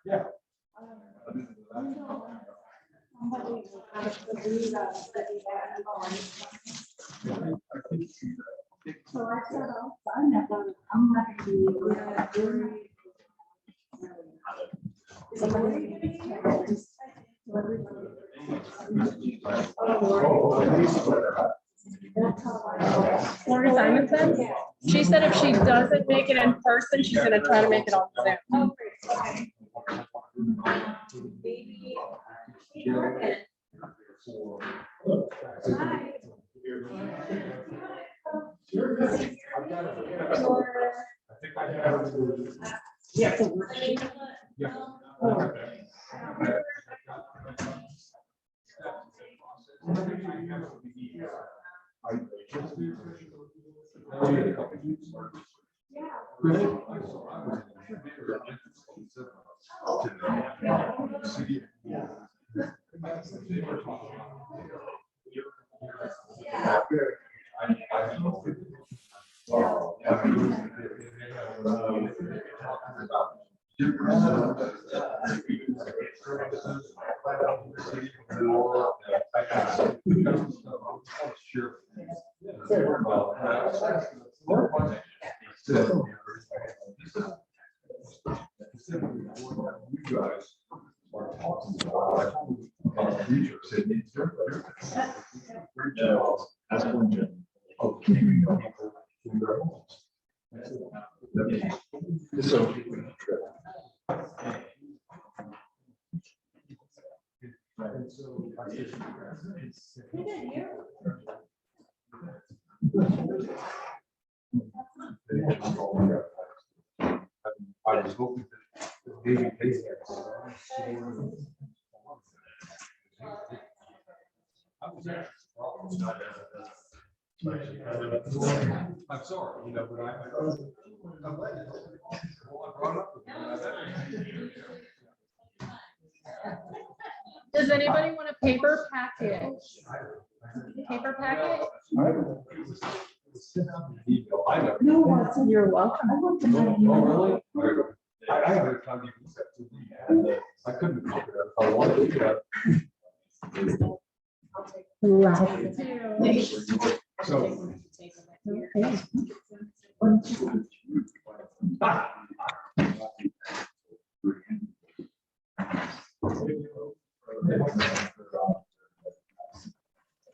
Yeah. So I said, I'm not gonna, I'm not gonna be. Lori Simon said, she said if she doesn't make it in person, she's gonna try to make it on Zoom. I was hoping that maybe they I'm sorry, you know, but I'm glad I brought up with you. Does anybody want a paper packet? Paper packet? You're welcome. Oh, really? I haven't had time to use that. I couldn't pick it up. I wanted to pick it up. So.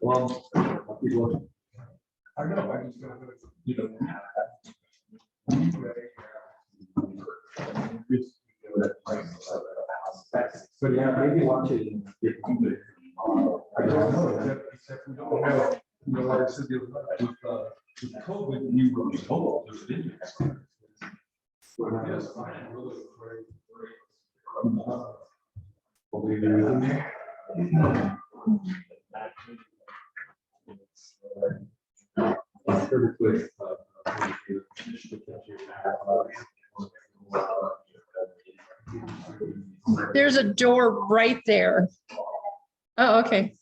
Well, I know, I just don't, you know. But yeah, maybe watch it. I don't know, except we don't have, you know, like I said, with COVID, we were told there's videos. Yes, I'm really great. Believe it. There's a door right there. Oh, okay.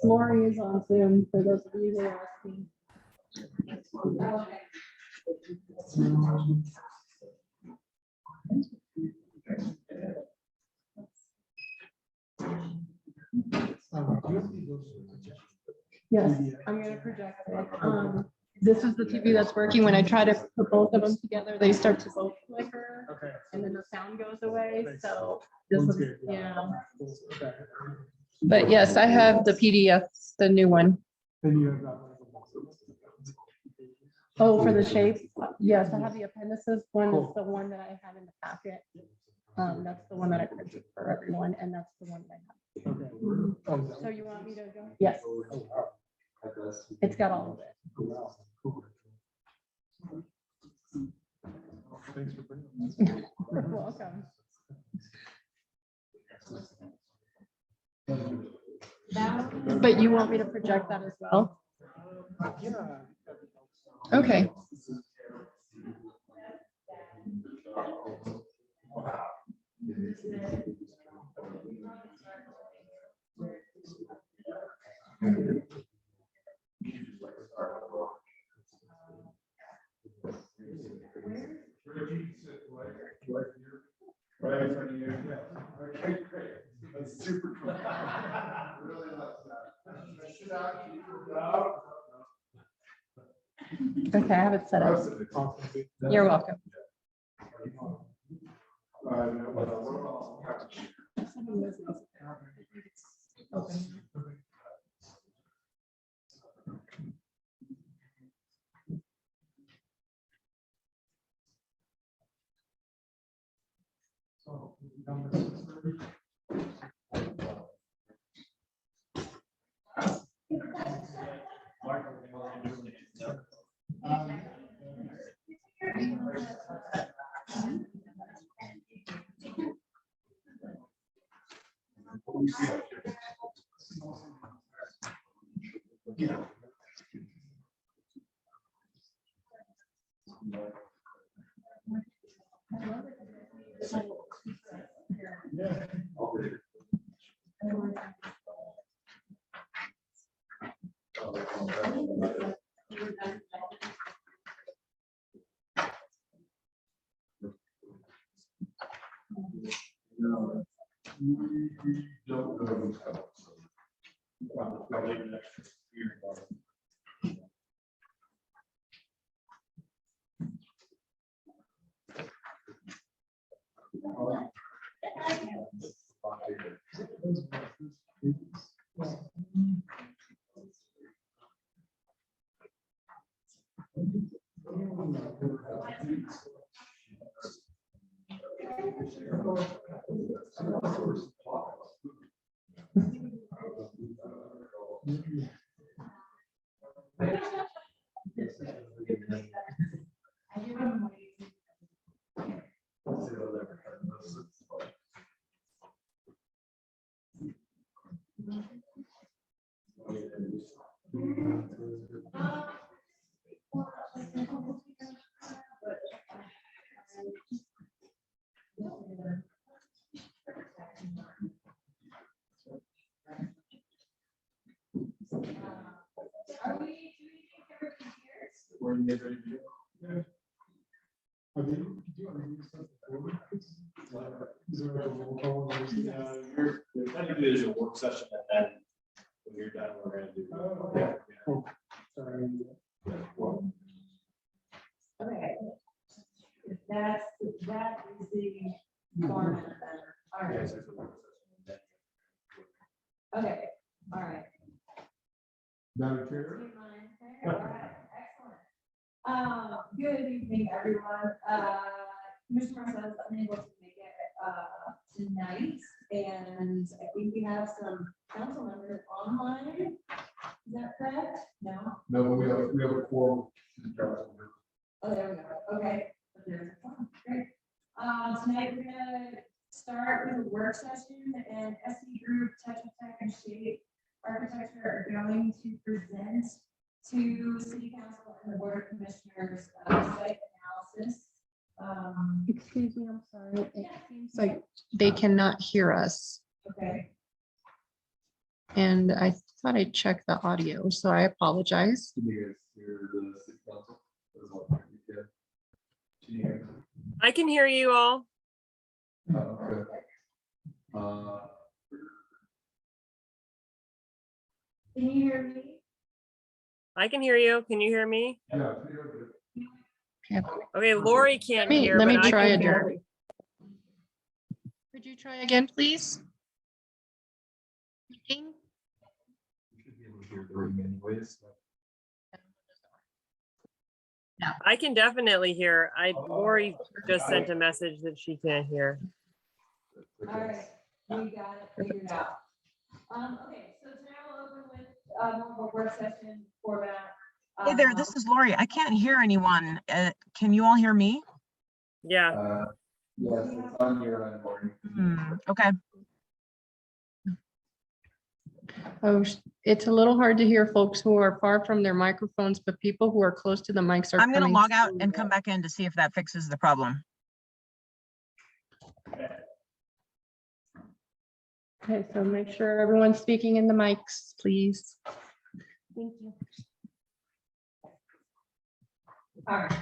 Lori is on Zoom for those of you that are asking. Yes, I'm going to project it. This is the TV that's working. When I try to put both of them together, they start to both flicker. Okay. And then the sound goes away. So this is, Good. yeah. Okay. But yes, I have the PDF, the new one. Then you have that. Oh, for the shape? Yes, I have the appendices. One is the one that I have in the packet. That's the one that I printed for everyone, and that's the one that I have. Okay. Oh, is that- So you want me to go? Yes, oh, wow. it's got all of it. Wow. Cool. Thanks for bringing this. You're welcome. But you want me to project that as well? Yeah. Okay. Right in front of you. Yeah. Okay, great. That's super cool. Really love that. Sit out, keep your job. Okay, I have it set up. You're welcome. We're trying to do a work session and then when you're done, we're gonna do. Okay. That is the format then. All right. Okay, all right. Madam Chair. Do you mind? Okay, all right, excellent. Good evening, everyone. Commissioner Marcel is unable to make it tonight, and I think we have some council members online. Is that correct? No? No, but we have a quorum. Oh, there we go. Okay. There's a form. Great. Tonight we're gonna start with a work session, and SE Group, Tetra Tech, and Shape Architecture are going to present to City Council and the Board of Commissioners site analysis. Excuse me, I'm sorry. It seems like they cannot hear us. Okay. And I thought I checked the audio, so I apologize. Can you guys hear the city council? As well? Can you hear? I can hear you all. Oh, okay. Can you hear me? I can hear you. Can you hear me? Yeah. Okay, Lori can't me- hear, let me but I try can again. hear. Could you try again, please? You should be able to hear the room anyways. I can definitely hear. Lori just sent a message that she can't hear. All right, we got it figured out. Okay, so tonight we'll open with, more of a work session format. Hey there, this is Lori. I can't hear anyone. Can you all hear me? Yeah, Yes, it's on your end, Lori. Okay. Oh, it's a little hard to hear folks who are far from their microphones, but people who are close to the mics are I'm going to coming log out through. and come back in to see if that fixes the problem. Okay, so make sure everyone's speaking in the mics, please. Thank you. All right.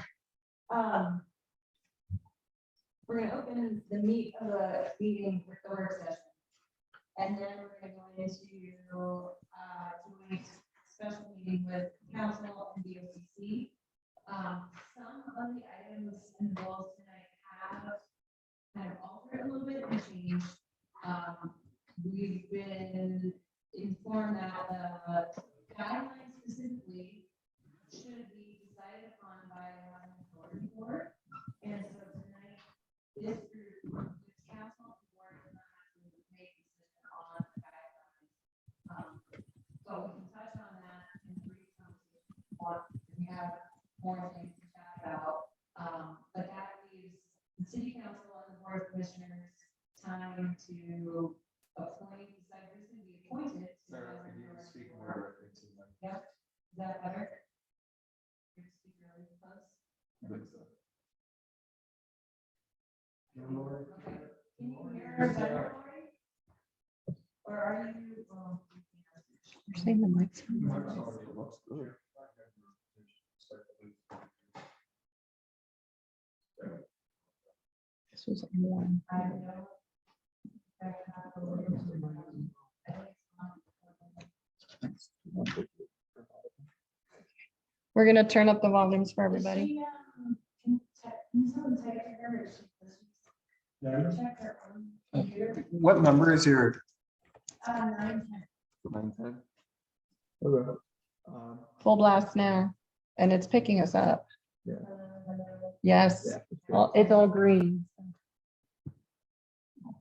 We're gonna open the meat of the meeting with the work session. And then we're gonna go into, tonight's special meeting with council and BOCC. Some of the items involved tonight have kind of altered a little bit and changed. We've been informed that the guidelines specifically should be decided upon by an authority board. And so tonight, this group, this council, the board is not having to make a decision on the guidelines. So we can touch on that in brief conversation. We have more things to chat about. But that leaves the city council and the board of commissioners time to appoint, decide who's going to be appointed. Sarah, can you speak more directly to them? Yep, is that better? Your speaker really close? I think so. Okay. Can you hear her better, Lori? Or are you? You're saying the mics. Looks good. This was one. I don't know. We're gonna turn up the volumes for everybody. What number is your? 910. 910. Okay. Full blast now, and it's picking us up. Yeah. Yes, it's all green.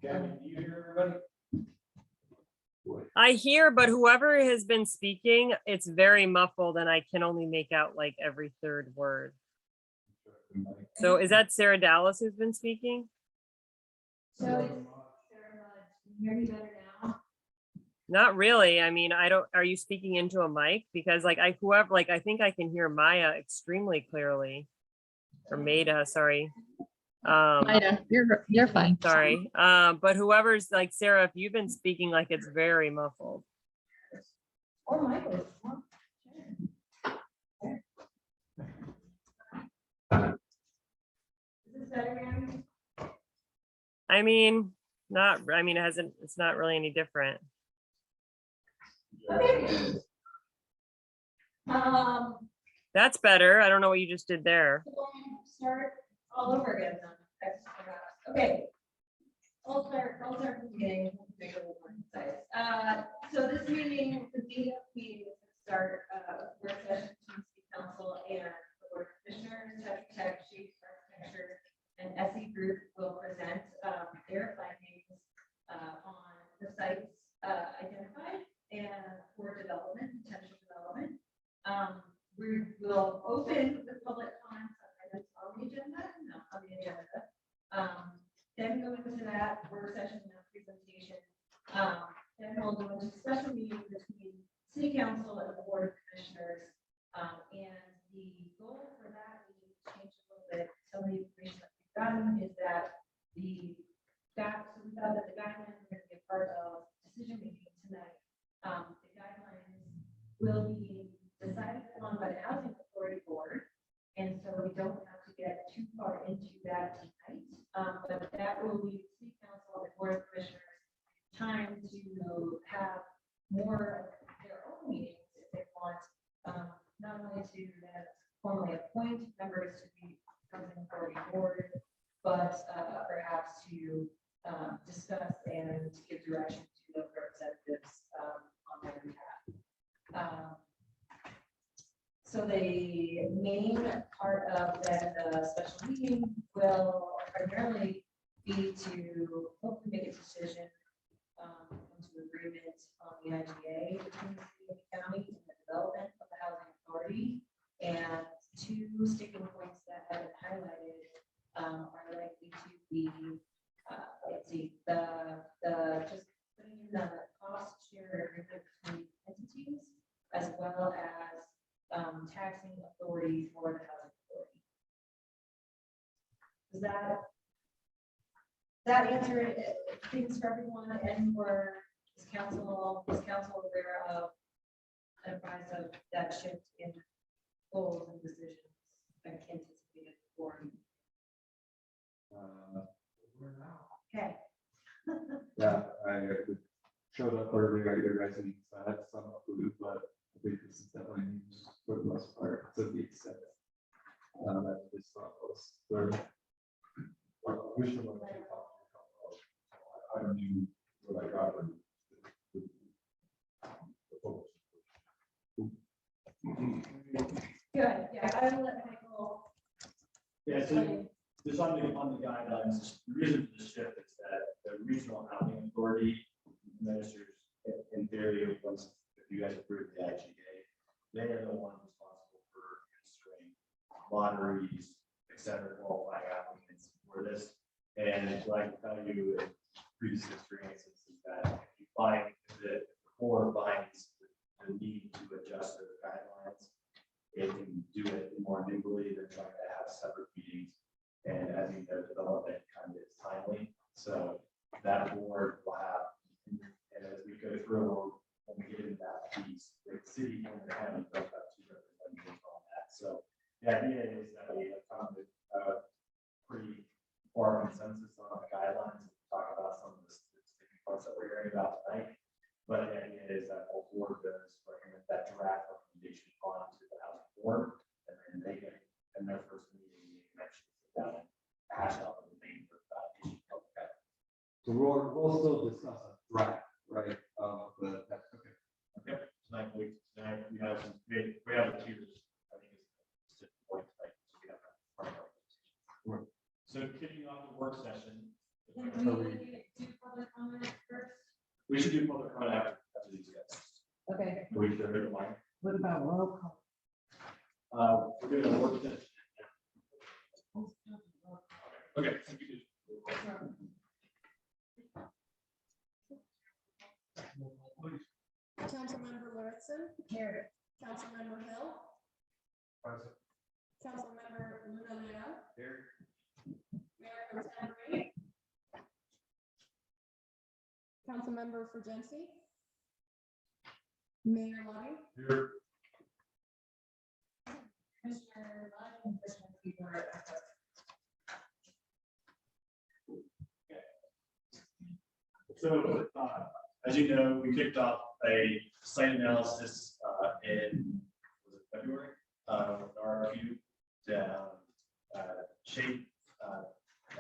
Can you hear everybody? I hear, but whoever has been speaking, it's very muffled and I can only make out like every third word. So is that Sarah Dallas who's been speaking? So it's Sarah, can you hear me better now? Not really. I mean, I don't, are you speaking into a mic? Because like I think I can hear Maya extremely clearly. Or Maida, sorry. Ida, you're fine. Sorry. But whoever's like, Sarah, if you've been speaking, like it's very muffled. Or Michael. Is this better, Gary? I mean, it's not really any different. Okay. That's better. I don't know what you just did there. Start all over again then. Okay. I'll start from the beginning. Make it a little more concise. So this meeting, the meeting is to start work session between city council and the board of commissioners, Tetra Tech, Shape Architecture, and SE Group will present their findings on the sites identified and for development, potential development. We will open with public comments on items on the agenda, then go into that work session and that presentation. Then we'll go into special meeting between city council and the board of commissioners. And the goal for that meeting to change a little bit. Some of the information that we've gotten is that so we thought that the guidelines are going to be a part of decision making tonight. The guidelines will be decided upon by the housing authority board. And so we don't have to get too far into that tonight. But that will leave city council and board of commissioners time to have more of their own meetings if they want, not only to then formally appoint members to the housing authority board, but perhaps to discuss and give direction to those representatives on their behalf. So the main part of the special meeting will primarily be to hopefully make a decision agreement on the IGA between the city and the county and the development of the housing authority. And two sticking points that have been highlighted are likely to be, let's see, just putting in the cost share agreement between entities, as well as taxing authority for the housing authority. Does that answer things for everyone, and for is council aware of and advised of that shift in goals and decisions anticipated for? Okay. Yeah, I showed up earlier at your guys' meeting, so I had some clue, but I think this is definitely news for the most part, to be said. That just thought was very. I knew what I got. Good, yeah, I will let Michael. Yeah, so just on the guidelines, the reason for the shift is that the regional housing authority ministers, in theory, once if you guys approve the IGA, they are the ones responsible for administering lotteries, et cetera, qualifying applicants for this. And what I can tell you in previous experiences is that if you find that the board finds the need to adjust those guidelines, it can do it more nimbly than trying to have separate meetings. And as you know, development kind of is timely. So that board will have, and as we go through, when we get into that piece, the city and the county both have two representatives on that. So the idea is that we have come to a pretty far consensus on the guidelines and talk about some of the sticking parts that we're hearing about tonight. But the idea is that all board does recommend that draft recommendation on to the housing board, and then they can, in their first meeting, they can actually sit down and hash out the remainder of that issue. Okay. So we'll still discuss a draft, right? Okay. Okay. Tonight we have some, we have a tiers. I think it's just point tonight. So we have that part of our conversation. So kicking off the work session. Then we do public comment first. We should do public comment after these guys. Okay. We should read the line. What about roll call? We're doing a work session. Okay. So we do. Councilmember Lauritsen. Here. Councilmember Hill. Present. Councilmember Luna Leon. Here. Mayor Pro Tem Ray. Councilmember Fergency. Mayor Lottie. Here. Commissioner Lodge and Commissioner Bieber. So, as you know, we kicked off a site analysis in was it February with RFQ to shape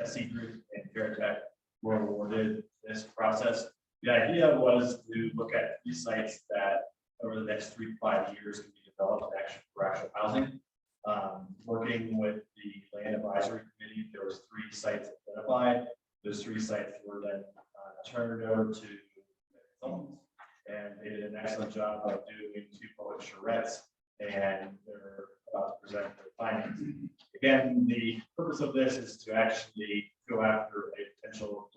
SC Group and Veritech were awarded this process. The idea was to look at these sites that over the next 3 to 5 years can be developed for actual housing. Working with the Land Advisory Committee, there was 3 sites identified. Those 3 sites were then turned over to consultants, and they did an excellent job of doing 2 public charrettes, and they're about to present their findings. Again, the purpose of this is to actually go after a potential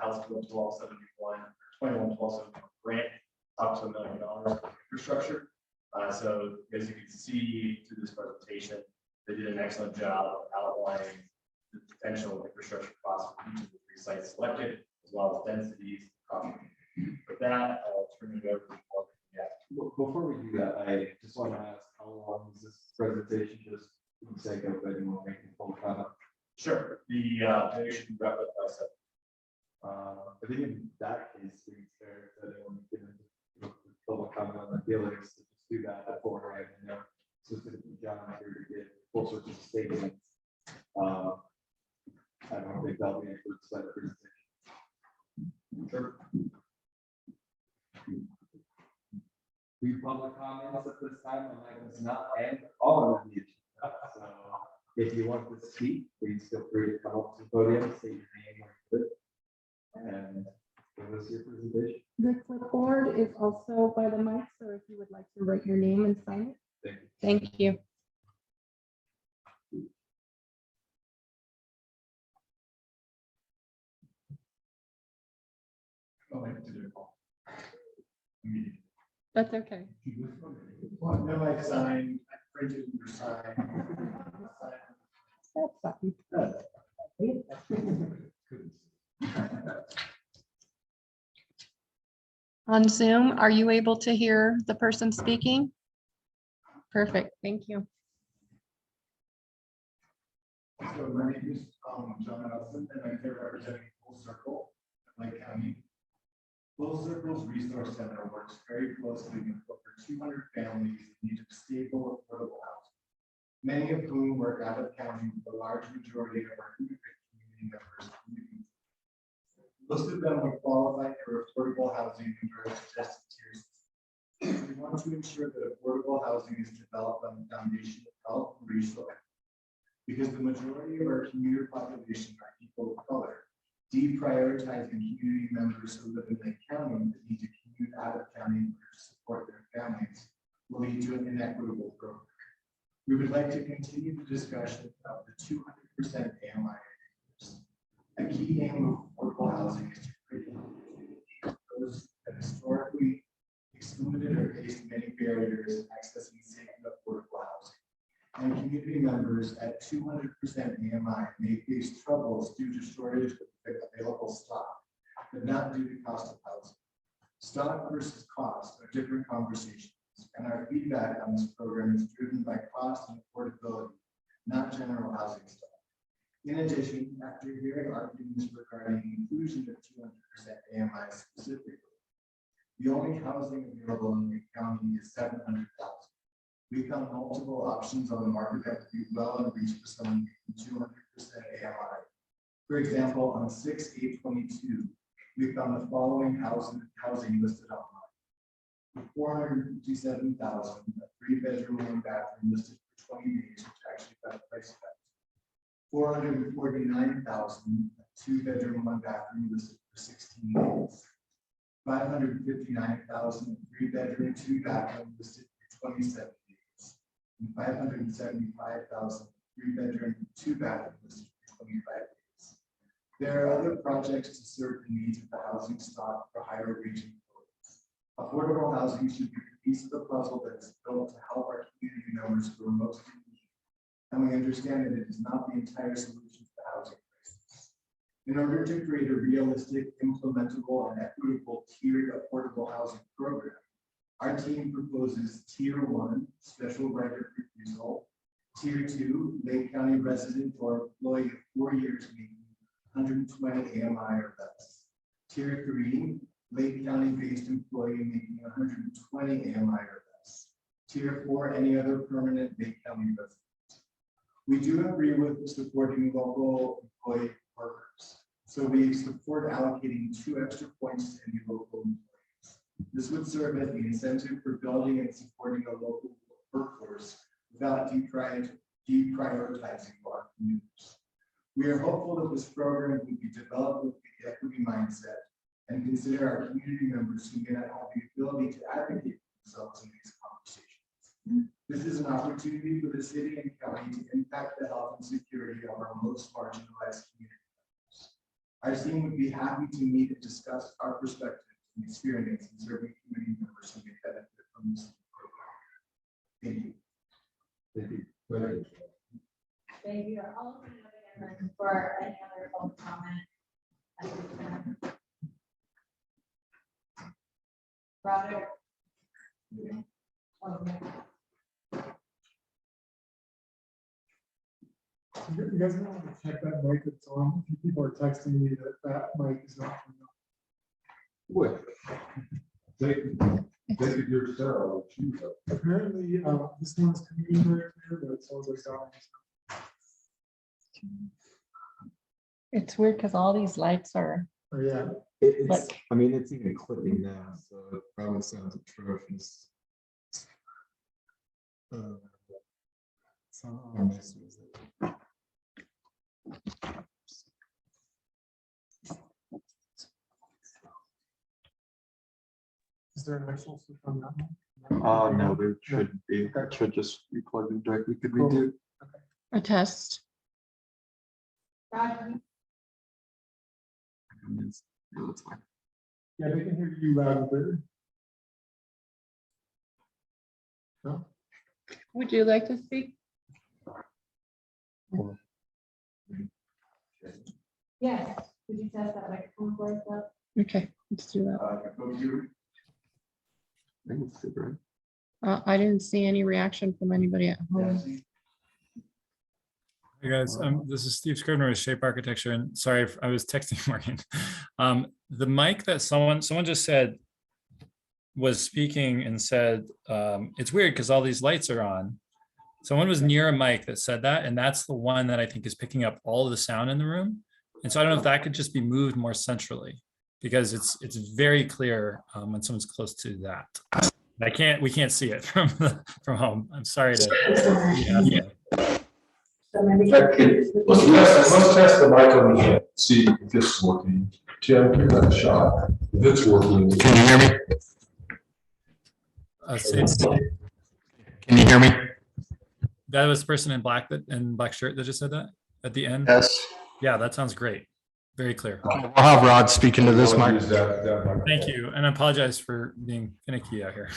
House Bill 1271, 21-1271 grant up to $1 million for infrastructure. So as you can see through this presentation, they did an excellent job of outlining the potential infrastructure costs for each of the 3 sites selected, as well as densities. With that, I'll turn it over to Bocc. Yeah. Before we do that, I just want to ask, how long is this presentation, just for the sake of anyone making full comment? Sure. The maybe should be wrapped up by 7. I think in that case, it's fair that anyone can public comment on the dealers to just do that beforehand, you know, specifically John here to get full sorts of statements. I don't think that'll be a good set of presentation. Sure. We public comments at this time, and I was not and all of the agenda. So if you want to speak, please feel free to come up to the podium, say your name and give us your presentation. The is also by the mic, so if you would like to write your name and sign it. Thank you. That's okay. No, I signed, I printed your sign. That's fine. On Zoom, are you able to hear the person speaking? Perfect, thank you. So my name is John Nelson, and I'm here representing Full Circle, Lake County. Full Circle's Resource Center works very closely with over 200 families in need of stable, affordable housing, many of whom work out of county with a large majority of our immigrant community members. Most of them would qualify for affordable housing under a suggested tiers. We want to ensure that affordable housing is developed on the foundation of health and racial equity. Because the majority of our community population are people of color, deprioritizing community members who live in Lake County that need to commute out of county in order to support their families will lead to an inequitable program. We would like to continue the discussion of the 200% AMI. A key aim of affordable housing is to create opportunities for those that historically excluded or faced many barriers in accessing safe and affordable housing. And community members at 200% AMI may face troubles due to shortage of available stock, but not due to cost of housing. Stock versus cost are different conversations, and our feedback on this program is driven by cost and affordability, not general housing stock. In addition, after hearing arguments regarding inclusion of 200% AMI specifically, the only housing available in the county is 700,000. We found multiple options on the market that would be well in reach for someone making 200% AMI. For example, on 6/8/22, we found the following housing listed online. For $457,000, a 3-bedroom, 1-bathroom listed for 20 days, which actually got a price cut. $449,000, a 2-bedroom, 1-bathroom listed for 16 days. $559,000, a 3-bedroom, 2-bathroom listed for 27 days. And $575,000, 3-bedroom, 2-bathroom listed for 25 days. There are other projects to serve the needs of the housing stock for higher reaching goals. Affordable housing should be the piece of the puzzle that is built to help our community members who are most in need. And we understand that it is not the entire solution to the housing crisis. In order to create a realistic, implementable, and equitable tiered affordable housing program, our team proposes Tier 1, special right of refusal, Tier 2, Lake County resident or employee of 4 years making 120 AMI or less, Tier 3, Lake County-based employee making 120 AMI or less, Tier 4, any other permanent Lake County resident. We do agree with supporting local employee workers, so we support allocating 2 extra points to any local employees. This would serve as the incentive for building and supporting a local workforce without deprioritizing our communities. We are hopeful that this program will be developed with the equity mindset and consider our community members who may not have the ability to advocate for themselves in these conversations. This is an opportunity for the city and county to impact the health and security of our most marginalized community members. Our team would be happy to meet and discuss our perspectives and experience in serving community members who may benefit from this program. Thank you. Thank you. Thank you. I'll open it up again for any other public comment. Robert. Okay. You guys might want to check that mic that's on. A few people are texting me that that mic is not. What? Take it yourself. Apparently, this one's coming in right here, but it's also down. It's weird because all these lights are, Oh, yeah. It's, Like- I mean, it's even clipping now, so it probably sounds atrocious. So, how nice was it? Is there an actual switch on that one? No, there shouldn't be. That should just be plugged in directly. Could we Cool. do? A test. Roger, No, that's fine. Yeah, they can hear you loud and clear. No? Would you like to speak? yes, could you test that microphone for us, though? Okay, let's do that. I think it's good, right? I didn't see any reaction from anybody at home. Hey guys, this is Steve Scrivener with Shape Architecture, and sorry, I was texting Morgan. The mic that someone just said was speaking and said, it's weird because all these lights are on. Someone was near a mic that said that, and that's the one that I think is picking up all of the sound in the room. And so I don't know if that could just be moved more centrally, because it's very clear when someone's close to that. We can't see it from home. I'm sorry to. Let's test the mic on the end, see if this is working. Jim, give that a shot. If it's working. Can you hear me? Can you hear me? That was the person in black shirt that just said that at the end. Yes. Yeah, that sounds great. Very clear. We'll have Rod speaking to this mic. Thank you, and I apologize for being finicky out here.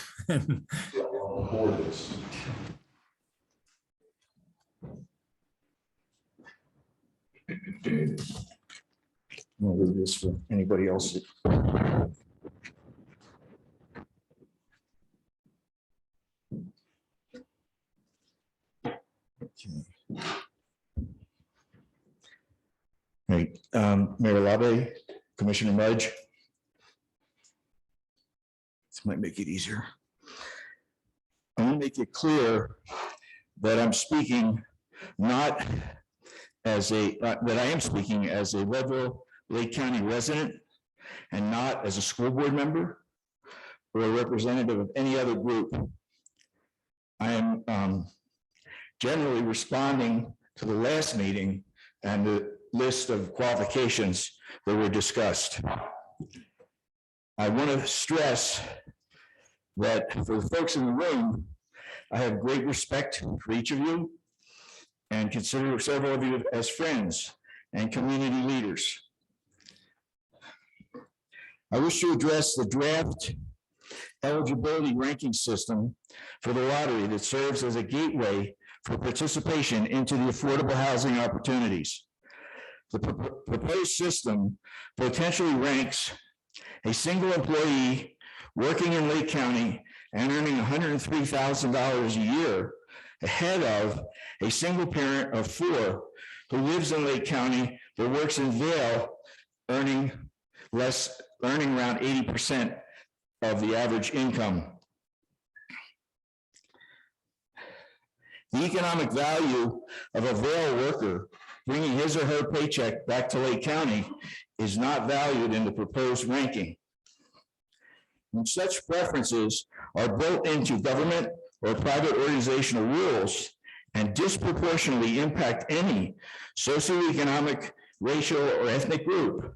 I'll leave this for anybody else. Right, Mayor Labe, Commissioner Mudge. This might make it easier. I want to make it clear that I'm speaking not as that I am speaking as a Leadville, Lake County resident and not as a school board member or a representative of any other group. I am generally responding to the last meeting and the list of qualifications that were discussed. I want to stress that for the folks in the room, I have great respect for each of you and consider several of you as friends and community leaders. I wish to address the draft eligibility ranking system for the lottery that serves as a gateway for participation into the affordable housing opportunities. The proposed system potentially ranks a single employee working in Lake County and earning $103,000 a year ahead of a single parent of 4 who lives in Lake County but works in Vail, earning around 80% of the average income. The economic value of a Vail worker bringing his or her paycheck back to Lake County is not valued in the proposed ranking. And such preferences are built into government or private organizational rules and disproportionately impact any socioeconomic, racial, or ethnic group.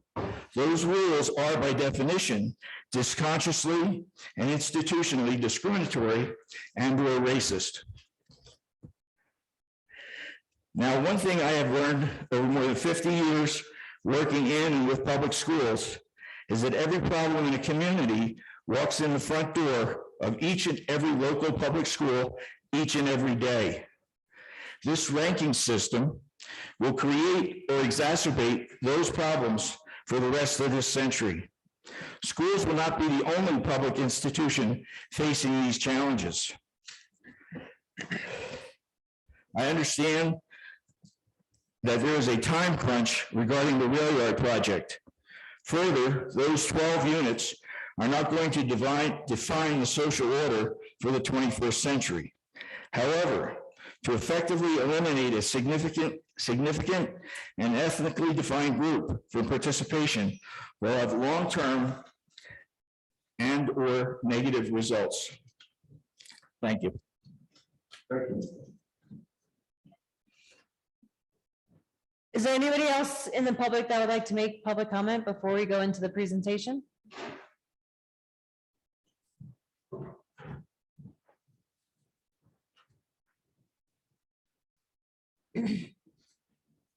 Those rules are by definition disconsciously and institutionally discriminatory and or racist. Now, one thing I have learned over more than 50 years working in and with public schools is that every problem in a community walks in the front door of each and every local public school each and every day. This ranking system will create or exacerbate those problems for the rest of this century. Schools will not be the only public institution facing these challenges. I understand that there is a time crunch regarding the rail yard project. Further, those 12 units are not going to define the social order for the 21st century. However, to effectively eliminate a significant and ethnically defined group from participation will have long-term and or negative results. Thank you. Thank you. Is there anybody else in the public that would like to make public comment before we go into the presentation?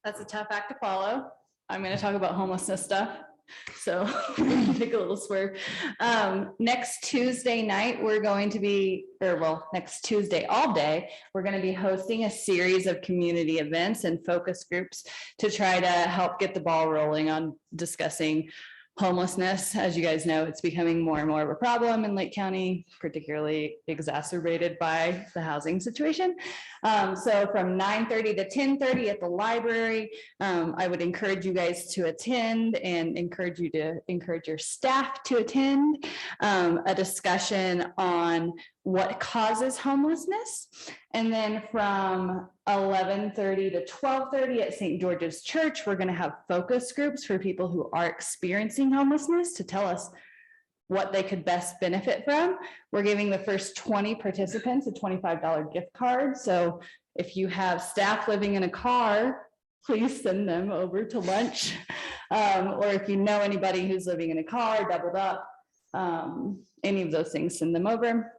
That's a tough act to follow. I'm going to talk about homelessness stuff. So take a little swerve. Next Tuesday night, we're going to be, or well, next Tuesday all day, we're going to be hosting a series of community events and focus groups to try to help get the ball rolling on discussing homelessness. As you guys know, it's becoming more and more of a problem in Lake County, particularly exacerbated by the housing situation. So from 9:30 to 10:30 at the library, I would encourage you guys to attend and encourage you to encourage your staff to attend a discussion on what causes homelessness. And then from 11:30 to 12:30 at St. George's Church, we're going to have focus groups for people who are experiencing homelessness to tell us what they could best benefit from. We're giving the first 20 participants a $25 gift card. So if you have staff living in a car, please send them over to lunch. Or if you know anybody who's living in a car, doubled up, any of those things, send them over.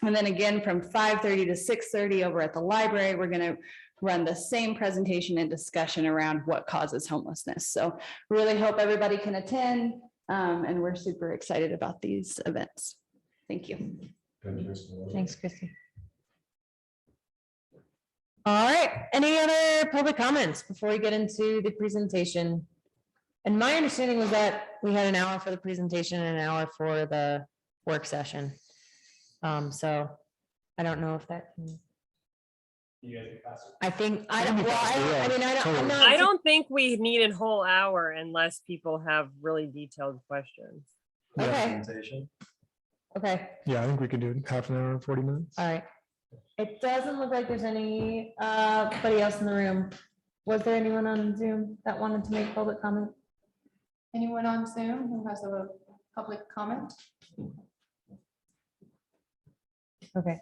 And then again, from 5:30 to 6:30 over at the library, we're going to run the same presentation and discussion around what causes homelessness. So really hope everybody can attend. And we're super excited about these events. Thank you. Thanks, Christy. All right, any other public comments before we get into the presentation? And my understanding was that we had an hour for the presentation and an hour for the work session. So I don't know if that can. I think, I don't, well, I mean, I'm not. I don't think we need a whole hour unless people have really detailed questions. Okay. Okay, Yeah, I think we could do half an hour and 40 minutes. all right. It doesn't look like there's anybody else in the room. Was there anyone on Zoom that wanted to make public comment? Anyone on Zoom who has a public comment? Okay,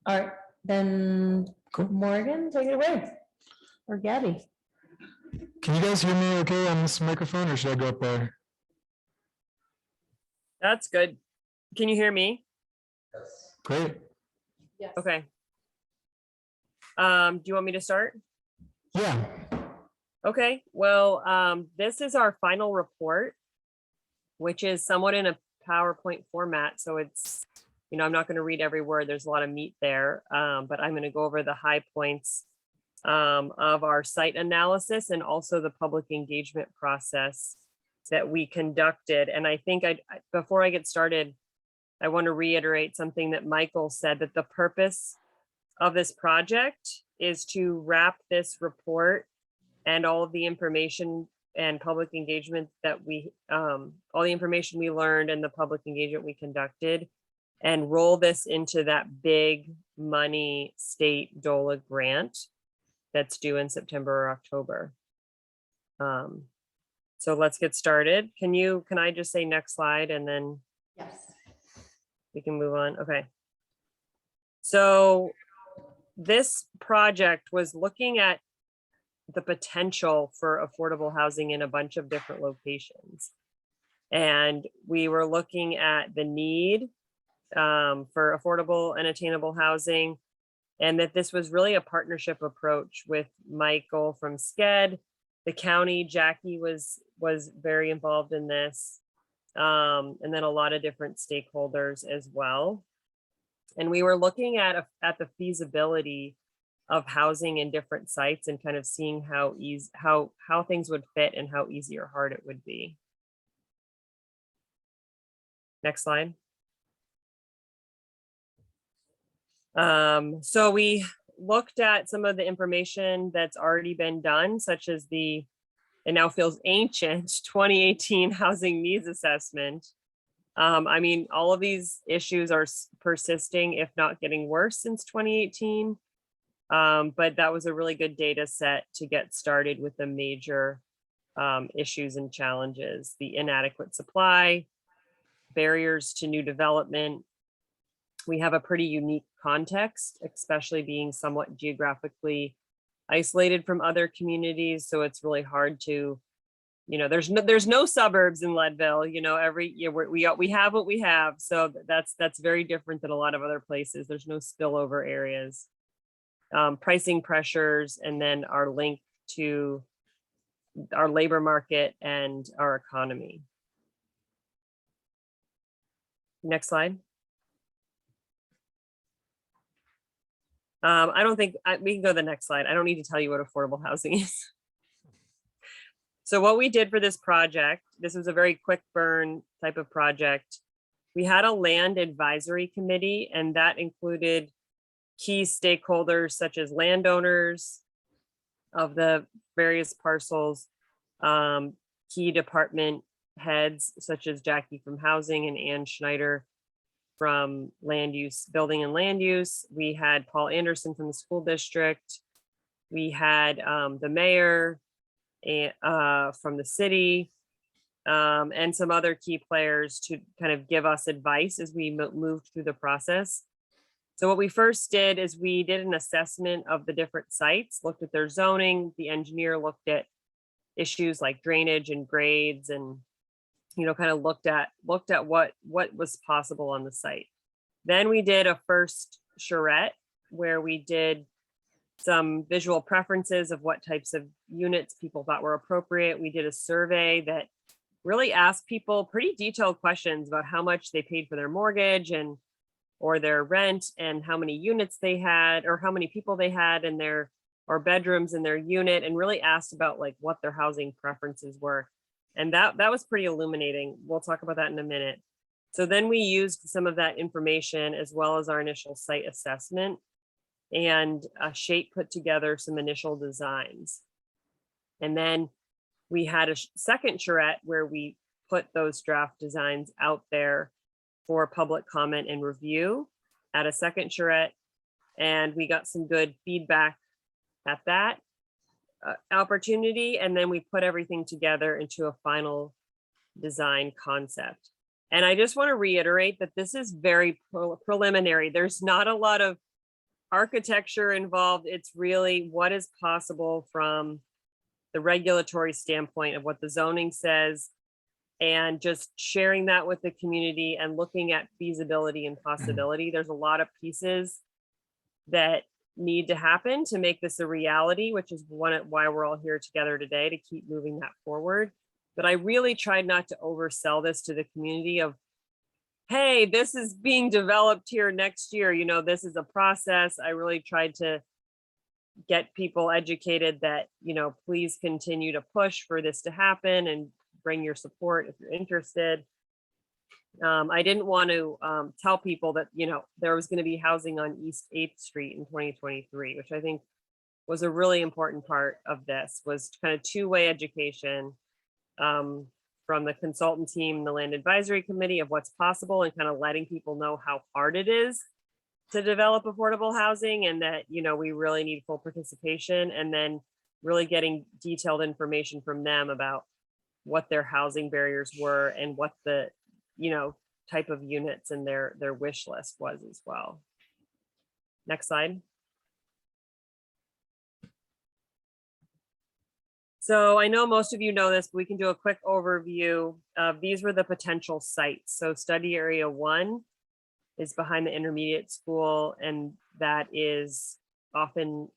all right, then Morgan, take it away. Or Gabby. Can you guys hear me okay on this microphone, or should I go up there? That's good. Can you hear me? Great. Yes. Okay. Do you want me to start? Yeah. Okay, well, this is our final report, which is somewhat in a PowerPoint format. So it's, you know, I'm not going to read every word. There's a lot of meat there, but I'm going to go over the high points of our site analysis and also the public engagement process that we conducted. And I think before I get started, I want to reiterate something that Michael said, that the purpose of this project is to wrap this report and all of the information and public engagement that we, all the information we learned and the public engagement we conducted, and roll this into that big money state DOLA grant that's due in September or October. So let's get started. Can I just say next slide and then Yes. we can move on? Okay. So this project was looking at the potential for affordable housing in a bunch of different locations. And we were looking at the need for affordable and attainable housing, and that this was really a partnership approach with Michael from Scedd, the county. Jackie was very involved in this, and then a lot of different stakeholders as well. And we were looking at the feasibility of housing in different sites and kind of seeing how things would fit and how easy or hard it would be. Next slide. So we looked at some of the information that's already been done, such as it now feels ancient 2018 housing needs assessment. I mean, all of these issues are persisting, if not getting worse, since 2018. But that was a really good data set to get started with the major issues and challenges: the inadequate supply, barriers to new development. We have a pretty unique context, especially being somewhat geographically isolated from other communities. So it's really hard to there's no suburbs in Leadville, every year we have what we have. So that's very different than a lot of other places. There's no spillover areas. Pricing pressures, and then our link to our labor market and our economy. Next slide. I don't think we can go to the next slide. I don't need to tell you what affordable housing is. So what we did for this project, this was a very quick burn type of project. We had a land advisory committee, and that included key stakeholders such as landowners of the various parcels, key department heads such as Jackie from housing and Ann Schneider from land use, building and land use. We had Paul Anderson from the school district. We had the mayor from the city, and some other key players to kind of give us advice as we moved through the process. So what we first did is we did an assessment of the different sites, looked at their zoning. The engineer looked at issues like drainage and grades, and kind of looked at what was possible on the site. Then we did a first charrette where we did some visual preferences of what types of units people thought were appropriate. We did a survey that really asked people pretty detailed questions about how much they paid for their mortgage or their rent, and how many units they had, or how many people they had in their, or bedrooms in their unit, and really asked about like what their housing preferences were. And that was pretty illuminating. We'll talk about that in a minute. So then we used some of that information as well as our initial site assessment, and Shape put together some initial designs. And then we had a second charrette where we put those draft designs out there for public comment and review at a second charrette. And we got some good feedback at that opportunity. And then we put everything together into a final design concept. And I just want to reiterate that this is very preliminary. There's not a lot of architecture involved. It's really what is possible from the regulatory standpoint of what the zoning says, and just sharing that with the community and looking at feasibility and possibility. There's a lot of pieces that need to happen to make this a reality, which is why we're all here together today, to keep moving that forward. But I really tried not to oversell this to the community of, hey, this is being developed here next year. This is a process. I really tried to get people educated that, please continue to push for this to happen and bring your support if you're interested. I didn't want to tell people that, there was going to be housing on East 8th Street in 2023, which I think was a really important part of this, was kind of two-way education from the consultant team, the land advisory committee, of what's possible, and kind of letting people know how hard it is to develop affordable housing, and that, we really need full participation, and then really getting detailed information from them about what their housing barriers were and what the, type of units and their wish list was as well. Next slide. So I know most of you know this, but we can do a quick overview of these were the potential sites. So study area 1 is behind the intermediate school, and that is often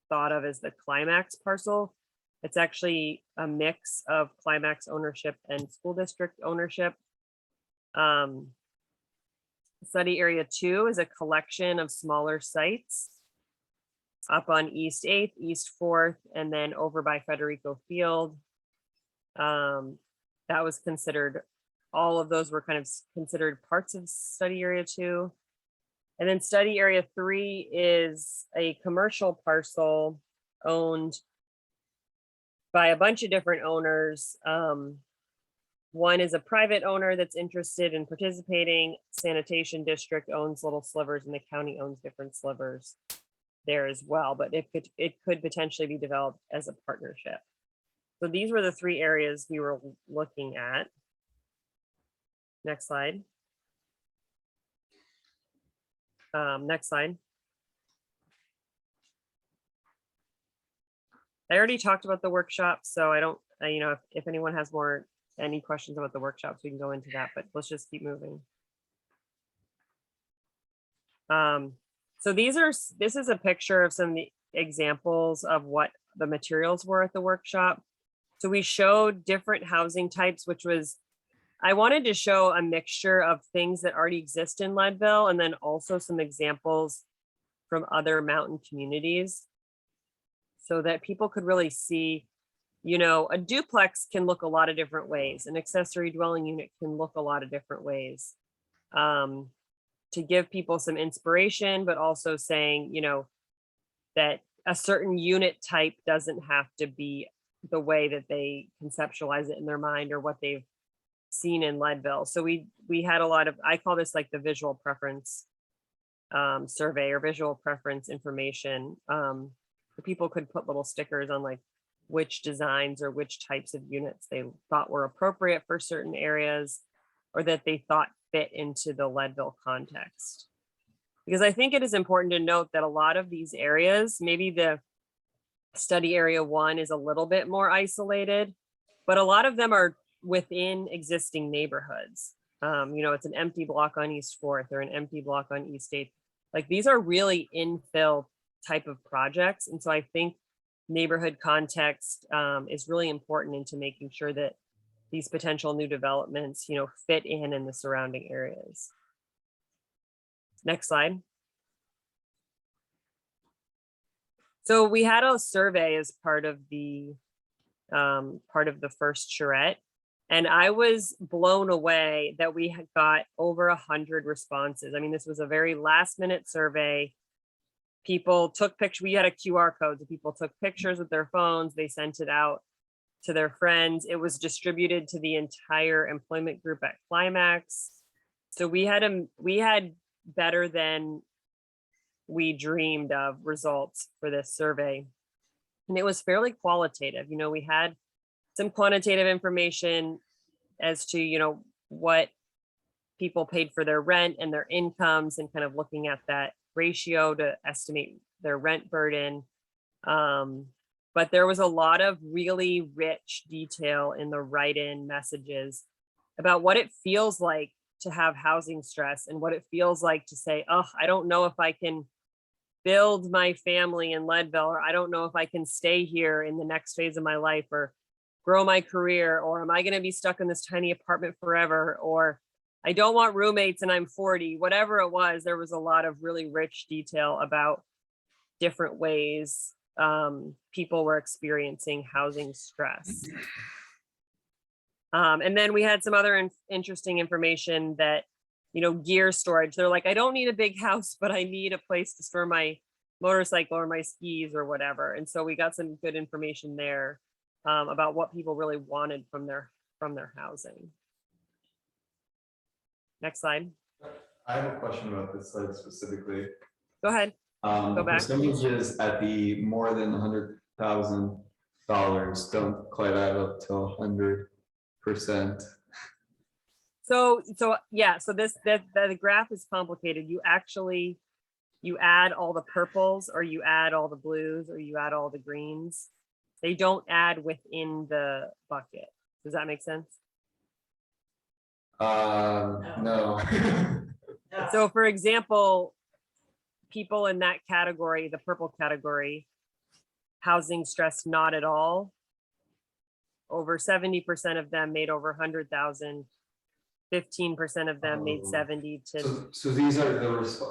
thought of as the Climax parcel. It's actually a mix of Climax ownership and school district ownership. Study area 2 is a collection of smaller sites up on East 8th, East 4th, and then over by Federico Field. That was considered, all of those were kind of considered parts of study area 2. And then study area 3 is a commercial parcel owned by a bunch of different owners. One is a private owner that's interested in participating. Sanitation district owns little slivers, and the county owns different slivers there as well, but it could potentially be developed as a partnership. So these were the 3 areas we were looking at. Next slide. Next slide. I already talked about the workshop, so I don't you know, if anyone has any questions about the workshops, we can go into that, but let's just keep moving. So this is a picture of some of the examples of what the materials were at the workshop. So we showed different housing types, which was, I wanted to show a mixture of things that already exist in Leadville, and then also some examples from other mountain communities, so that people could really see, you know, a duplex can look a lot of different ways. An accessory dwelling unit can look a lot of different ways. To give people some inspiration, but also saying, you know, that a certain unit type doesn't have to be the way that they conceptualize it in their mind or what they've seen in Leadville. So we had a lot of, I call this like the visual preference survey or visual preference information. People could put little stickers on like which designs or which types of units they thought were appropriate for certain areas, or that they thought fit into the Leadville context. Because I think it is important to note that a lot of these areas, maybe the study area 1 is a little bit more isolated, but a lot of them are within existing neighborhoods. You know, it's an empty block on East 4th or an empty block on East 8th. Like these are really infill type of projects. And so I think neighborhood context is really important into making sure that these potential new developments, you know, fit in the surrounding areas. Next slide. So we had a survey as part of the first charrette, and I was blown away that we had got over 100 responses. I mean, this was a very last minute survey. People took pictures. We had a QR code, so people took pictures with their phones. They sent it out to their friends. It was distributed to the entire employment group at Climax. So we had better than we dreamed of results for this survey. And it was fairly qualitative. You know, we had some quantitative information as to, you know, what people paid for their rent and their incomes, and kind of looking at that ratio to estimate their rent burden. But there was a lot of really rich detail in the write-in messages about what it feels like to have housing stress, and what it feels like to say, oh, I don't know if I can build my family in Leadville, or I don't know if I can stay here in the next phase of my life, or grow my career, or am I going to be stuck in this tiny apartment forever, or I don't want roommates and I'm 40, whatever it was. There was a lot of really rich detail about different ways people were experiencing housing stress. And then we had some other interesting information that, you know, gear storage. They're like, I don't need a big house, but I need a place to store my motorcycle or my skis or whatever. And so we got some good information there about what people really wanted from their housing. Next slide. I have a question about this slide specifically. Go ahead. The back. percentages at the more than $100,000 don't quite add up to 100%. So yeah, so the graph is complicated. You add all the purples, or you add all the blues, or you add all the greens. They don't add within the bucket. Does that make sense? No. So for example, people in that category, the purple category, housing stress, not at all. Over 70% of them made over 100,000. 15% of them made 70 to. So these are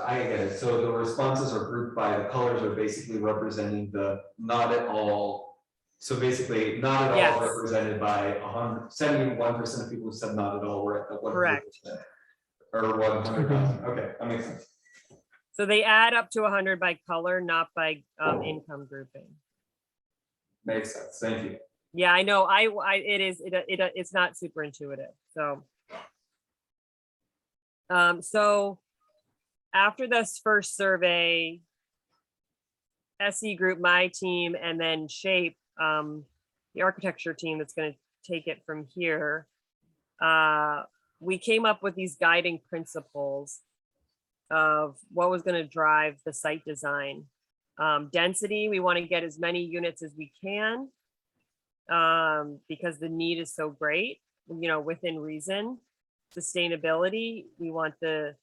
I get it. So the responses are grouped by the colors are basically representing the not at all. So basically, not at all represented by 71% of people who said not at all were at the 100%. Correct. Or 100,000. Okay, that makes sense. So they add up to 100 by color, not by income grouping. Makes sense. Thank you. Yeah, I know. It's not super intuitive. So. So after this first survey, SE Group, my team, and then Shape, the architecture team that's going to take it from here, we came up with these guiding principles of what was going to drive the site design. Density, we want to get as many units as we can. because the need is so great, within reason. Sustainability, we want the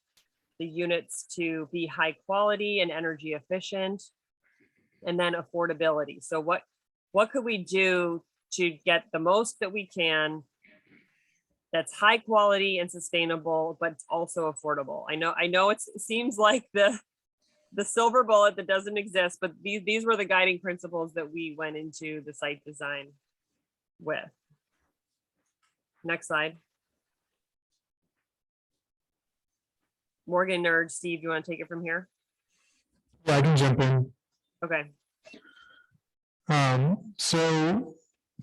units to be high quality and energy efficient. And then affordability. So what could we do to get the most that we can that's high quality and sustainable, but it's also affordable? I know it seems like the silver bullet that doesn't exist, but these were the guiding principles that we went into the site design with. Next slide. Morgan, Nerd, Steve, you want to take it from here? Yeah, I can jump in. Okay. So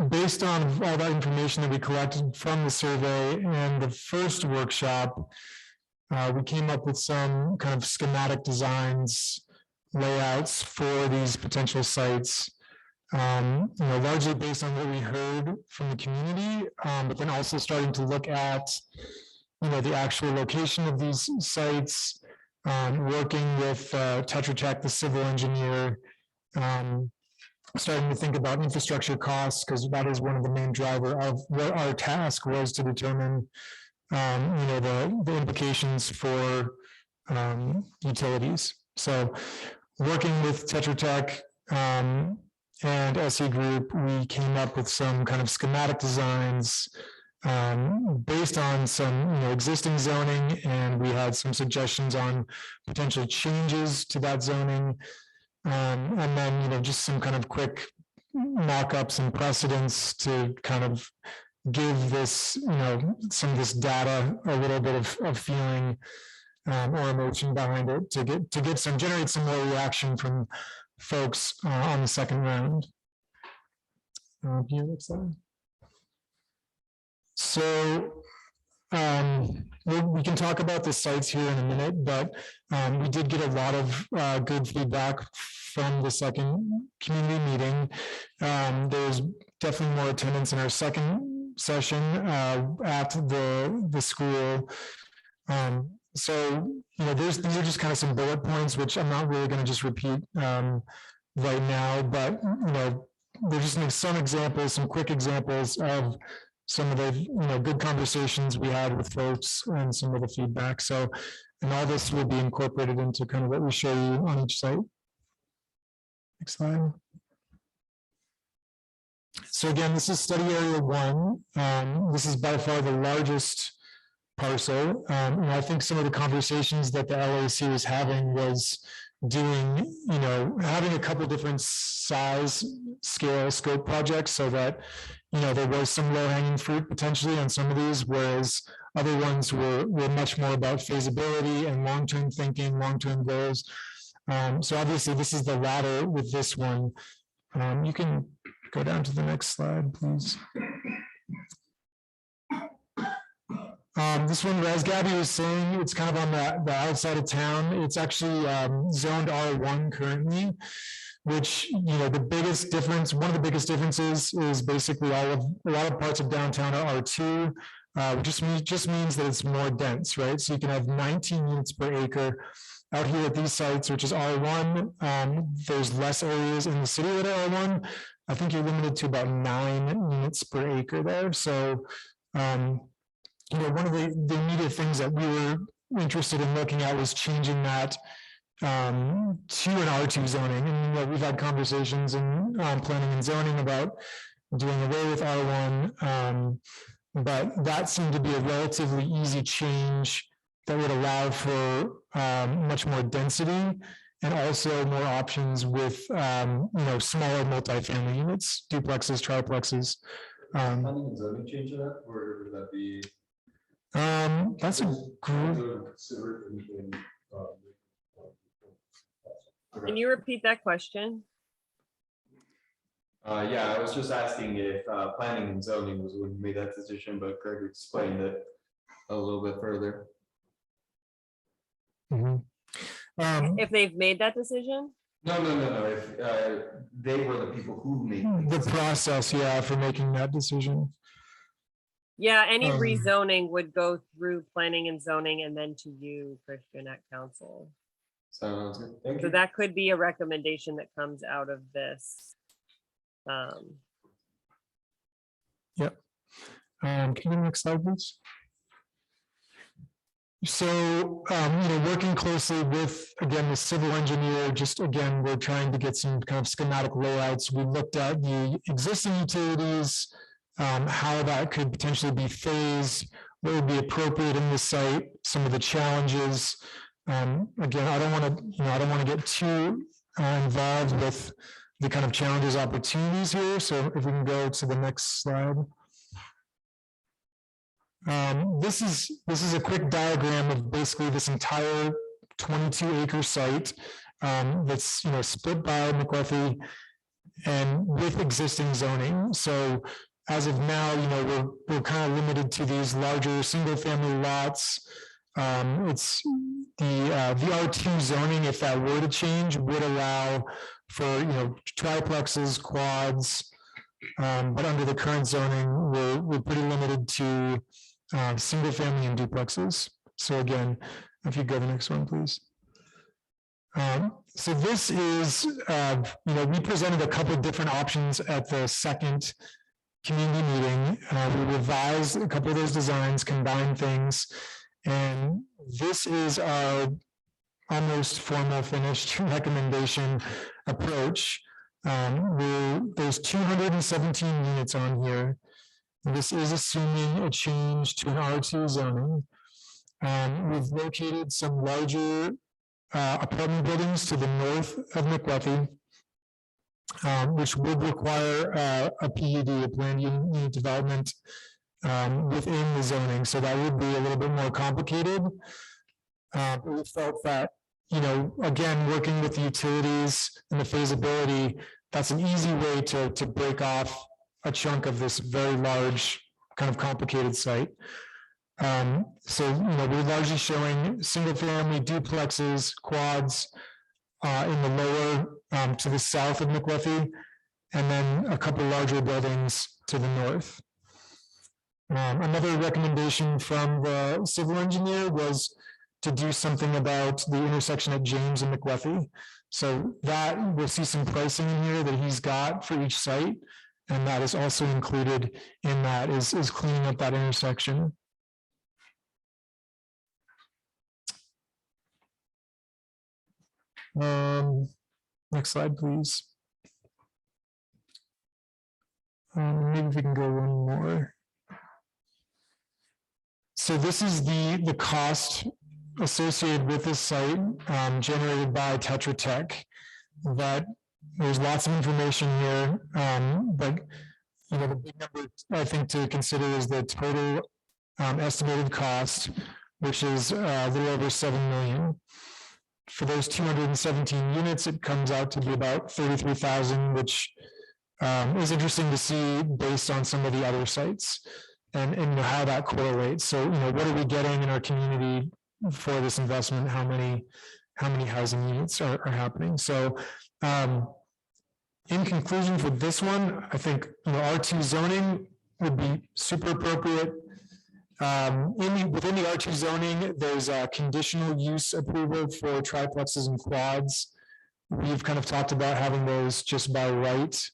based on all that information that we collected from the survey and the first workshop, we came up with some kind of schematic designs, layouts for these potential sites. Largely based on what we heard from the community, but then also starting to look at, the actual location of these sites, working with Tetra Tech, the civil engineer, starting to think about infrastructure costs, because that is one of the main driver of what our task was to determine, the implications for utilities. So working with Tetra Tech, and SE Group, we came up with some kind of schematic designs based on some existing zoning, and we had some suggestions on potential changes to that zoning, and then just some kind of quick mock-ups and precedents to kind of give this some of this data a little bit of feeling or emotion behind it to generate some more reaction from folks on the second round. Next slide. So we can talk about the sites here in a minute, but we did get a lot of good feedback from the second community meeting. There's definitely more attendance in our second session at the school. So these are just kind of some bullet points, which I'm not really going to just repeat right now, but there's just some examples, some quick examples of some of the good conversations we had with folks and some of the feedback. So, and all this will be incorporated into kind of what we show you on each site. Next slide. So again, this is study area 1. This is by far the largest parcel. And I think some of the conversations that the LAC was having was doing, having a couple different size, scale, scope projects so that, there was some low hanging fruit potentially on some of these, whereas other ones were much more about feasibility and long-term thinking, long-term goals. So obviously this is the latter with this one. You can go down to the next slide, please. This one, as Gabby was saying, it's kind of on the outside of town. It's actually zoned R1 currently, which, the biggest difference, one of the biggest differences is basically a lot of parts of downtown are R2, which just means that it's more dense, right? So you can have 19 units per acre. Out here at these sites, which is R1, there's less areas in the city that are R1. I think you're limited to about 9 units per acre there. So, one of the immediate things that we were interested in looking at was changing that to an R2 zoning. And we've had conversations in planning and zoning about doing away with R1, but that seemed to be a relatively easy change that would allow for much more density and also more options with smaller multifamily units, duplexes, triplexes. Planning and zoning change that, or would that be? That's a good. Can you repeat that question? Yeah, I was just asking if planning and zoning was when we made that decision, but Greg explained it a little bit further. If they've made that decision? No. If they were the people who made The process, yeah, for making that decision. Yeah, any rezoning would go through planning and zoning and then to you, Christian, at council. Sounds good. Thank So you. that could be a recommendation that comes out of this. Yep. Can you next slide, please? So, working closely with, again, the civil engineer, just again, we're trying to get some kind of schematic layouts. We looked at the existing utilities, how that could potentially be phased, what would be appropriate in the site, some of the challenges. Again, I don't want to get too involved with the kind of challenges, opportunities here. So if we can go to the next slide. This is a quick diagram of basically this entire 22-acre site that's split by McWethy and with existing zoning. So as of now, we're kind of limited to these larger single-family lots. It's the R2 zoning, if that were to change, would allow for triplexes, quads, but under the current zoning, we're pretty limited to single family and duplexes. So again, if you go to the next one, please. So this is, we presented a couple of different options at the second community meeting. We revised a couple of those designs, combined things, and this is our almost formal finished recommendation approach. There's 217 units on here. This is assuming a change to an R2 zoning. We've located some larger apartment buildings to the north of McWethy, which would require a PUD, a planned unit development, within the zoning. So that would be a little bit more complicated. But we felt that, again, working with the utilities and the feasibility, that's an easy way to break off a chunk of this very large, kind of complicated site. So, we're largely showing single-family duplexes, quads in the lower to the south of McWethy, and then a couple larger buildings to the north. Another recommendation from the civil engineer was to do something about the intersection at James and McWethy. So that we'll see some pricing in here that he's got for each site. And that is also included in that is cleaning up that intersection. Next slide, please. Maybe we can go one more. So this is the cost associated with this site generated by Tetra Tech. That there's lots of information here, but the big number I think to consider is the total estimated cost, which is a little over $7 million. For those 217 units, it comes out to be about $33,000, which is interesting to see based on some of the other sites and how that correlates. So, what are we getting in our community for this investment? How many housing units are happening? So, in conclusion for this one, I think R2 zoning would be super appropriate. Within the R2 zoning, there's a conditional use approval for triplexes and quads. We've kind of talked about having those just by right,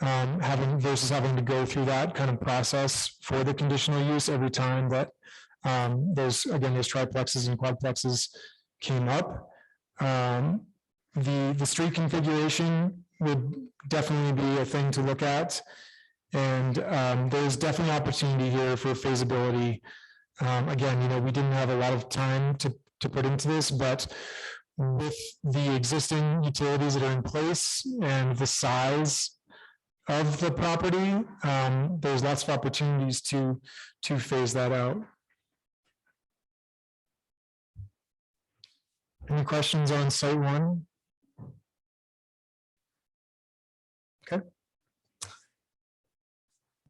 versus having to go through that kind of process for the conditional use every time that those triplexes and quadplexes came up. The street configuration would definitely be a thing to look at. And there's definitely opportunity here for feasibility. Again, we didn't have a lot of time to put into this, but with the existing utilities that are in place and the size of the property, there's lots of opportunities to phase that out. Any questions on site one? Okay.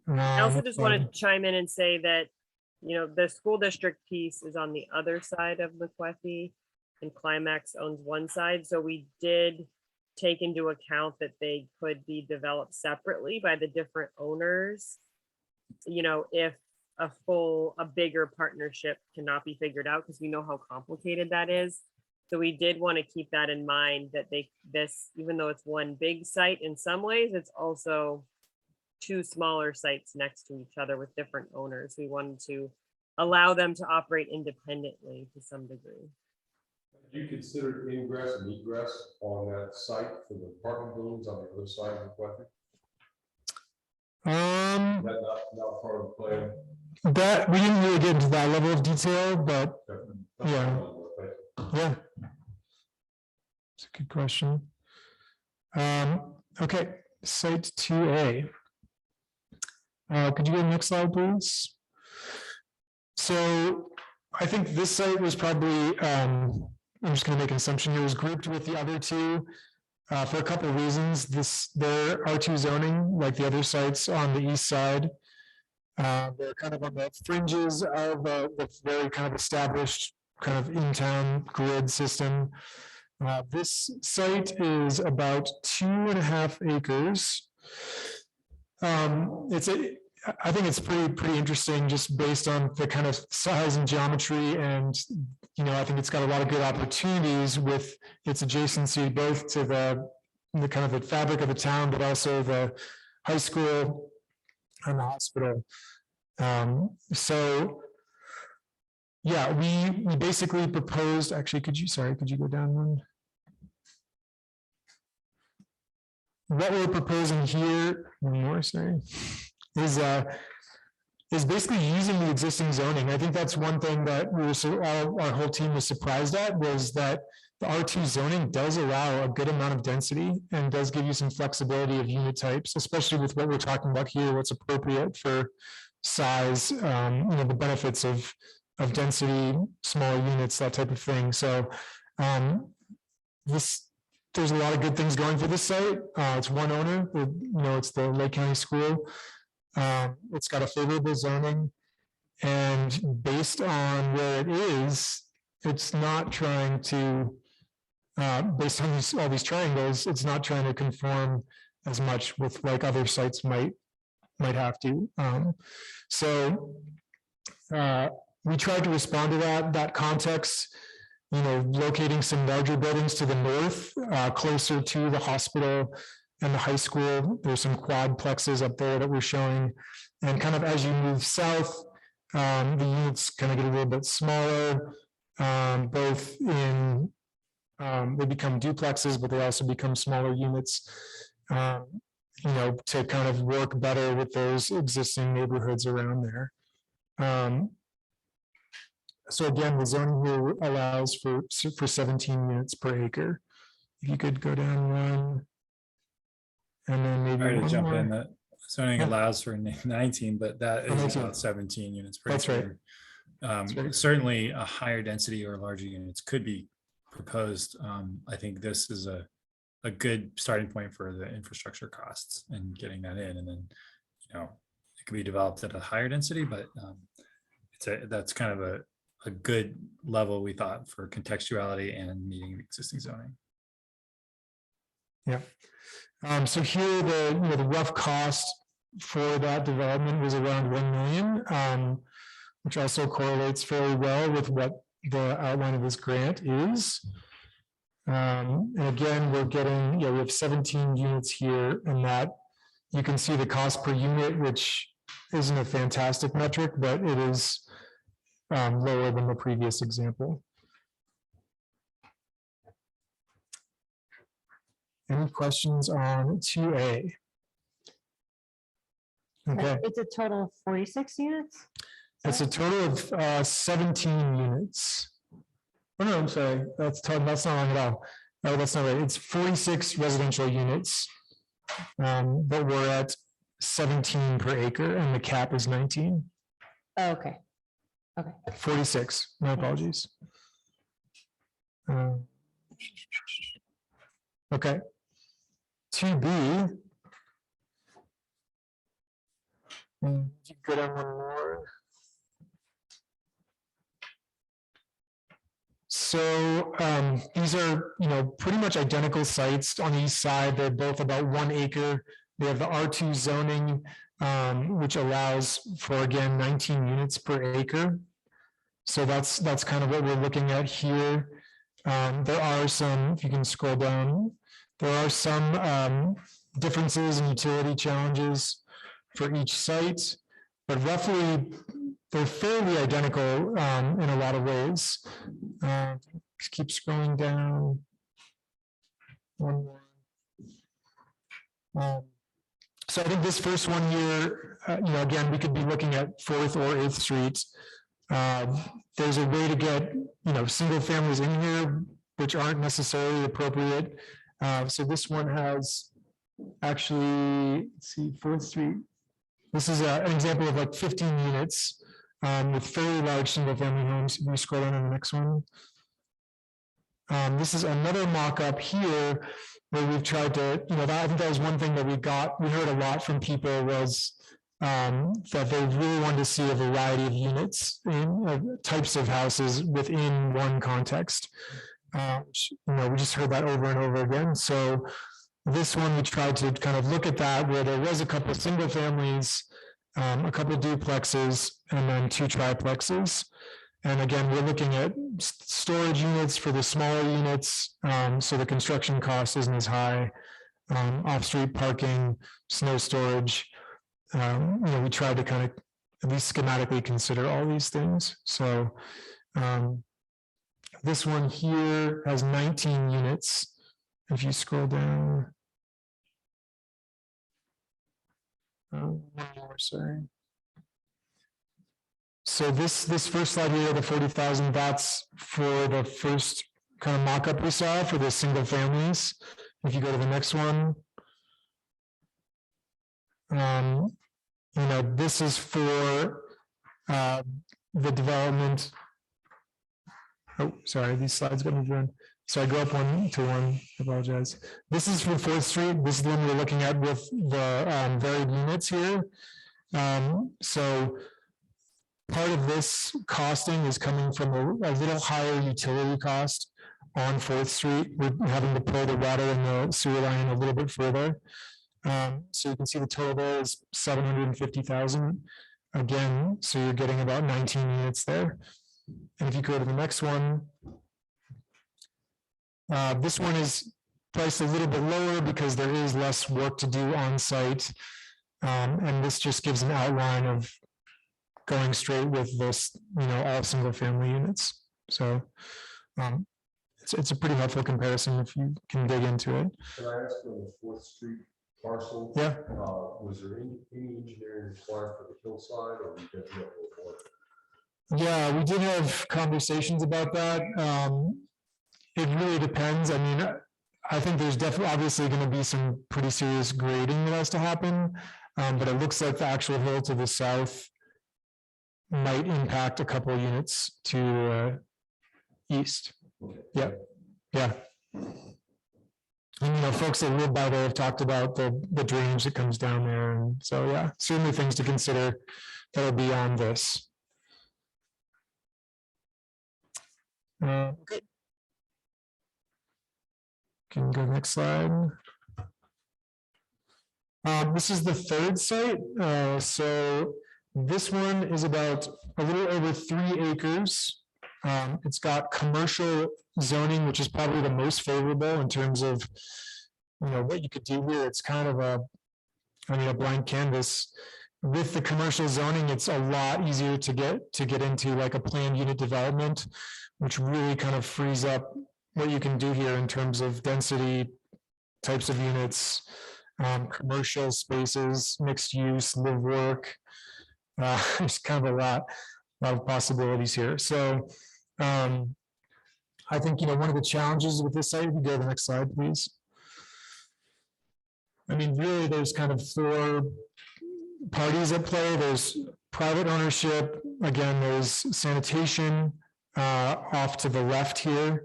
I also just want to chime in and say that, the school district piece is on the other side of McWethy and Climax owns one side. So we did take into account that they could be developed separately by the different owners. If a bigger partnership cannot be figured out, because we know how complicated that is. So we did want to keep that in mind that even though it's one big site, in some ways, it's also two smaller sites next to each other with different owners. We wanted to allow them to operate independently to some degree. Do you consider ingress and egress on that site for the apartment buildings on the other side of the question? Is that not part of the plan? That, we didn't really get into that level of detail, but yeah. Yeah. It's a good question. Okay, site 2A. Could you go to the next slide, please? So I think this site was probably, I'm just going to make an assumption here, was grouped with the other two for a couple of reasons. Their R2 zoning, like the other sites on the east side, they're kind of on the fringes of the very kind of established kind of in-town grid system. This site is about 2.5 acres. I think it's pretty interesting just based on the kind of size and geometry, and I think it's got a lot of good opportunities with its adjacency both to the kind of the fabric of the town, but also the high school and the hospital. So yeah, we basically proposed, actually, could you go down one? What we're proposing here, one more, sorry, is basically using the existing zoning. I think that's one thing that our whole team was surprised at, was that the R2 zoning does allow a good amount of density and does give you some flexibility of unit types, especially with what we're talking about here, what's appropriate for size, the benefits of density, smaller units, that type of thing. So there's a lot of good things going for this site. It's one owner, it's the Lake County School. It's got a favorable zoning, and based on where it is, it's not trying to, based on all these triangles, it's not trying to conform as much with like other sites might have to. So we tried to respond to that context, locating some larger buildings to the north, closer to the hospital and the high school. There's some quadplexes up there that we're showing. And kind of as you move south, the units kind of get a little bit smaller, both in, they become duplexes, but they also become smaller units, to kind of work better with those existing neighborhoods around there. So again, the zoning here allows for 17 units per acre. If you could go down one. And then maybe Sorry to one jump more. in, that zoning Yeah. allows for 19, but that is 19. about 17 units per That's right. acre. That's right. Certainly a higher density or larger units could be proposed. I think this is a good starting point for the infrastructure costs and getting that in, and then it could be developed at a higher density, but that's kind of a good level, we thought, for contextuality and meeting existing zoning. Yeah. So here the rough cost for that development was around 1 million, which also correlates fairly well with what the outline of this grant is. And again, we're getting, we have 17 units here, and that you can see the cost per unit, which isn't a fantastic metric, but it is lower than the previous example. Any questions on 2A? Okay, It's a total of 46 units? it's a total of 17 units. Oh, no, I'm sorry, that's not wrong at all. No, that's not right. It's 46 residential units. But we're at 17 per acre, and the cap is 19. Oh, okay. 46, my apologies. Okay. 2B. Good on one more. So these are, pretty much identical sites on the east side. They're both about 1 acre. They have the R2 zoning, which allows for, again, 19 units per acre. So that's kind of what we're looking at here. There are some, if you can scroll down, there are some differences in utility challenges for each site, but roughly they're fairly identical in a lot of ways. Just keep scrolling down. One more. So I think this first one here, again, we could be looking at 4th or 8th Street. There's a way to get, single families in here, which aren't necessarily appropriate. So this one has actually, let's see, 4th Street. This is an example of like 15 units with fairly large single family homes. If we scroll down to the next one. This is another mock-up here where we've tried to, I think that was one thing that we heard a lot from people was that they really wanted to see a variety of units in types of houses within one context. We just heard that over and over again. So this one, we tried to kind of look at that where there was a couple of single families, a couple of duplexes, and then 2 triplexes. And again, we're looking at storage units for the smaller units, so the construction cost isn't as high. Off-street parking, snow storage. We tried to kind of at least schematically consider all these things. So this one here has 19 units. If you scroll down. One more, sorry. So this first slide here, the 40,000, that's for the first kind of mock-up we saw for the single families. If you go to the next one. This is for the development. Oh, sorry, these slides got moved around. So I go up 1 to 1, I apologize. This is for 4th Street. This is the one we're looking at with the varied units here. So part of this costing is coming from a little higher utility cost on 4th Street. We're having to pull the water and the sewer line a little bit further. So you can see the total there is 750,000. Again, so you're getting about 19 units there. And if you go to the next one, this one is priced a little bit lower because there is less work to do on site. And this just gives an outline of going straight with this, all single family units. So it's a pretty helpful comparison if you can dig into it. Can I ask for the 4th Street parcel? Yeah. Was there any engineering required for the hillside, or we did it before? Yeah, we did have conversations about that. It really depends. I mean, I think there's definitely obviously going to be some pretty serious grading that has to happen, but it looks like the actual hill to the south might impact a couple of units to east. Yeah, yeah. And folks that live by there have talked about the drainage that comes down there, and so yeah, certainly things to consider that'll be on this. Okay. Can go next slide. This is the 3rd site. So this one is about a little over 3 acres. It's got commercial zoning, which is probably the most favorable in terms of what you could do here. It's kind of a blank canvas. With the commercial zoning, it's a lot easier to get into like a planned unit development, which really kind of frees up what you can do here in terms of density, types of units, commercial spaces, mixed use, live work. There's kind of a lot of possibilities here. So I think, one of the challenges with this site, if you go to the next slide, please. I mean, really, there's kind of 4 parties at play. There's private ownership. Again, there's sanitation off to the left here.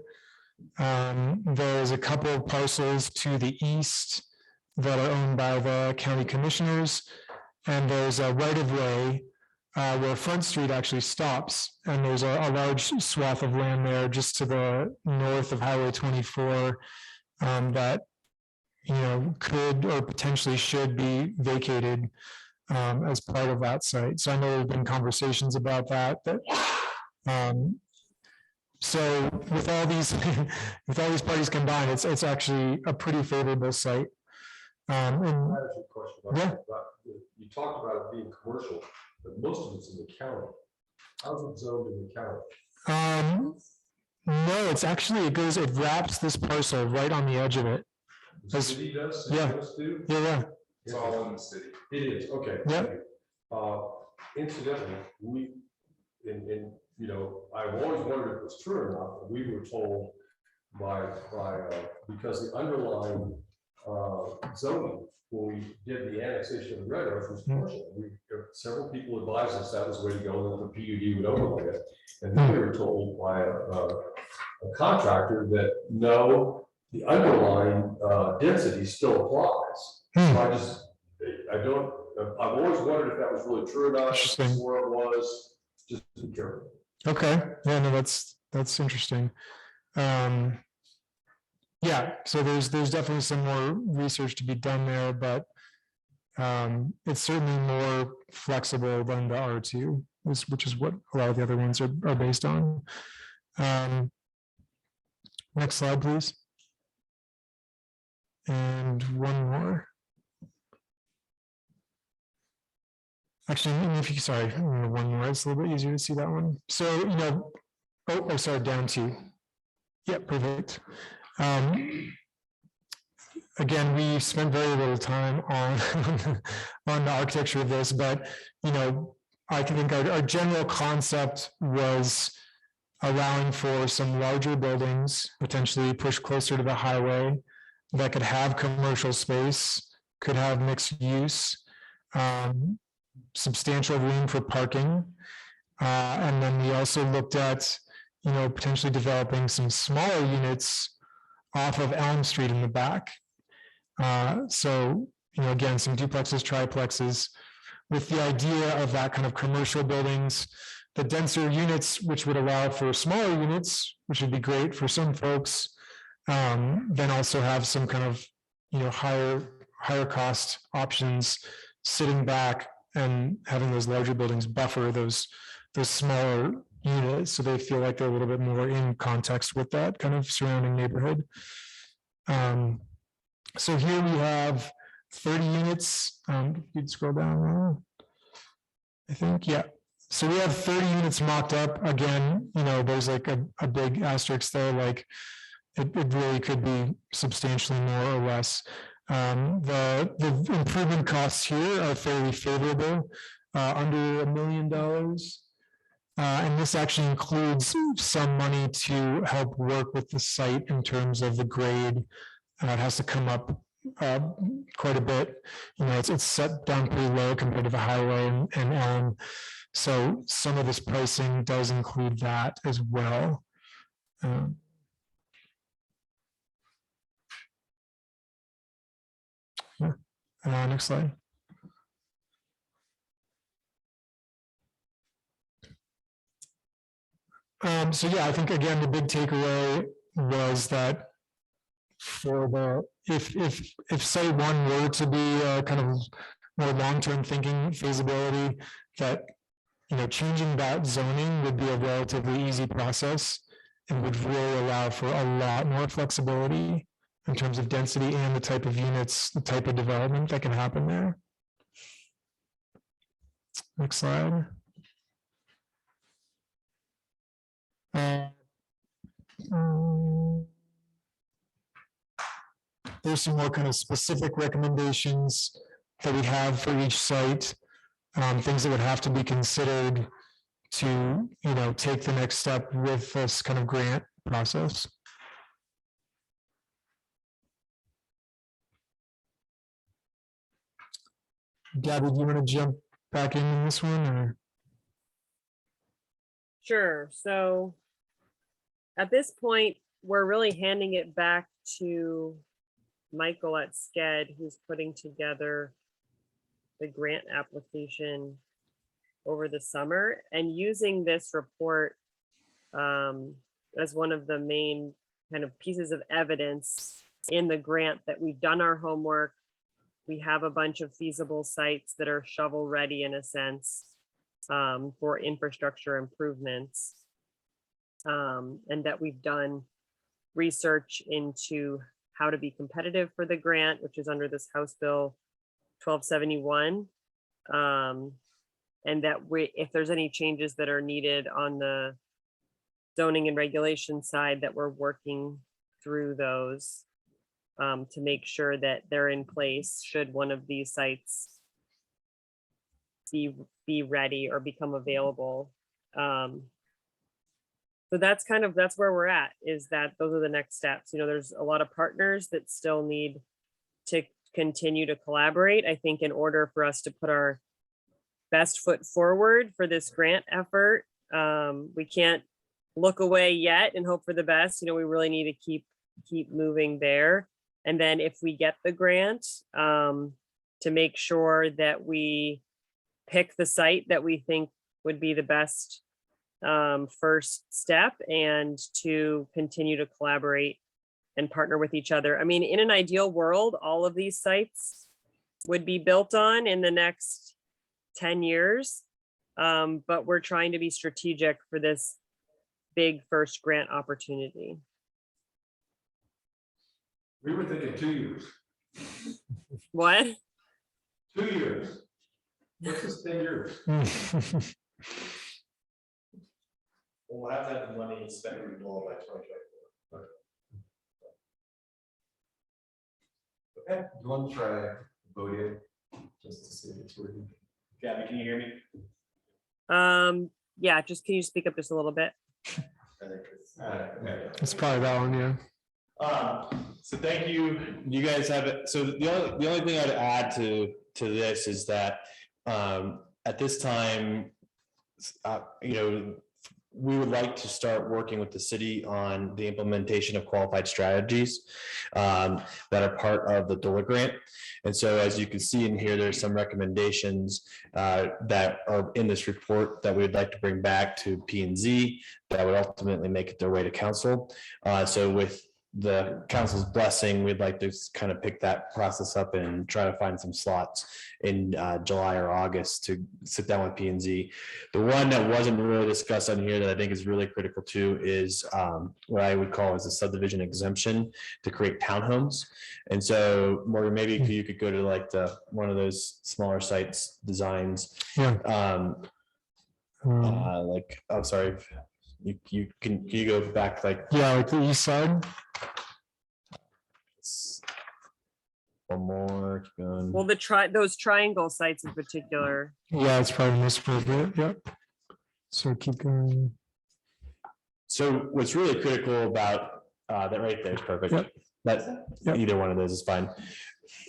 There's a couple of parcels to the east that are owned by the county commissioners. And there's a right-of-way where Front Street actually stops. And there's a large swath of land there just to the north of Highway 24 that, could or potentially should be vacated as part of that site. So I know there have been conversations about that. So with all these parties combined, it's actually a pretty favorable site. I have a question about Yeah. that. you talked about it being commercial, but most of it's in the county. How's it zoned in the county? No, it's actually, it wraps this parcel right on the edge of it. The city does, city Yeah. does do? Yeah, It's all in the city. It is, okay. Yep. Incidentally, I've always wondered if it was true or not, but we were told because the underlying zoning, when we did the annexation of the Red Earth was commercial. Several people advised us that was the way to go, and that the PUD would overlay it. And then we were told by a contractor that no, the underlying density still applies. So I've always wondered if that was really true or not. Interesting. Where it was, just be careful. Okay, yeah, no, that's interesting. Yeah, so there's definitely some more research to be done there, but it's certainly more flexible than the R2, which is what a lot of the other ones are based on. Next slide, please. And one more. Actually, if you, sorry, one more, it's a little bit easier to see that one. So, sorry, down to. Yeah, perfect. Again, we spent very little time on on the architecture of this, but I think our general concept was allowing for some larger buildings, potentially push closer to the highway, that could have commercial space, could have mixed use, substantial room for parking, and then we also looked at potentially developing some smaller units off of Elm Street in the back. So, again, some duplexes, triplexes, with the idea of that kind of commercial buildings, the denser units, which would allow for smaller units, which would be great for some folks, then also have some kind of, higher cost options sitting back and having those larger buildings buffer those smaller units, so they feel like they're a little bit more in context with that kind of surrounding neighborhood. So here we have 30 units. You'd scroll down, I think, yeah. So we have 30 units mocked up. Again, there's like a big asterisk there, like it really could be substantially more or less. The improvement costs here are fairly favorable, under $1 million. And this actually includes some money to help work with the site in terms of the grade. It has to come up quite a bit. It's set down pretty low compared to the highway and Elm. So some of this pricing does include that as well. Next slide. So yeah, I think again, the big takeaway was that for if site one were to be a kind of more long-term thinking feasibility, that changing that zoning would be a relatively easy process and would really allow for a lot more flexibility in terms of density and the type of units, the type of development that can happen there. Next slide. There's some more kind of specific recommendations that we have for each site, things that would have to be considered to, take the next step with this kind of grant process. Gabby, do you want to jump back in this one, or? Sure. So at this point, we're really handing it back to Michael at Scedd, who's putting together the grant application over the summer and using this report as one of the main kind of pieces of evidence in the grant that we've done our homework. We have a bunch of feasible sites that are shovel ready in a sense for infrastructure improvements, and that we've done research into how to be competitive for the grant, which is under this House Bill 1271. And that if there's any changes that are needed on the zoning and regulation side, that we're working through those to make sure that they're in place should one of these sites be ready or become available. So that's where we're at, is that those are the next steps. You know, there's a lot of partners that still need to continue to collaborate. I think in order for us to put our best foot forward for this grant effort, we can't look away yet and hope for the best. You know, we really need to keep moving there. And then if we get the grant, to make sure that we pick the site that we think would be the best first step, and to continue to collaborate and partner with each other. I mean, in an ideal world, all of these sites would be built on in the next 10 years. But we're trying to be strategic for this big first grant opportunity. We were thinking 2 years. What? 2 years. What's this 10 years? We'll have that money spent renewal by 2024. Okay, you want to try voting just to see if it's working? Gabby, can you hear me? Yeah, just can you speak up just a little bit? It's probably that one, yeah. So thank you. You guys have it. So the only thing I'd add to this is that at this time, you know, we would like to start working with the city on the implementation of qualified strategies that are part of the DOLA grant. And so as you can see in here, there's some recommendations that are in this report that we'd like to bring back to P&Z that would ultimately make it their way to council. So with the council's blessing, we'd like to kind of pick that process up and try to find some slots in July or August to sit down with P&Z. The one that wasn't really discussed on here that I think is really critical too is what I would call as a subdivision exemption to create townhomes. And so Morgan, maybe you could go to like one of those smaller sites designs. Yeah. Like, I'm sorry, you go back like. Yeah, like the east side. One more, keep going. Well, those triangle sites in particular. Yeah, it's probably most appropriate. Yep. So keep going. So what's really critical about that right there is perfect. Yep. That either one of those is fine.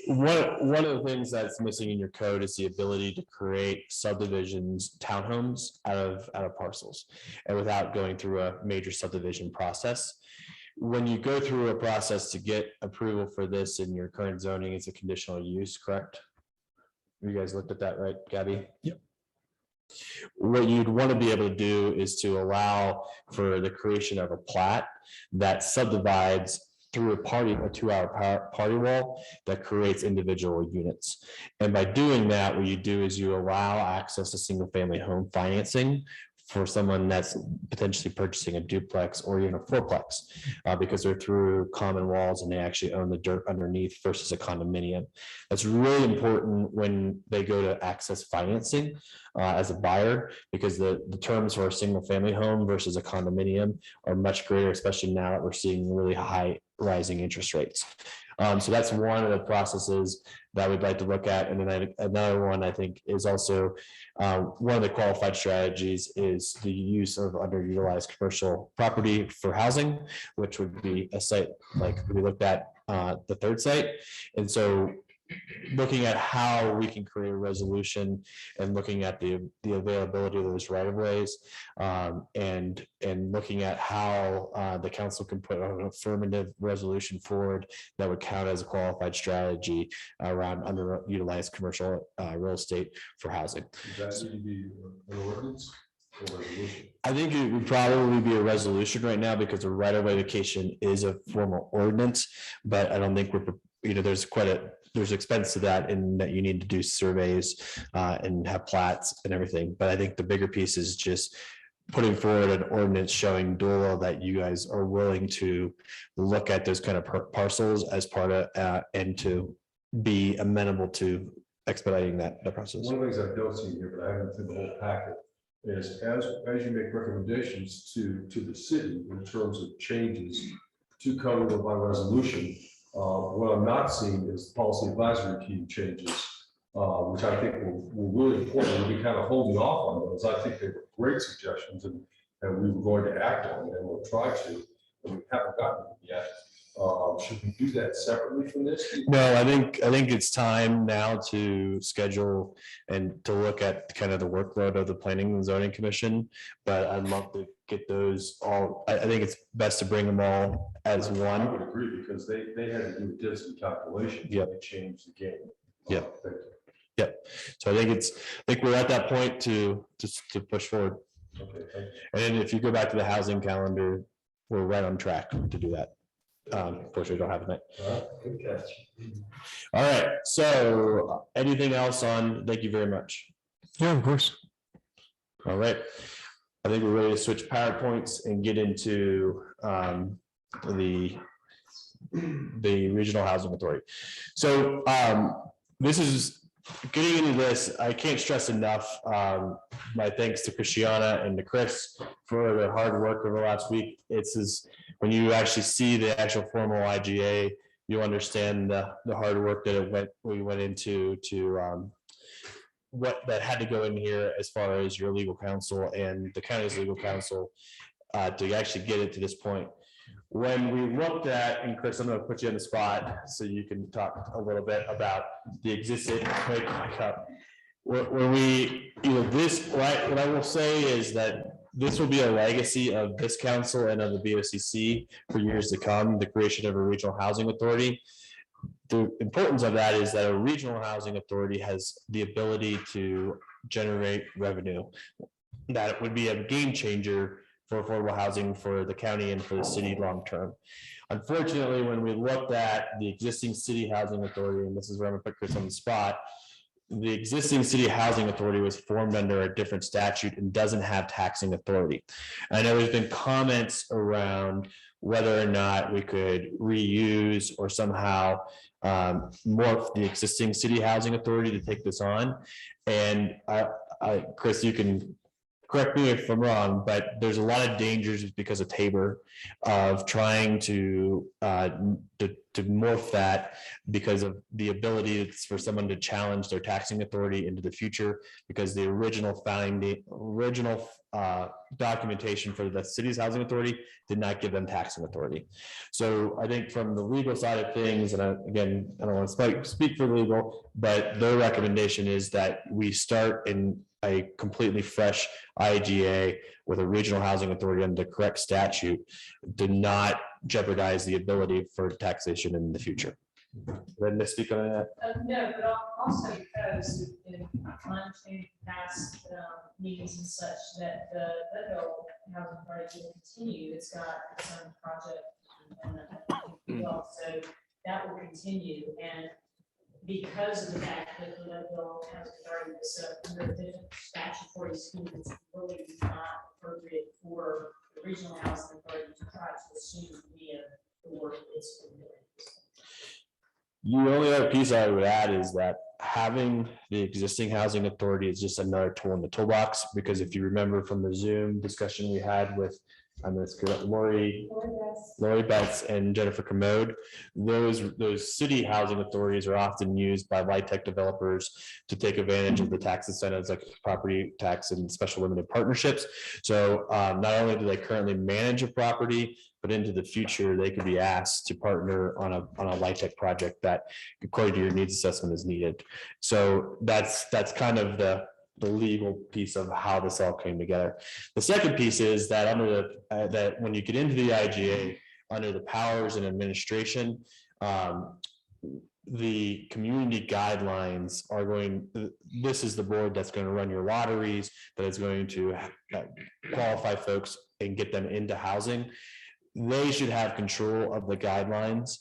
One of the things that's missing in your code is the ability to create subdivisions, townhomes out of parcels, and without going through a major subdivision process. When you go through a process to get approval for this in your current zoning, it's a conditional use, correct? You guys looked at that, right, Gabby? Yep. What you'd want to be able to do is to allow for the creation of a plat that subdivides through a 2-hour party wall that creates individual units. And by doing that, what you do is you allow access to single family home financing for someone that's potentially purchasing a duplex or even a fourplex because they're through common walls and they actually own the dirt underneath versus a condominium. That's really important when they go to access financing as a buyer, because the terms for a single family home versus a condominium are much greater, especially now that we're seeing really high rising interest rates. So that's one of the processes that we'd like to look at. And then another one I think is also one of the qualified strategies is the use of underutilized commercial property for housing, which would be a site like we looked at the third site. And so looking at how we can create a resolution and looking at the availability of those right of ways and looking at how the council can put an affirmative resolution forward that would count as a qualified strategy around underutilized commercial real estate for housing. Does that need to be an ordinance or resolution? I think it would probably be a resolution right now because the right of way vacation is a formal ordinance, but I don't think there's expense to that, in that you need to do surveys and have plats and everything. But I think the bigger piece is just putting forward an ordinance showing DOLA that you guys are willing to look at those kind of parcels as part of and to be amenable to expediting that process. One of the things I don't see here, but I haven't seen the whole packet, is as you make recommendations to the city in terms of changes to cover by resolution, what I'm not seeing is the policy advisory team changes, which I think were really important. We've been kind of holding off on those. I think they were great suggestions and we were going to act on it and we'll try to, but we haven't gotten it yet. Should we do that separately from this? No, I think it's time now to schedule and to look at kind of the workload of the Planning and Zoning Commission. But I'd love to get those all. I think it's best to bring them all as one. I would agree because they had to do a distance calculation. Yep. They changed the game. Yep. Thank you. Yep. So I think we're at that point to push forward. Okay, thank you. And then if you go back to the housing calendar, we're right on track to do that. Unfortunately, we don't have it. Good catch. All right. So anything else on? Thank you very much. Yeah, of course. All right. I think we're ready to switch PowerPoints and get into the Regional Housing Authority. So this is getting into this. I can't stress enough my thanks to Christiana and to Chris for their hard work over the last week. When you actually see the actual formal IGA, you understand the hard work that we went into to what that had to go in here as far as your legal counsel and the county's legal counsel to actually get it to this point. When we looked at, and Chris, I'm going to put you on the spot so you can talk a little bit about the existing. When we, what I will say is that this will be a legacy of this council and of the BOCC for years to come, the creation of a regional housing authority. The importance of that is that a regional housing authority has the ability to generate revenue. That would be a game changer for affordable housing for the county and for the city long term. Unfortunately, when we looked at the existing city housing authority, and this is where I'm going to put Chris on the spot, the existing city housing authority was formed under a different statute and doesn't have taxing authority. I know there's been comments around whether or not we could reuse or somehow morph the existing city housing authority to take this on. And Chris, you can correct me if I'm wrong, but there's a lot of dangers because of Tabor of trying to morph that because of the ability for someone to challenge their taxing authority into the future, because the original documentation for the city's housing authority did not give them taxing authority. So I think from the legal side of things, and I don't want to speak for legal, but their recommendation is that we start in a completely fresh IGA with a regional housing authority under the correct statute, do not jeopardize the ability for taxation in the future. Ready to speak on that? No, but also because in my understanding past meetings and such that the federal housing authority will continue. It's got its own project and so that will continue. And because of the fact that the federal housing authority is under a different statutory scheme, it's really not appropriate for the regional housing authority to try to assume via the work it's doing. The only other piece I would add is that having the existing housing authority is just another tool in the toolbox, because if you remember from the Zoom discussion we had with Lori Betts and Jennifer Commode, those city housing authorities are often used by light tech developers to take advantage of the tax incentives like property tax and special limited partnerships. So not only do they currently manage a property, but into the future, they could be asked to partner on a light tech project that, according to your needs assessment, is needed. So that's kind of the legal piece of how this all came together. The second piece is that under that when you get into the IGA, under the powers and administration, the community guidelines are this is the board that's going to run your lotteries, that is going to qualify folks and get them into housing. They should have control of the guidelines.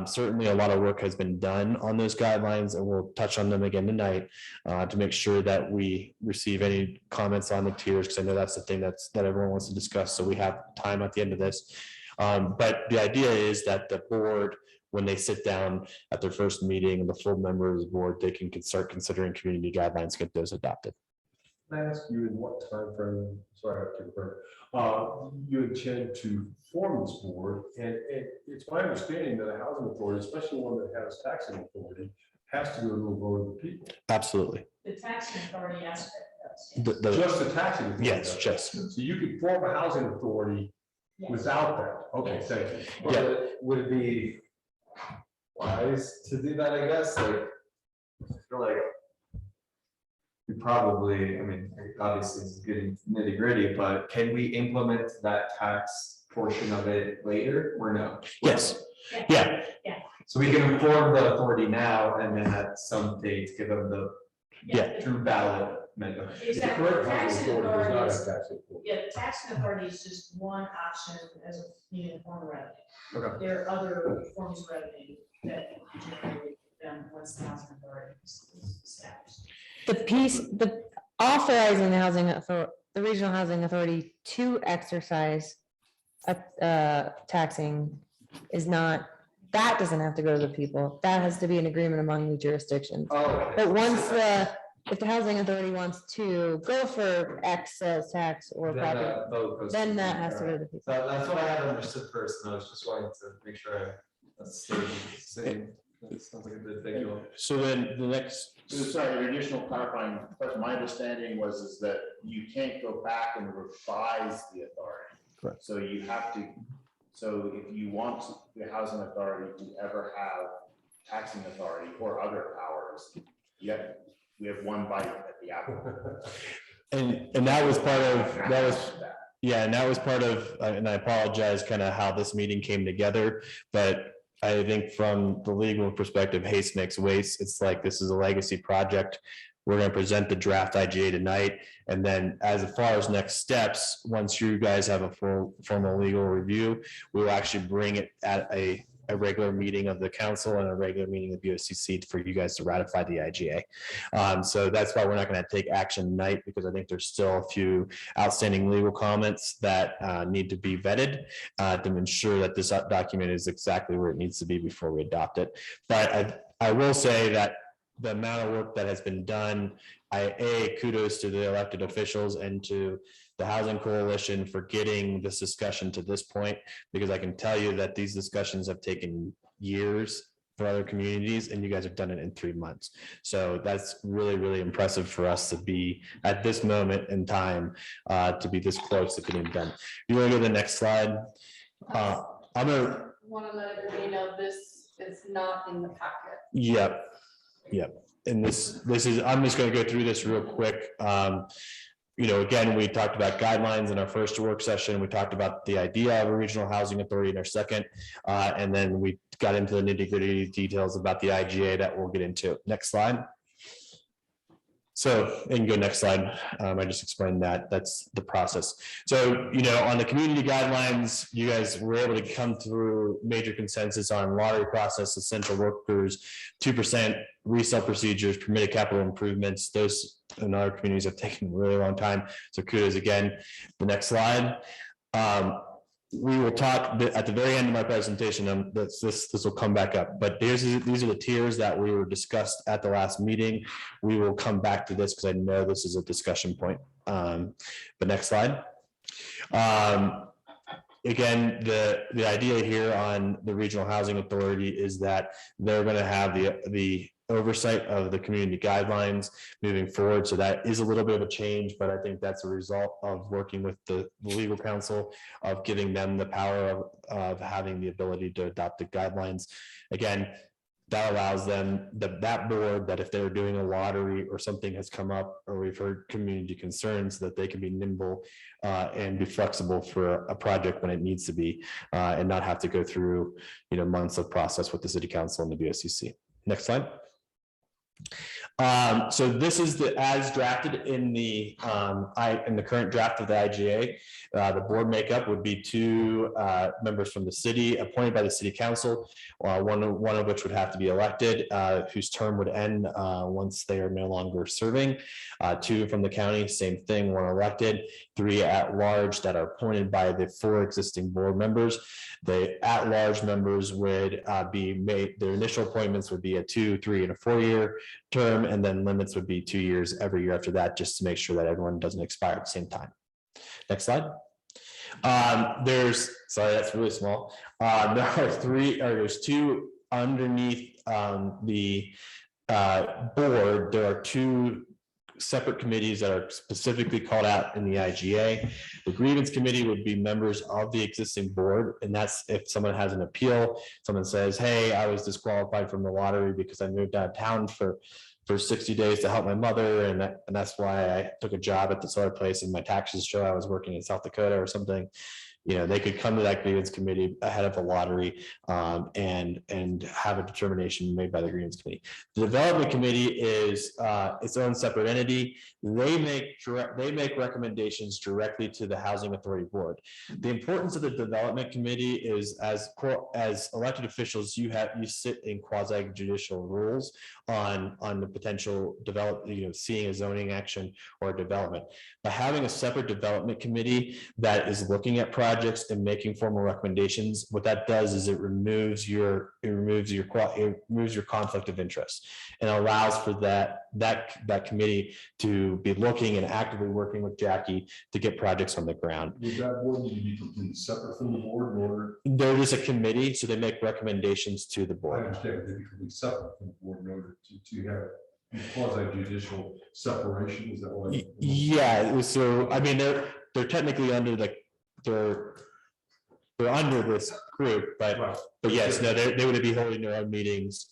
Certainly a lot of work has been done on those guidelines, and we'll touch on them again tonight to make sure that we receive any comments on the tiers, because I know that's the thing that everyone wants to discuss. So we have time at the end of this. But the idea is that the board when they sit down at their first meeting and the full members of the board, they can start considering community guidelines, get those adopted. Can I ask you in what timeframe, sorry, I have to confirm, you intend to form this board? And it's my understanding that a housing authority, especially one that has taxing authority, has to go to a vote of the people. Absolutely. The taxing authority aspect. Just the taxing authority. Yes, just. So you could form a housing authority Yes. without that. Okay, thank you. Yeah. Would it be wise to do that, I guess, like, I feel like we probably, I mean, obviously it's getting nitty gritty, but can we implement that tax portion of it later or no? Yes. Yeah. So we can inform the authority now and then at some date give them the Yeah. through ballot method. Exactly. The current The housing taxing authority does not authority have is, taxing authority. yeah, the taxing authority is just one option as a union form of revenue. Okay. There are other forms of revenue that you generate once the housing authority is established. The piece, the authorizing the housing authority, the regional housing authority to exercise taxing is not, that doesn't have to go to the people. That has to be an agreement among the jurisdictions. Oh. But if the housing authority wants to go for X sales tax or property, then that has to go to the people. That's what I had understood first, and I was just wanting to make sure that's the same. That sounds like a good thing. So then the next, Sorry, an additional clarifying question. My understanding is that you can't go back and revise the authority. Correct. So you have to, so if you want the housing authority to ever have taxing authority or other powers, yet we have one bite at the apple. and that was part of, that was, yeah, and that was part of, and I apologize kind of how this meeting came together, but I think from the legal perspective, haste makes waste. It's like, this is a legacy project. We're going to present the draft IGA tonight. And then as far as next steps, once you guys have a formal legal review, we will actually bring it at a regular meeting of the council and a regular meeting of BOCC for you guys to ratify the IGA. So that's why we're not going to take action tonight, because I think there's still a few outstanding legal comments that need to be vetted to ensure that this document is exactly where it needs to be before we adopt it. But I will say that the amount of work that has been done, kudos to the elected officials and to the Housing Coalition for getting this discussion to this point, because I can tell you that these discussions have taken years for other communities, and you guys have done it in 3 months. So that's really, really impressive for us to be at this moment in time, to be this close to getting done. You want to go to the next slide? I'm gonna want to let everybody know this is not in the packet. Yep. And this is, I'm just going to go through this real quick. Again, we talked about guidelines in our first work session. We talked about the idea of a regional housing authority in our second. And then we got into the nitty-gritty details about the IGA that we'll get into. Next slide. So, you can go next slide. I just explained that. That's the process. So, on the community guidelines, you guys were able to come through major consensus on lottery process, essential workers, 2% resale procedures, permitted capital improvements. Those in other communities have taken a really long time. So kudos again. The next slide. We will talk at the very end of my presentation. This will come back up, but these are the tiers that we were discussed at the last meeting. We will come back to this because I know this is a discussion point. But next slide. Again, the idea here on the regional housing authority is that they're going to have the oversight of the community guidelines moving forward. So that is a little bit of a change, but I think that's a result of working with the legal counsel, of giving them the power of having the ability to adopt the guidelines. Again, that allows them, that board, that if they're doing a lottery or something has come up, or we've heard community concerns, that they can be nimble and be flexible for a project when it needs to be, and not have to go through months of process with the city council and the BOCC. Next slide. So this is the as drafted in the in the current draft of the IGA. The board makeup would be 2 members from the city appointed by the city council, one of which would have to be elected, whose term would end once they are no longer serving. 2 from the county, same thing, 1 elected, 3 at large that are appointed by the 4 existing board members. The at large members would be made, their initial appointments would be a 2, 3, and a 4-year term, and then limits would be 2 years every year after that, just to make sure that everyone doesn't expire at the same time. Next slide. Sorry, that's really small. There's 2 underneath the board. There are 2 separate committees that are specifically called out in the IGA. The grievance committee would be members of the existing board, and that's if someone has an appeal, someone says, hey, I was disqualified from the lottery because I moved out of town for 60 days to help my mother, and that's why I took a job at this other place, and my taxes show I was working in South Dakota or something. You know, they could come to that grievance committee ahead of a lottery and have a determination made by the grievance committee. The development committee is its own separate entity. They make recommendations directly to the Housing Authority Board. The importance of the development committee is as elected officials, you sit in quasi judicial roles on the potential seeing a zoning action or a development. By having a separate development committee that is looking at projects and making formal recommendations, what that does is it removes your conflict of interest and allows for that committee to be looking and actively working with Jackie to get projects on the ground. Would that board need to be completely separate from the board, or? There is a committee, so they make recommendations to the I board. understand, they'd be completely separate from the board in order to have quasi judicial separation, is that what? Yeah, so I mean, they're technically under they're under this group, but yes, no, they would be holding their own meetings,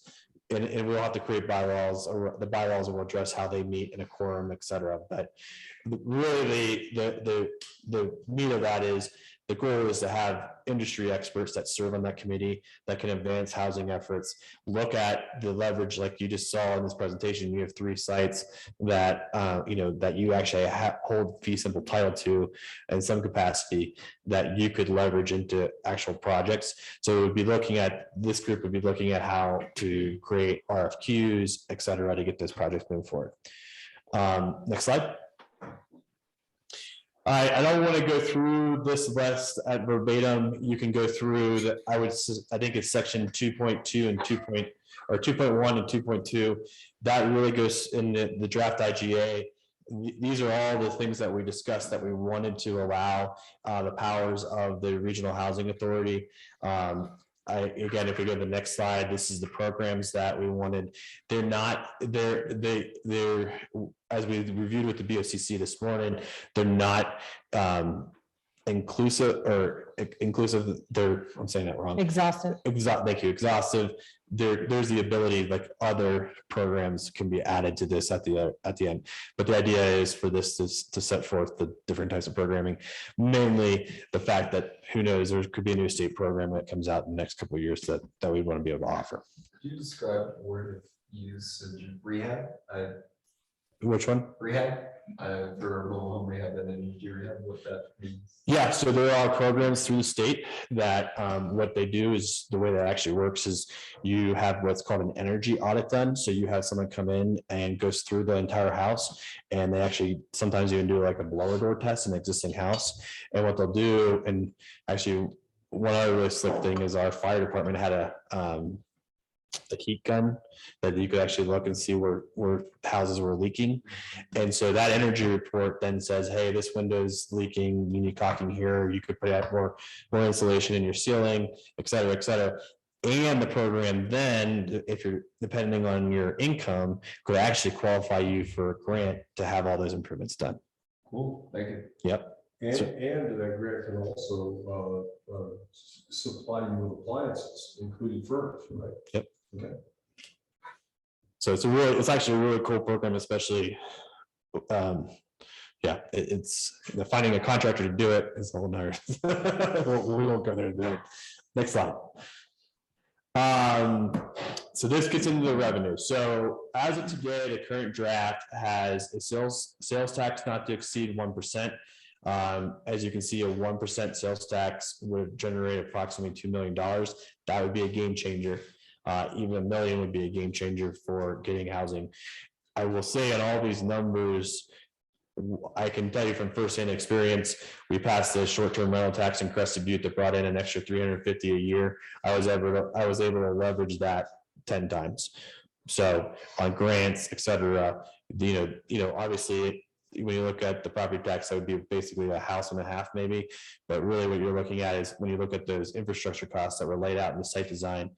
and we'll have to create bylaws, or the bylaws will address how they meet in a quorum, et cetera. But really, the meat of that is the goal is to have industry experts that serve on that committee that can advance housing efforts, look at the leverage, like you just saw in this presentation. You have 3 sites that that you actually hold fee simple title to in some capacity that you could leverage into actual projects. So it would be looking at, this group would be looking at how to create RFQs, et cetera, to get those projects moving forward. Next slide. I don't want to go through this list at verbatim. You can go through that. I think it's section 2.2 and 2.1 and 2.2. That really goes in the draft IGA. These are all the things that we discussed that we wanted to allow the powers of the Regional Housing Authority. Again, if we go to the next slide, this is the programs that we wanted. They're as we reviewed with the BOCC this morning, they're not inclusive. I'm saying that wrong. Exhaustive. Thank you. Exhaustive. There's the ability, like other programs can be added to this at the end. But the idea is for this to set forth the different types of programming, mainly the fact that who knows, there could be a new state program that comes out in the next couple of years that we want to be able to offer. Could you describe the word of use of rehab? Which one? Rehab, for mobile home rehab and energy rehab, what that means? Yeah, so there are programs through the state that what they do is, the way that actually works is you have what's called an energy audit done. So you have someone come in and goes through the entire house, and they actually sometimes even do like a blower door test in an existing house. And what they'll do, and actually one other really slick thing is our fire department had a heat gun that you could actually look and see where houses were leaking. And so that energy report then says, hey, this window's leaking, you need caulking here, you could put out more insulation in your ceiling, et cetera, et cetera. And the program then, if you're depending on your income, could actually qualify you for a grant to have all those improvements done. Cool, thank you. Yep. And that grant can also supply you with appliances, including furniture, right? Yep. Okay. So it's actually a really cool program, especially, it's finding a contractor to do it is a whole nother. We won't go there. Next slide. So this gets into the revenue. So as of today, the current draft has a sales tax not to exceed 1%. As you can see, a 1% sales tax would generate approximately $2 million. That would be a game changer. Even $1 million would be a game changer for getting housing. I will say on all these numbers, I can tell you from firsthand experience, we passed the short-term rental tax in Crested Butte that brought in an extra $350 a year. I was able to leverage that 10 times. So on grants, et cetera, obviously when you look at the property tax, that would be basically a house and a half maybe. But really what you're looking at is when you look at those infrastructure costs that were laid out in the site design,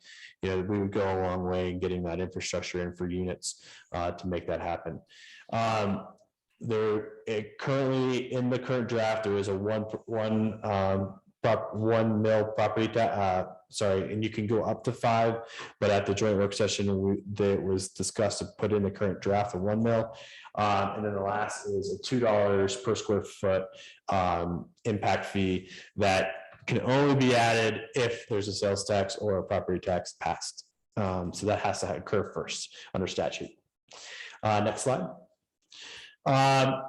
we would go a long way in getting that infrastructure in for units to make that happen. Currently in the current draft, there is a one mil property tax, and you can go up to 5, but at the joint work session, it was discussed to put in the current draft of 1 mil. And then the last is a $2 per square foot impact fee that can only be added if there's a sales tax or a property tax passed. So that has to occur first under statute. Next slide.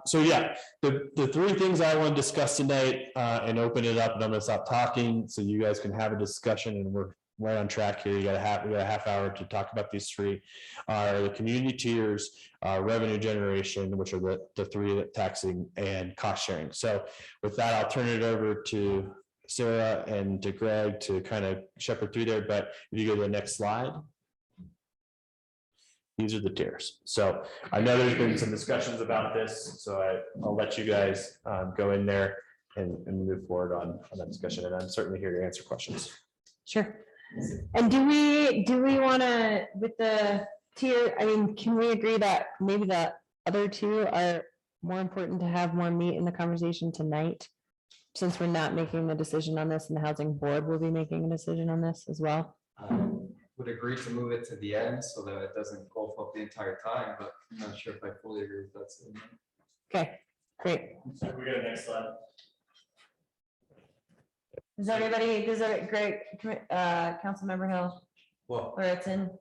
So yeah, the 3 things I want to discuss tonight and open it up, and I'm going to stop talking so you guys can have a discussion, and we're right on track here. We got a half hour to talk about these 3. Are the community tiers, revenue generation, which are the 3 taxing, and cost sharing. So with that, I'll turn it over to Sarah and to Greg to kind of shepherd through there. But if you go to the next slide. These are the tiers. So I know there's been some discussions about this, so I'll let you guys go in there and move forward on that discussion. And I'm certainly here to answer questions. Sure. And do we want to, with the tier, I mean, can we agree that maybe the other 2 are more important to have more meat in the conversation tonight? Since we're not making the decision on this and the housing board will be making a decision on this as well? Would agree to move it to the end so that it doesn't go up the entire time, but I'm not sure if I fully agree with that statement. Okay, great. So we got a next slide. Does it great, Councilmember Hill? Well, Or it's in,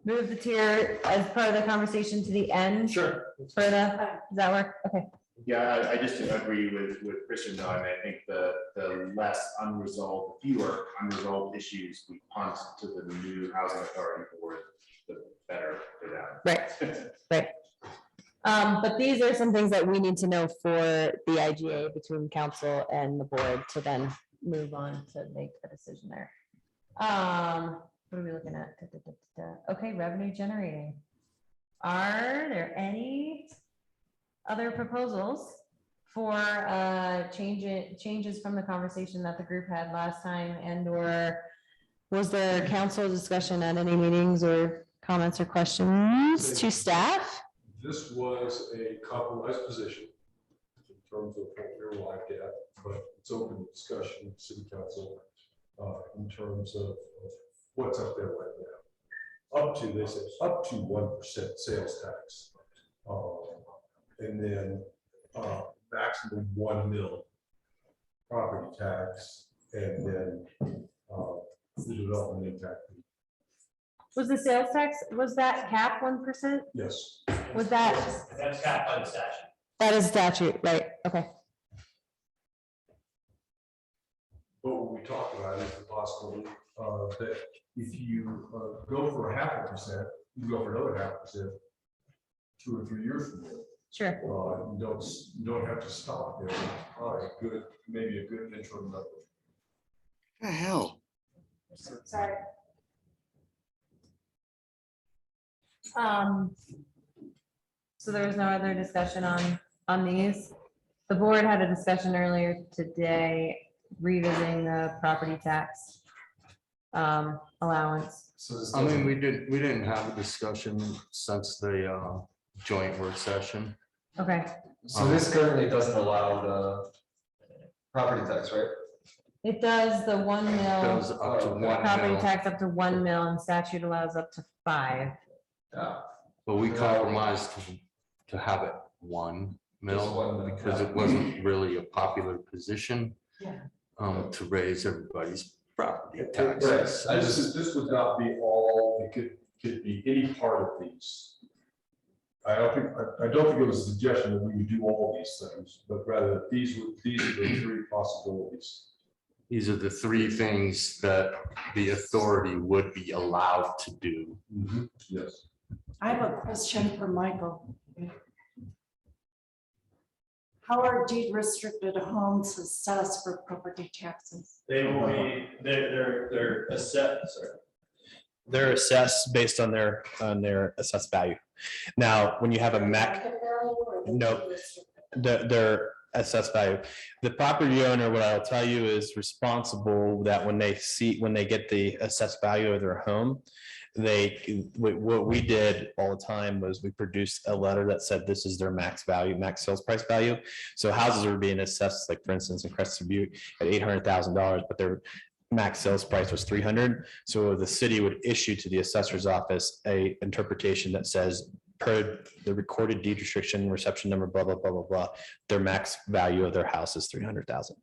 move the tier as part of the conversation to the end? Sure. For the, does that work? Okay. Yeah, I just agree with Christian, though. I mean, I think the fewer unresolved issues we punt to the new housing authority board, the better for them. Right. But these are some things that we need to know for the IGA between council and the board to then move on to make a decision there. What are we looking at? Okay, revenue generating. Are there any other proposals for changes from the conversation that the group had last time, and or was there council discussion at any meetings or comments or questions to staff? This was a compromise position in terms of what we were arrived at, but it's open to discussion with city council in terms of what's up there right now. Up to, they said, up to 1% sales tax. And then maximum 1 mil property tax, and then the development impact. Was the sales tax, was that cap 1%? Yes. Was that? That's capped by the statute. That is statute, right? Okay. But what we talked about is the possibility that if you go for 0.5%, you go for another 0.5% 2 or 3 years from now. Sure. You don't have to stop there. Probably maybe a good interim number. The hell? Sorry. So there was no other discussion on these. The board had a discussion earlier today revisiting the property tax allowance. So I mean, we didn't have a discussion since the joint work session. Okay. So this currently doesn't allow the property tax, right? It does the 1 mil. Goes up to 1 Property mil. tax up to 1 mil, and statute allows up to 5. Yeah. But we compromised to have it 1 mil because it wasn't really a popular position to raise everybody's property taxes. This would not be all, it could could be any part of these. I don't think it was a suggestion that we would do all these things, but rather that these are the three possibilities. These are the three things that the authority would be allowed to do. Yes. I have a question for Michael. How are deed restricted homes assessed for property taxes? They will be, they're assessed, sorry. They're assessed based on their assessed value. Now, when you have a no, their assessed value. The property owner, what I'll tell you, is responsible that when they get the assessed value of their home, what we did all the time was we produced a letter that said this is their max value, max sales price value. So houses are being assessed, like for instance, in Crested Butte at $800,000, but their max sales price was 300. So the city would issue to the assessor's office a interpretation that says, per the recorded deed restriction, reception number, blah, blah, blah, blah, blah, their max value of their house is 300,000.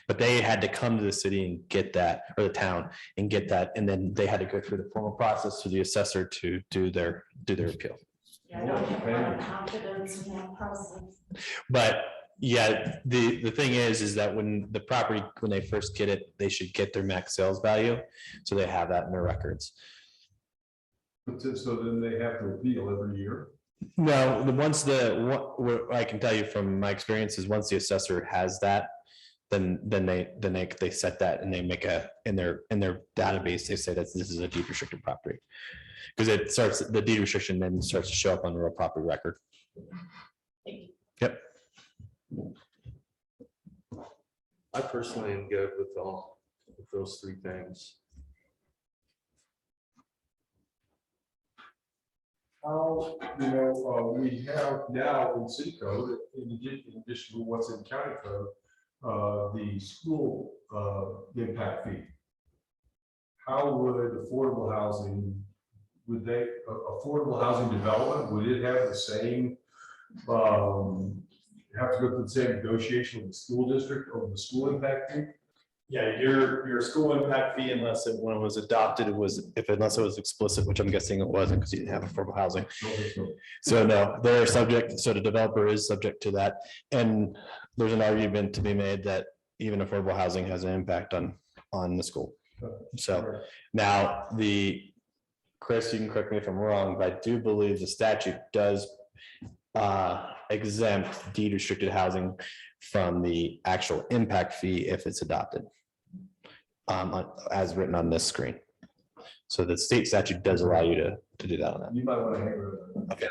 But they had to come to the city and get that, or the town and get that, and then they had to go through the formal process to the assessor to do their appeal. Yeah, I don't have a lot of confidence in that process. But yeah, the thing is that when the property, when they first get it, they should get their max sales value. So they have that in their records. So then they have to appeal every year? No, what I can tell you from my experience is once the assessor has that, then they set that and they make in their database, they say that this is a deed restricted property. Because the deed restriction then starts to show up on the real property record. Yep. I personally am good with those three things. How, we have now in city code, in addition to what's in county code, the school impact fee. How would affordable housing, affordable housing development, would it have the same, have to go through the same negotiation with the school district over the school impact fee? Yeah, your school impact fee, unless when it was adopted, unless it was explicit, which I'm guessing it wasn't because you didn't have affordable housing. So no, they're subject, so the developer is subject to that. And there's an argument to be made that even affordable housing has an impact on the school. So now Chris, you can correct me if I'm wrong, but I do believe the statute does exempt deed restricted housing from the actual impact fee if it's adopted, as written on this screen. So the state statute does allow you to do that on that. You might want to hang with Okay.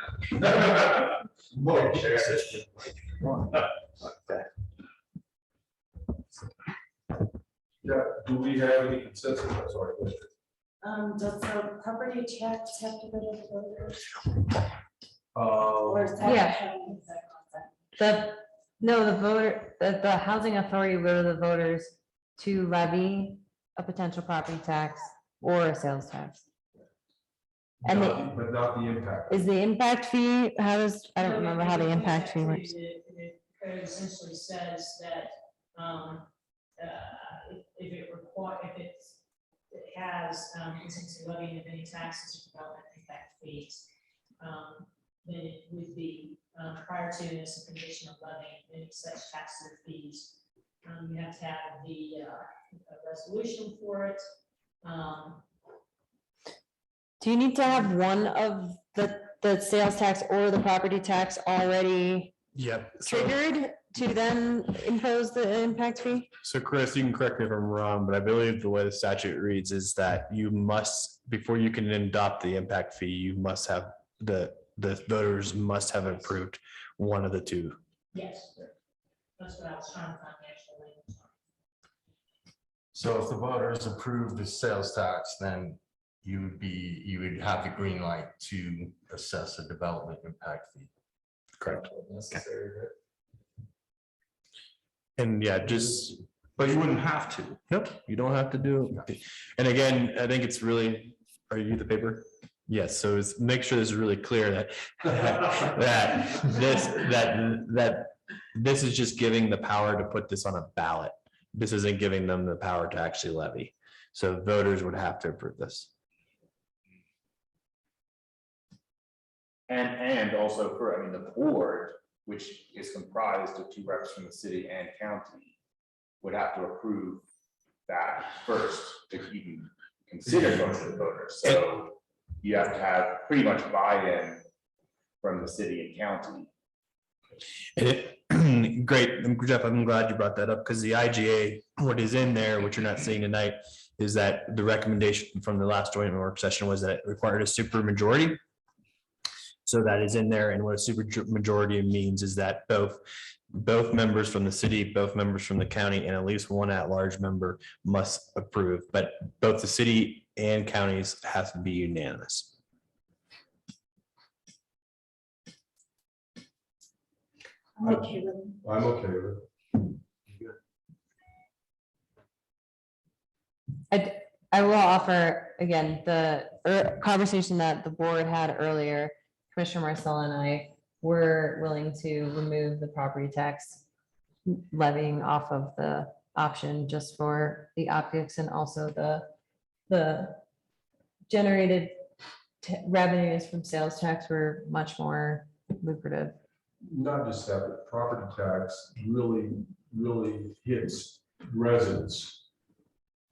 Yeah, do we have any consensus? Sorry. Does the property tax have to go to the voters? Or is Yeah. The housing authority will go to the voters to levy a potential property tax or a sales tax. And but not the impact. is the impact fee, I don't remember how the impact fee works. It essentially says that if it has essentially levying of any taxes or development impact fees, then it would be prior to this a condition of levying any such taxes or fees. You have to have the resolution for it. Do you need to have one of the sales tax or the property tax already triggered to then impose the impact fee? So Chris, you can correct me if I'm wrong, but I believe the way the statute reads is that you must, before you can adopt the impact fee, you must have the voters must have approved one of the two. Yes, that's what I was trying to find the actual language. So if the voters approve the sales tax, then you would have the green light to assess a development impact fee. Correct. Necessary, right? And yeah, But you wouldn't have to. nope, you don't have to do it. And again, I think it's really, are you the paper? Yes, so make sure this is really clear that that this is just giving the power to put this on a ballot. This isn't giving them the power to actually levy. So voters would have to approve this. And also for, I mean, the board, which is comprised of 2 reps from the city and county, would have to approve that first to even consider going to the voters. So you have to have pretty much buy-in from the city and county. Great, Jeff, I'm glad you brought that up, because the IGA, what is in there, which you're not seeing tonight, is that the recommendation from the last joint work session was that it required a super majority. So that is in there, and what a super majority means is that both members from the city, both members from the county, and at least one at-large member must approve, but both the city and counties have to be unanimous. I'm okay with it. I'm okay with it. I will offer, again, the conversation that the board had earlier, Commissioner Marcella and I were willing to remove the property tax levying off of the option just for the optics, and also the generated revenues from sales tax were much more lucrative. Not just that, but property tax really hits residents.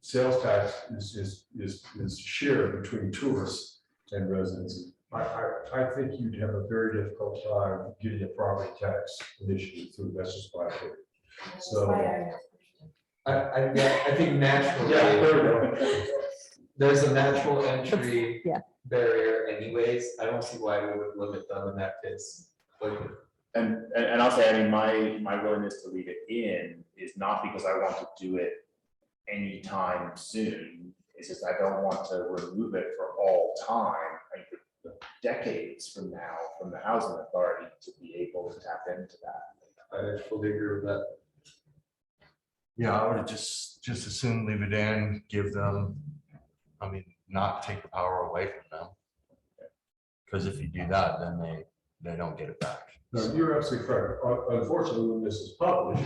Sales tax is shared between tourists and residents. I think you'd have a very difficult time getting a property tax initiative through. That's just my opinion. So I think naturally. Yeah, there we go. There's a natural entry Yeah. barrier anyways. I don't see why we would limit them in that case. And I'll say, I mean, my willingness to leave it in is not because I want to do it anytime soon. It's just I don't want to remove it for all time, like for decades from now, from the housing authority to be able to tap into that. I fully agree with that. Yeah, I would just as soon leave it in, give them, I mean, not take the power away from them. Because if you do that, then they don't get it back. No, you're absolutely correct. Unfortunately, when this is public,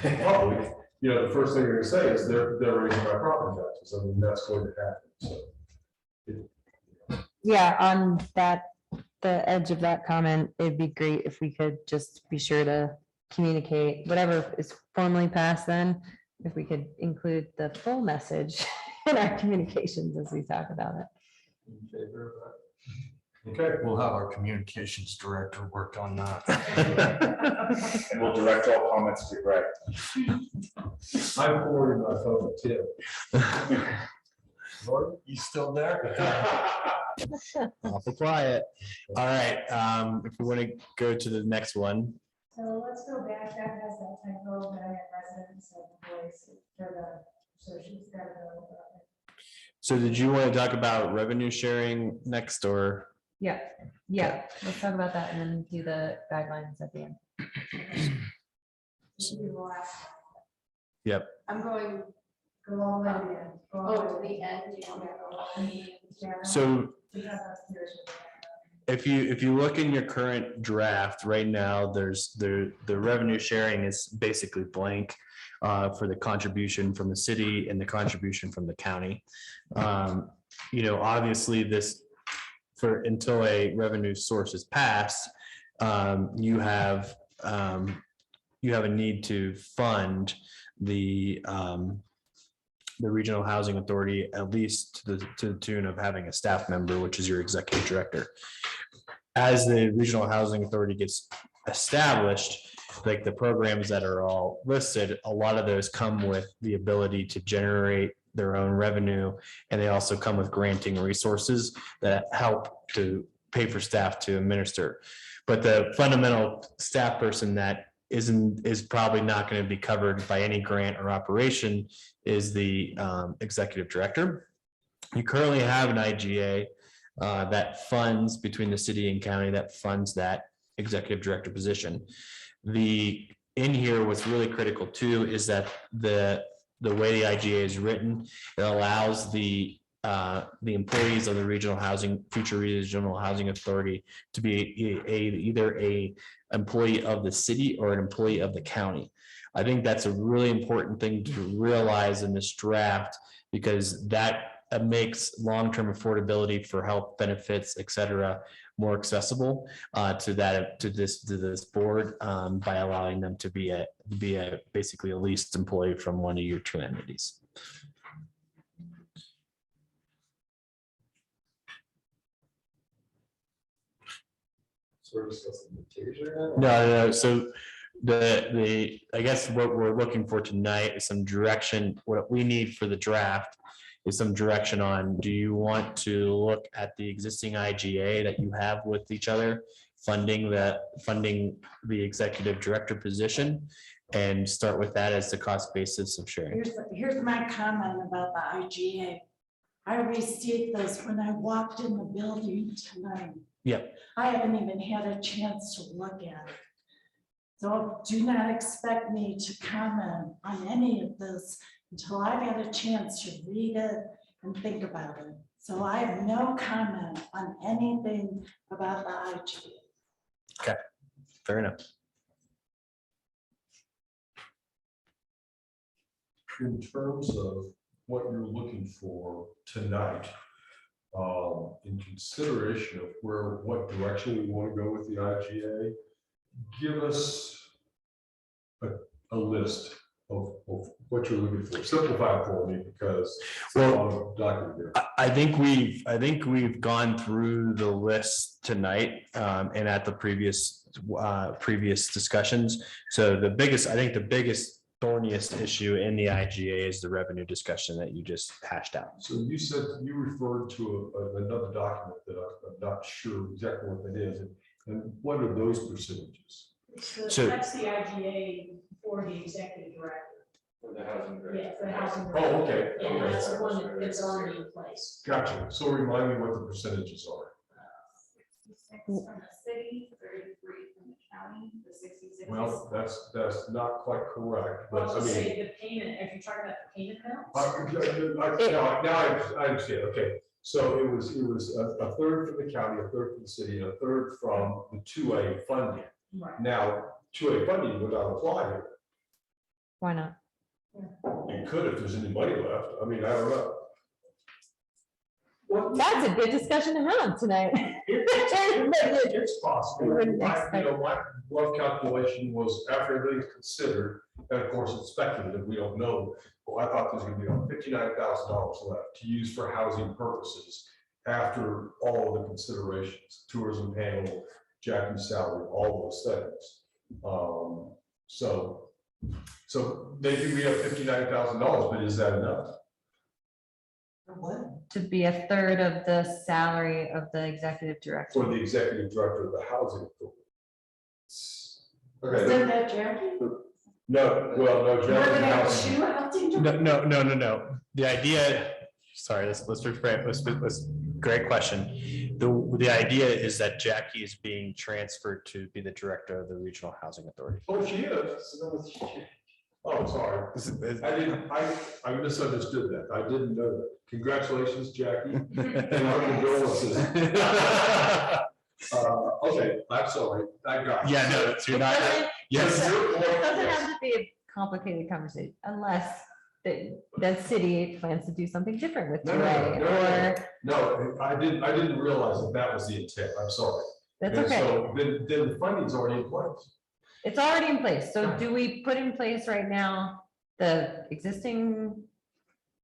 you know, the first thing they're gonna say is they're raising my property taxes. I mean, that's going to happen, so. Yeah, on that, the edge of that comment, it'd be great if we could just be sure to communicate whatever is formally passed then, if we could include the full message in our communications as we talk about it. In favor of that? Okay, We'll have our communications director work on that. And we'll direct all comments to Greg. I'm forwarding my phone to Tim. Lord, You still there? Awful quiet. All right, if we want to go to the next one. So let's go back, that has that typo, that I have residents of voice for the, so she's got to go. So did you want to talk about revenue sharing next, or? Yeah, let's talk about that and then do the guidelines at the end. Should be the last. Yep. I'm going, go all the way to the end. Go all Oh, the to way the end, you want to go. So Because that's the original. if you look in your current draft right now, there's the revenue sharing is basically blank for the contribution from the city and the contribution from the county. You know, obviously this, for until a revenue source is passed, you have a need to fund the regional housing authority, at least to the tune of having a staff member, which is your executive director. As the regional housing authority gets established, like the programs that are all listed, a lot of those come with the ability to generate their own revenue, and they also come with granting resources that help to pay for staff to administer. But the fundamental staff person that is probably not going to be covered by any grant or operation is the executive director. You currently have an IGA that funds, between the city and county, that funds that executive director position. In here, what's really critical too is that the way the IGA is written, it allows the employees of the future regional housing authority to be either a employee of the city or an employee of the county. I think that's a really important thing to realize in this draft, because that makes long-term affordability for health benefits, et cetera, more accessible to this board by allowing them to be basically a leased employee from one of your two entities. No. So I guess what we're looking for tonight is some direction. What we need for the draft is some direction on, do you want to look at the existing IGA that you have with each other, funding the executive director position, and start with that as the cost basis of sharing? Here's my comment about the IGA. I received this when I walked in the building tonight. Yep. I haven't even had a chance to look at it. So do not expect me to comment on any of this until I've had a chance to read it and think about it. So I have no comment on anything about the IGA. Okay, fair enough. In terms of what you're looking for tonight, in consideration of what direction we want to go with the IGA, give us a list of what you're looking for. Simplify it for me, because I think we've gone through the list tonight and at the previous discussions. So the biggest thorniest issue in the IGA is the revenue discussion that you just hashed out. So you said you referred to another document that I'm not sure exactly what that is, and what are those percentages? So that's the IGA for the executive director. For the housing director. Yeah, for the housing Oh, director. okay. Yeah, Okay. that's the one that's already in place. Gotcha. So remind me what the percentages are. 66 from the city, 33 from the county, the 66. Well, that's not quite correct, but Well, I to mean. say the payment, if you're talking about the payment amount. Now I understand. Okay, so it was a third from the county, a third from the city, and a third from the 2A funding. Right. Now, 2A funding would not apply here. Why not? It could if there's any money left. I mean, I don't know. That's a good discussion to have tonight. It's possible. Wouldn't My expect- my rough calculation was after everything's considered, and of course it's speculative, we don't know. Well, I thought there's gonna be about $59,000 left to use for housing purposes after all of the considerations, tourism panel, Jackie's salary, all those things. So maybe we have $59,000, but is that enough? What? To be a third of the salary of the executive director. For the executive director of the housing authority. Isn't that Jackie? No, well, no, We're gonna Jackie have housing. two housing. No. The idea, sorry, let's reframe. Let's great question. The idea is that Jackie is being transferred to be the director of the Regional Housing Authority. Oh, she is. Oh, sorry. I misunderstood that. I didn't know that. Congratulations, Jackie. And our condolences. Okay, I'm sorry. I got you. Yeah, no, you're not. Yes. It doesn't have to be a complicated conversation unless the city plans to do something different with No, 2A or. No, I didn't realize that was the intent. I'm sorry. That's And okay. so then the funding's already in place. It's already in place. So do we put in place right now the existing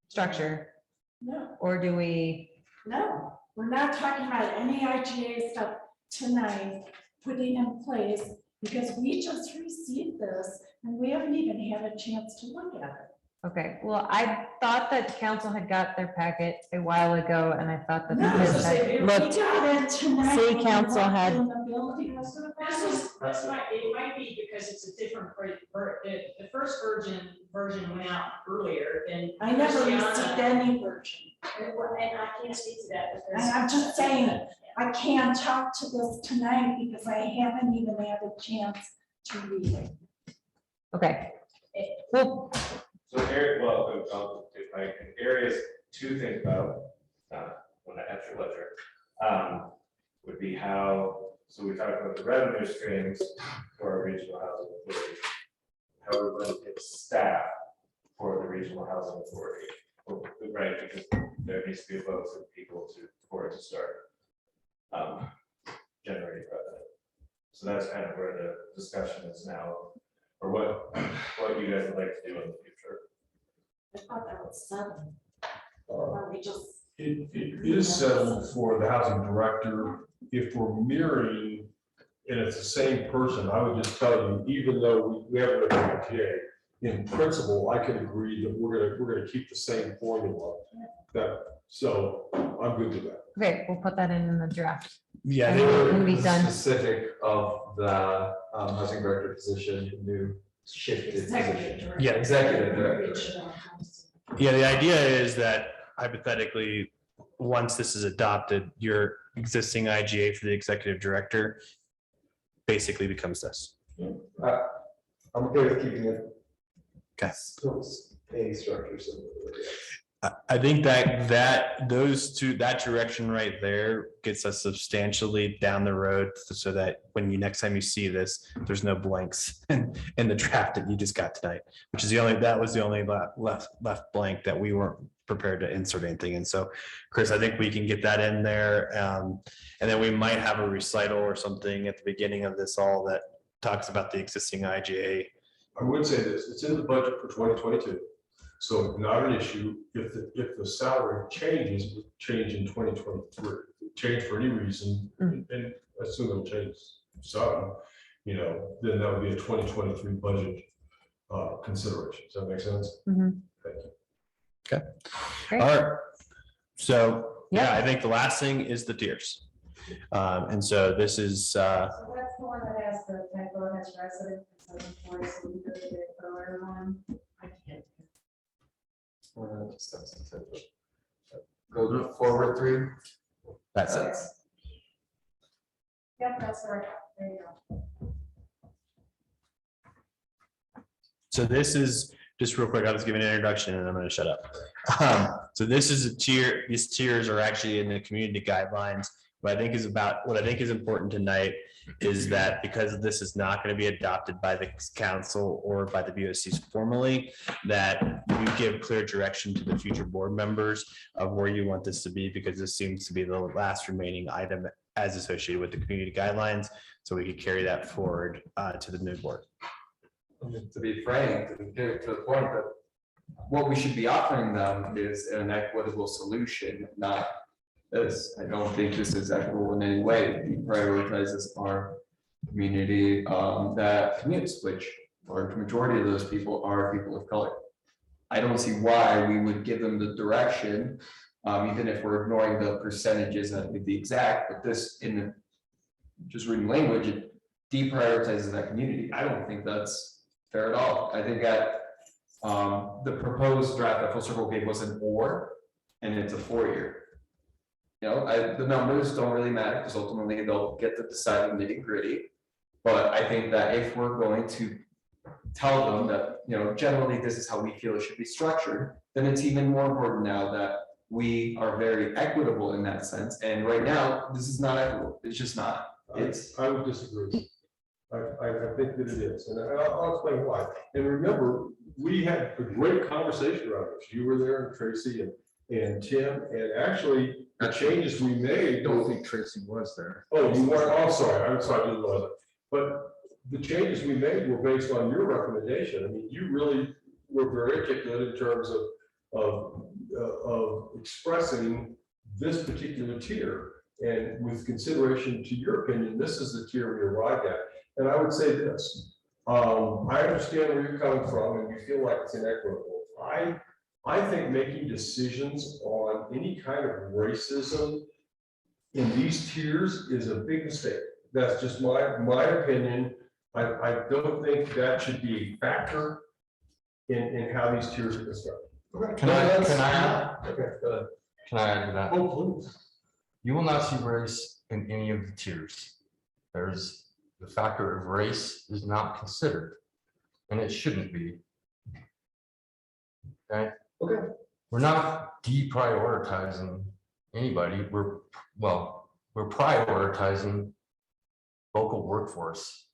structure No, or do we? no, we're not talking about any IGA stuff tonight, putting in place, because we just received this and we haven't even had a chance to look at it. Okay, well, I thought that council had got their packet a while ago and I thought that No, because I we looked, got it tonight. city council had. In the building. It might be because it's a different, the first version went out earlier than. I never Christiana. received any version. And I can't speak to that because. And I'm just saying, I can't talk to this tonight because I haven't even had a chance to read it. Okay. Well, So Eric, if I can, areas to think about, when I have your ledger, would be how, so we talked about the revenue streams for our regional housing authority. How we're going to get staff for the regional housing authority, right? Because there needs to be a vote for people for it to start. that's kind of where the discussion is now, or what you guys would like to do in the future. I thought that was 7. Or we just. It is settled for the housing director. If we're mirroring and it's the same person, I would just tell you, even though we have an MTA, in principle, I can agree that we're gonna keep the same formula. So I'm good with that. Okay, we'll put that in the draft. Yeah, And they it'll be were done. specific of the housing director position, new shifted position. Yeah, executive director. Yeah, the idea is that hypothetically, once this is adopted, your existing IGA for the executive director basically becomes this. I'm okay with keeping it. Okay. Pay structure. I think that that direction right there gets us substantially down the road so that when next time you see this, there's no blanks in the draft that you just got tonight, which is that was the only left blank that we weren't prepared to insert anything in. So Chris, I think we can get that in there. And then we might have a recital or something at the beginning of this all that talks about the existing IGA. I would say this, it's in the budget for 2022. So not an issue. If the salary changes, it change in 2023. If it change for any reason, and assume it'll change some, then that would be a 2023 budget consideration. Does that make sense? Thank you. Okay. All right. So yeah, I think the last thing is the tiers. And so this is So that's the one that has the typo, has resident, so we go to the earlier one. I can't. Go forward 3. That's it. Yep, that's right. There you go. So this is just real quick. I'll just give an introduction and I'm going to shut up. So this is a tier. These tiers are actually in the community guidelines. What I think is important tonight is that because this is not going to be adopted by the council or by the BOCs formally, that you give clear direction to the future board members of where you want this to be, because this seems to be the last remaining item as associated with the community guidelines. So we could carry that forward to the new board. I mean, to be frank, and get to the point that what we should be offering them is an equitable solution, not this. I don't think this is equitable in any way. It prioritizes our community that commutes, which large majority of those people are people of color. I don't see why we would give them the direction, even if we're ignoring the percentages and the exact, but this in the just reading language, it deprioritizes that community. I don't think that's fair at all. I think that the proposed draft that Full Circle gave was an or, and it's a 4-year. The numbers don't really matter because ultimately they'll get to decide the nitty gritty. But I think that if we're going to tell them that, generally this is how we feel it should be structured, then it's even more important now that we are very equitable in that sense. And right now, this is not equitable. It's just not. I would disagree. I think that it is, and I'll explain why. And remember, we had a great conversation around this. You were there, and Tracy and Tim, and actually the changes we made. I don't think Tracy was there. Oh, you weren't? Oh, sorry. I'm sorry, I didn't realize it. But the changes we made were based on your recommendation. I mean, you really were very articulate in terms of expressing this particular tier. And with consideration to your opinion, this is the tier we arrived at. And I would say this, I understand where you're coming from and you feel like it's inequitable. I think making decisions on any kind of racism in these tiers is a big mistake. That's just my opinion. I don't think that should be a factor in how these tiers are constructed. Okay. Can I add? Okay, go ahead. Can I add to that? Oh, please. You will not see race in any of the tiers. There's the factor of race is not considered, and it shouldn't be. Okay. Okay. We're not deprioritizing anybody. We're prioritizing local workforce,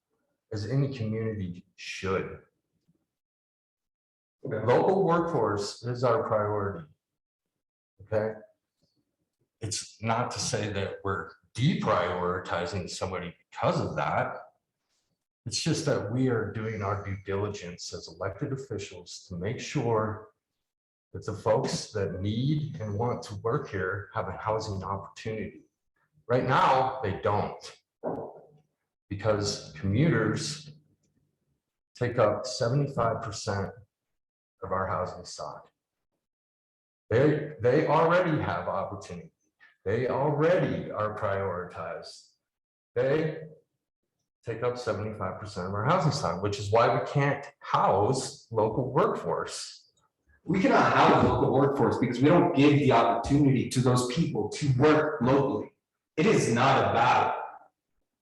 as any community should. Okay. Local workforce is our priority. Okay. It's not to say that we're deprioritizing somebody because of that. It's just that we are doing our due diligence as elected officials to make sure that the folks that need and want to work here have a housing opportunity. Right now, they don't. Because commuters take up 75% of our housing stock. They already have opportunity. They already are prioritized. They take up 75% of our housing stock, which is why we can't house local workforce. We cannot house local workforce because we don't give the opportunity to those people to work locally. It is not about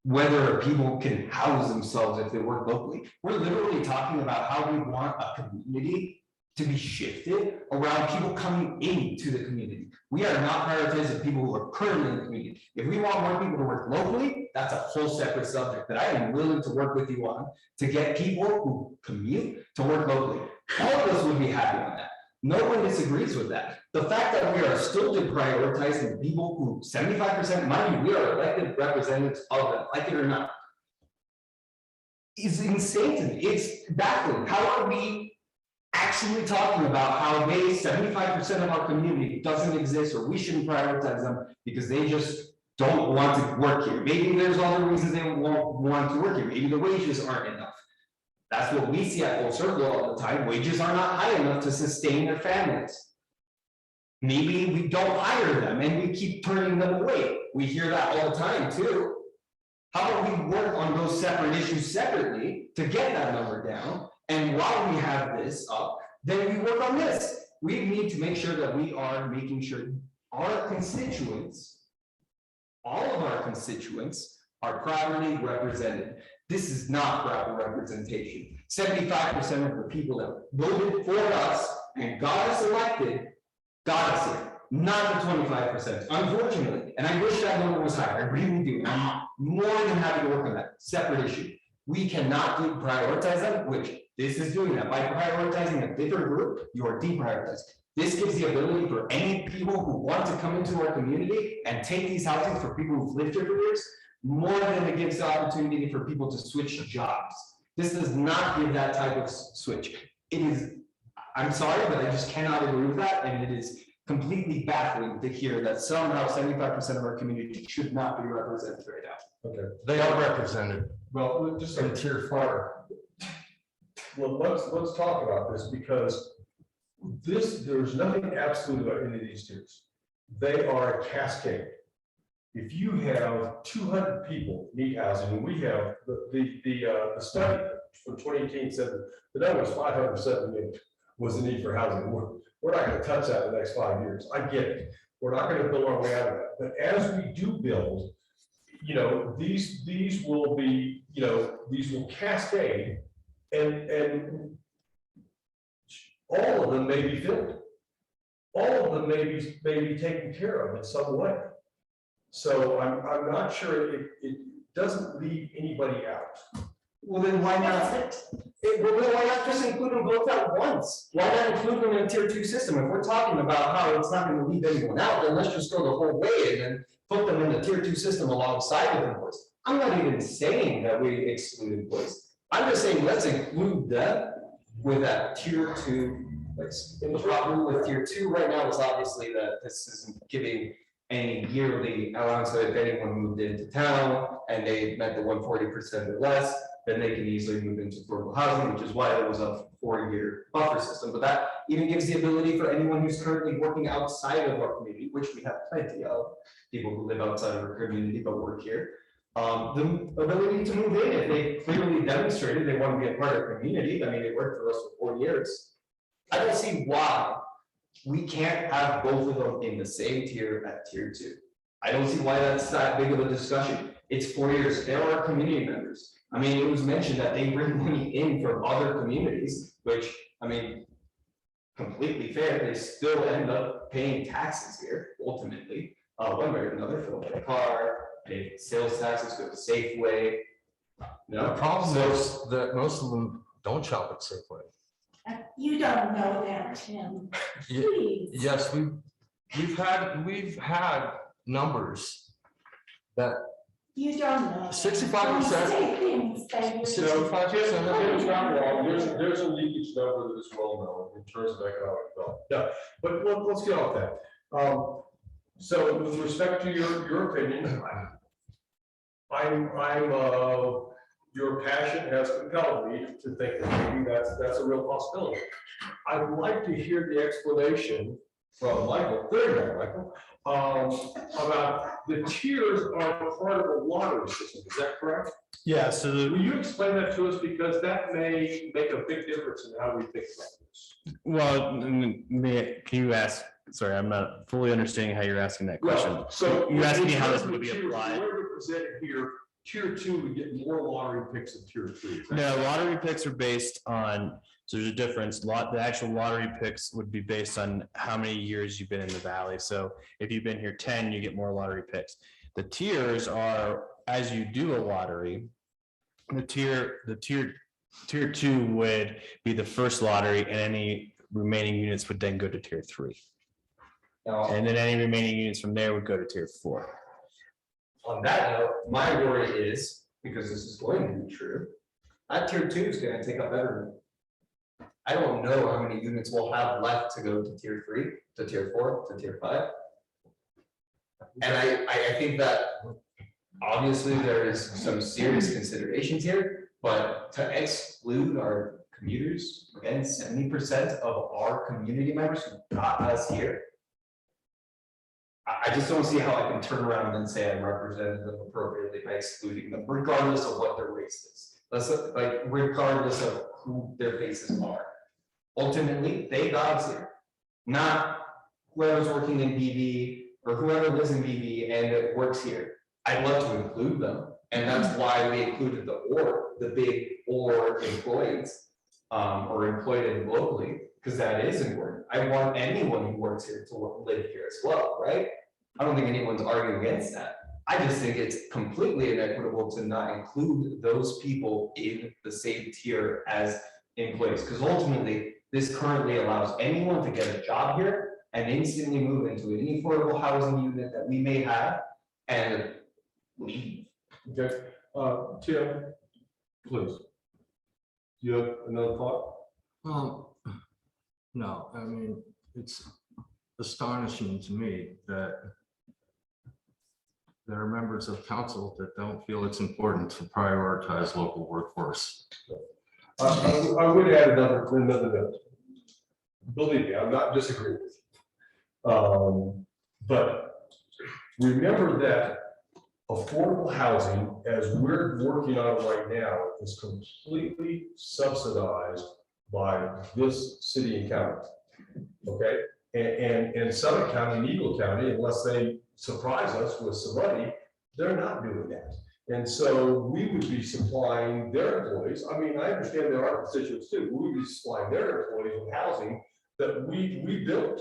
whether people can house themselves if they work locally. We're literally talking about how we want a community to be shifted around people coming into the community. We are not prioritizing people who are currently in the community. If we want more people to work locally, that's a whole separate subject that I am willing to work with you on to get people who commute to work locally. All of us would be happy on that. No one disagrees with that. The fact that we are still prioritizing people who 75%, mind you, we are elected representatives of them, like it or not, is insane to me. It's baffling. How are we actually talking about how they 75% of our community doesn't exist, or we shouldn't prioritize them because they just don't want to work here? Maybe there's other reasons they won't want to work here. Maybe the wages aren't enough. That's what we see at Full Circle all the time. Wages are not high enough to sustain their families. Maybe we don't hire them and we keep turning them away. We hear that all the time too. How about we work on those separate issues separately to get that number down? And while we have this up, then we work on this. We need to make sure that we are making sure our constituents, all of our constituents, are properly represented. This is not proper representation. 75% of the people that voted for us and got us elected, got us here, not the 25%, unfortunately. And I wish that number was higher, I really do. I'm more than happy to work on that, separate issue. We cannot prioritize them, which this is doing that. By prioritizing a different group, you are deprioritizing. This gives the ability for any people who want to come into our community and take these housings for people who've lived here for years, more than it gives the opportunity for people to switch jobs. This does not give that type of switch. It is, I'm sorry, but I just cannot agree with that, and it is completely baffling to hear that somehow 75% of our community should not be represented right now. Okay, they are represented. Well, just in tier 4. Well, let's talk about this, because there's nothing absolute about any of these tiers. They are a cascade. If you have 200 people need housing, and we have the study from 2018 said that the number was 578 was the need for housing. We're not going to touch that in the next 5 years. I get it. We're not going to build our way out of that. But as we do build, you know, these will be, you know, these will cascade, and all of them may be filled. All of them may be taken care of in some way. So I'm not sure it doesn't leave anybody out. Well, then why not? Well, then why not just include them both at once? Why not include them in a tier 2 system? If we're talking about how it's not going to leave anyone out, then let's just go the whole way and then put them in the tier 2 system alongside of employees. I'm not even saying that we exclude employees. I'm just saying let's include them with that tier 2 place. And the problem with tier 2 right now is obviously that this isn't giving any yearly allowance. So if anyone moved into town and they met the 140% or less, then they can easily move into affordable housing, which is why there was a 4-year buffer system. But that even gives the ability for anyone who's currently working outside of our community, which we have plenty of people who live outside of our community but work here, the ability to move in if they clearly demonstrated they want to be a part of the community. I mean, they worked for us for 4 years. I don't see why we can't have both of them in the same tier at tier 2. I don't see why that's that big of a discussion. It's 4 years. There are community members. I mean, it was mentioned that they bring money in from other communities, which, I mean, completely fair. They still end up paying taxes here, ultimately, one way or another, fill their car, pay sales taxes, go to Safeway. The problem is that most of them don't shop at Safeway. You don't know that, Tim. Please. Yes, we've had numbers that You don't know. 65%. Don't say things that you're- 65% of the travel wall, there's a leakage number that is well known in terms of economic development. Yeah, but let's get off that. So with respect to your opinion, your passion has compelled me to think that maybe that's a real possibility. I'd like to hear the explanation from Michael, about the tiers are part of a lottery system, is that correct? Yeah, so Will you explain that to us, because that may make a big difference in how we think about this. well, can you ask, sorry, I'm not fully understanding how you're asking that question. Well, so You're asking me in how this terms of would be tiers, applied? the way we present it here, tier 2 would get more lottery picks than tier 3. Is that No, correct? lottery picks are based on, so there's a difference. The actual lottery picks would be based on how many years you've been in the valley. So if you've been here 10, you get more lottery picks. The tiers are, as you do a lottery, the tier 2 would be the first lottery, and any remaining units would then go to tier 3. And then any remaining units from there would go to tier 4. On that note, my worry is, because this is going to be true, that tier 2 is gonna take up everything. I don't know how many units we'll have left to go to tier 3, to tier 4, to tier 5. And I think that obviously there is some serious considerations here, but to exclude our commuters, again, 70% of our community members who got us here. I just don't see how I can turn around and say I represented them appropriately by excluding them, regardless of what their race is. Regardless of who their faces are. Ultimately, they got us here, not whoever's working in BV or whoever lives in BV and that works here. I'd love to include them, and that's why we included the big or employees, or employed locally, because that is important. I want anyone who works here to live here as well, right? I don't think anyone's arguing against that. I just think it's completely inequitable to not include those people in the same tier as employees, because ultimately, this currently allows anyone to get a job here and instantly move into any affordable housing unit that we may have and leave. Okay, Tim, please. Do you have another thought? No, I mean, it's astonishing to me that there are members of council that don't feel it's important to prioritize local workforce. I would add another note. Believe me, I'm not disagreeing with you. But remember that affordable housing, as we're working on it right now, is completely subsidized by this city and county. Okay, and Summit County and Eagle County, unless they surprise us with some money, they're not doing that. And so we would be supplying their employees. I mean, I understand there are constituents too. We would be supplying their employees with housing that we built.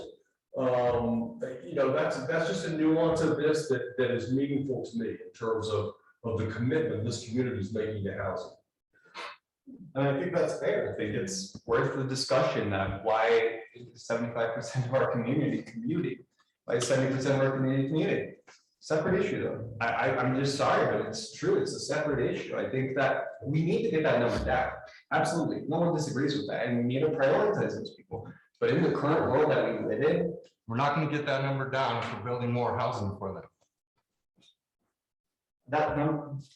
You know, that's just a nuance of this that is meaningful to me in terms of the commitment this community is making to housing. And I think that's fair. I think it's worth the discussion that why 75% of our community commuting, why 70% of our community. Separate issue though. I'm just sorry, but it's true. It's a separate issue. I think that we need to get that number down. Absolutely. No one disagrees with that. And we need to prioritize those people. But in the current world that we live in, we're not going to get that number down if we're building more housing for them.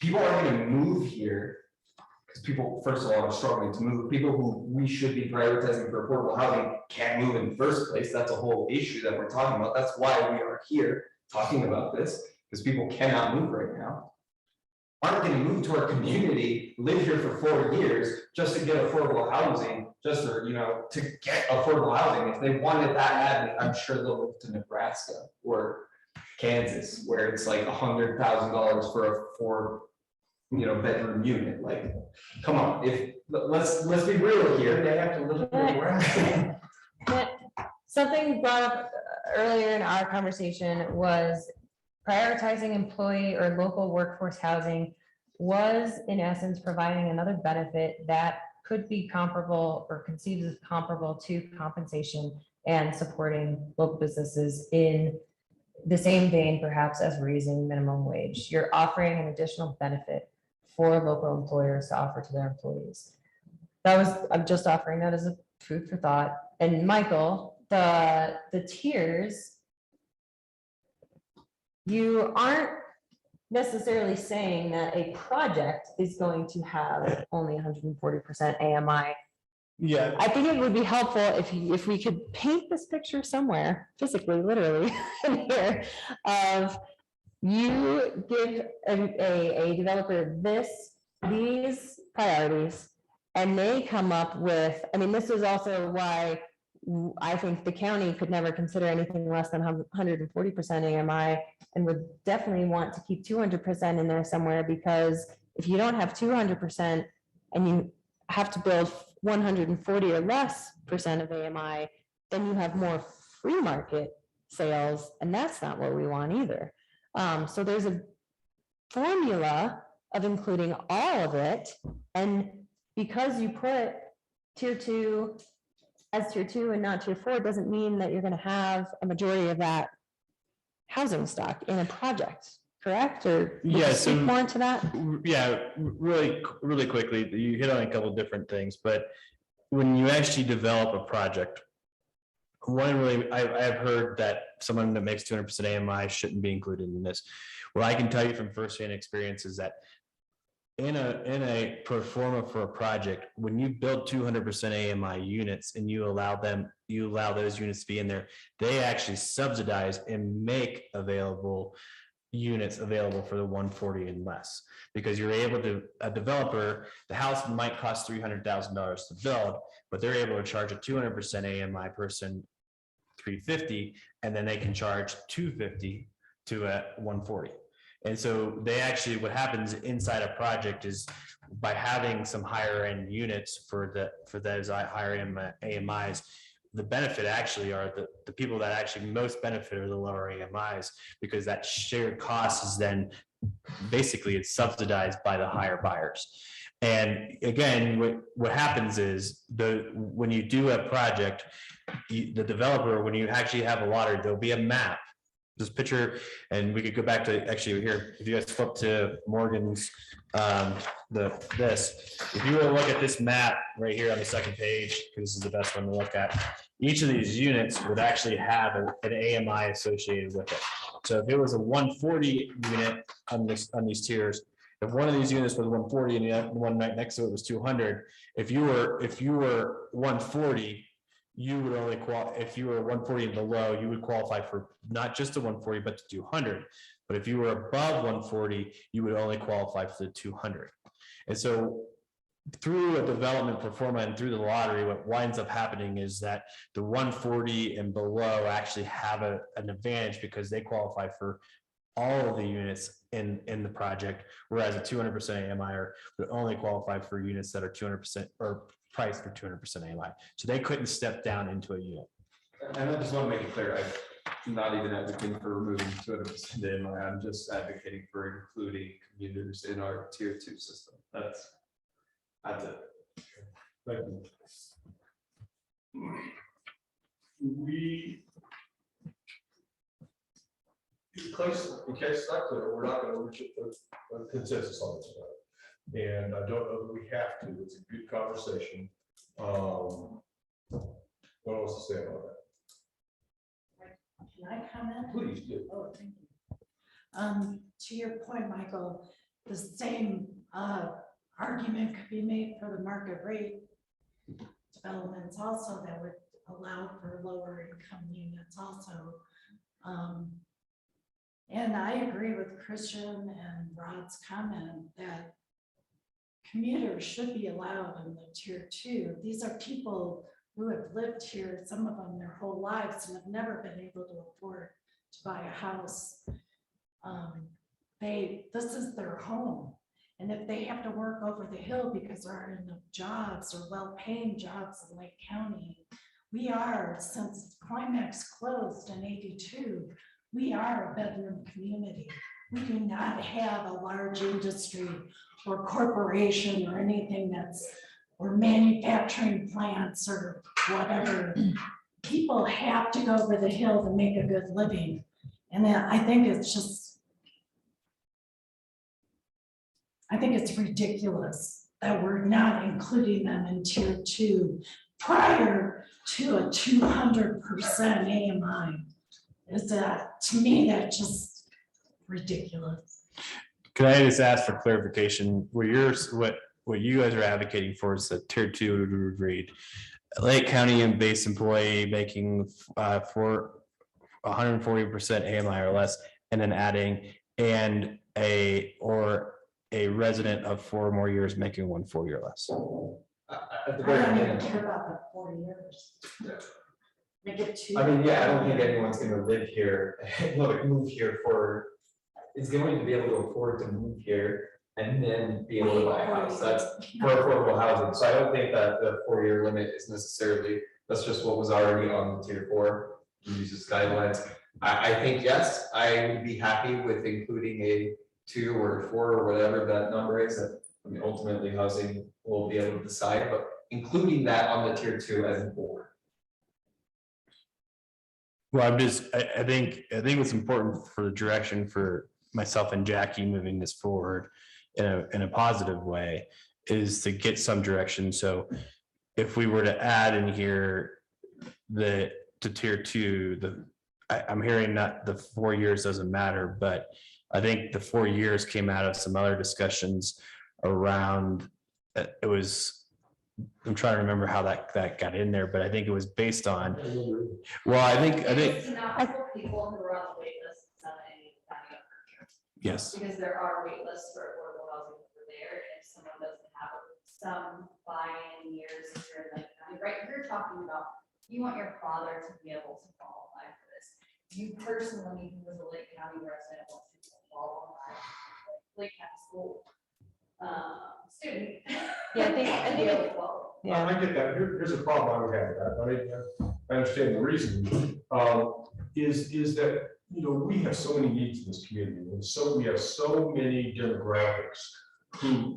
People are going to move here because people, first of all, are struggling to move. People who we should be prioritizing for affordable housing can't move in the first place. That's a whole issue that we're talking about. That's why we are here talking about this, because people cannot move right now. Aren't going to move to our community, live here for 4 years just to get affordable housing, just to, you know, to get affordable housing. If they wanted that badly, I'm sure they'll move to Nebraska or Kansas, where it's like $100,000 for a 4, bedroom unit. Like, come on, let's be real here. They have to live in Nebraska. Something brought up earlier in our conversation was prioritizing employee or local workforce housing was in essence providing another benefit that could be comparable or conceived as comparable to compensation and supporting local businesses in the same vein perhaps as raising minimum wage. You're offering an additional benefit for local employers to offer to their employees. I'm just offering that as a food for thought. And Michael, the tiers, you aren't necessarily saying that a project is going to have only 140% AMI. Yeah. I think it would be helpful if we could paint this picture somewhere, physically, literally, in here, of you give a developer these priorities, and they come up with, I mean, this is also why I think the county could never consider anything less than 140% AMI, and would definitely want to keep 200% in there somewhere, because if you don't have 200% and you have to build 140 or less % of AMI, then you have more free market sales, and that's not what we want either. So there's a formula of including all of it, and because you put tier 2 as tier 2 and not tier 4 doesn't mean that you're going to have a majority of that housing stock in a project, correct? Or would you speak more into that? Yeah, really quickly, you hit on a couple of different things, but when you actually develop a project, I've heard that someone that makes 200% AMI shouldn't be included in this. What I can tell you from firsthand experience is that in a pro forma for a project, when you build 200% AMI units and you allow those units to be in there, they actually subsidize and make units available for the 140 and less, because you're able to, a developer, the house might cost $300,000 to build, but they're able to charge a 200% AMI person $350, and then they can charge $250 to a 140. And so they actually, what happens inside a project is by having some higher end units for those higher end AMIs, the benefit actually are the people that actually most benefit are the lower AMIs, because that shared cost is then basically it's subsidized by the higher buyers. And again, what happens is when you do a project, the developer, when you actually have a lottery, there'll be a map. This picture, and we could go back to actually here, if you guys flip to Morgan's if you were to look at this map right here on the second page, because this is the best one to look at, each of these units would actually have an AMI associated with it. So if it was a 140 unit on these tiers, if one of these units was 140 and the one right next to it was 200, if you were 140, you would only qualify, if you were 140 and below, you would qualify for not just the 140, but the 200. But if you were above 140, you would only qualify for the 200. And so through a development pro forma and through the lottery, what winds up happening is that the 140 and below actually have an advantage, because they qualify for all of the units in the project, whereas a 200% AMI would only qualify for units that are 200% or priced for 200% AMI. So they couldn't step down into a unit. And I just want to make it clear, I'm not even advocating for removing 200% AMI. I'm just advocating for including commuters in our tier 2 system. That's it. Thank you. In case it's not clear, we're not going to reach a consensus on this tonight. And I don't know that we have to. It's a good conversation. What else to say about that? Can I comment? Please do. Oh, thank you. To your point, Michael, the same argument could be made for the market rate developments also, that would allow for lower income units also. And I agree with Christian and Rod's comment that commuters should be allowed in the tier 2. These are people who have lived here, some of them their whole lives, and have never been able to afford to buy a house. This is their home. And if they have to work over the hill because there aren't enough jobs or well-paying jobs in Lake County, we are, since Climax closed in '82, we are a bedroom community. We do not have a large industry or corporation or anything or manufacturing plants or whatever. People have to go over the hill to make a good living. And I think it's just, I think it's ridiculous that we're not including them in tier 2 prior to a 200% AMI. Is that, to me, that's just ridiculous. Can I just ask for clarification? What you guys are advocating for is that tier 2 would read Lake County and base employee making for 140% AMI or less, and then adding a resident of 4 more years making 1 4 year less. I don't even care about the 4 years. Make it 2. I mean, yeah, I don't think anyone's gonna live here, move here is going to be able to afford to move here and then be able to buy a house. That's for affordable housing. So I don't think that the 4-year limit is necessarily, that's just what was already on the tier 4. Uses guidelines. I think, yes, I would be happy with including a 2 or 4 or whatever that number is. I mean, ultimately housing will be able to decide, but including that on the tier 2 as a board. Well, I think what's important for the direction for myself and Jackie moving this forward in a positive way is to get some direction. So if we were to add in here to tier 2, I'm hearing that the 4 years doesn't matter, but I think the 4 years came out of some other discussions around, I'm trying to remember how that got in there, but I think it was based on, well, I think. It's not for people who are on the wait list. Yes. Because there are wait lists for affordable housing over there, and if someone doesn't have some buy-in years here in Lake County, right? You're talking about, you want your father to be able to qualify for this. You personally, who was a Lake County resident, want to qualify for Lake County school student. Yeah, I think, I get that. Here's a problem I would have with that. I mean, I understand the reason, is that, you know, we have so many needs in this community, and so we have so many demographics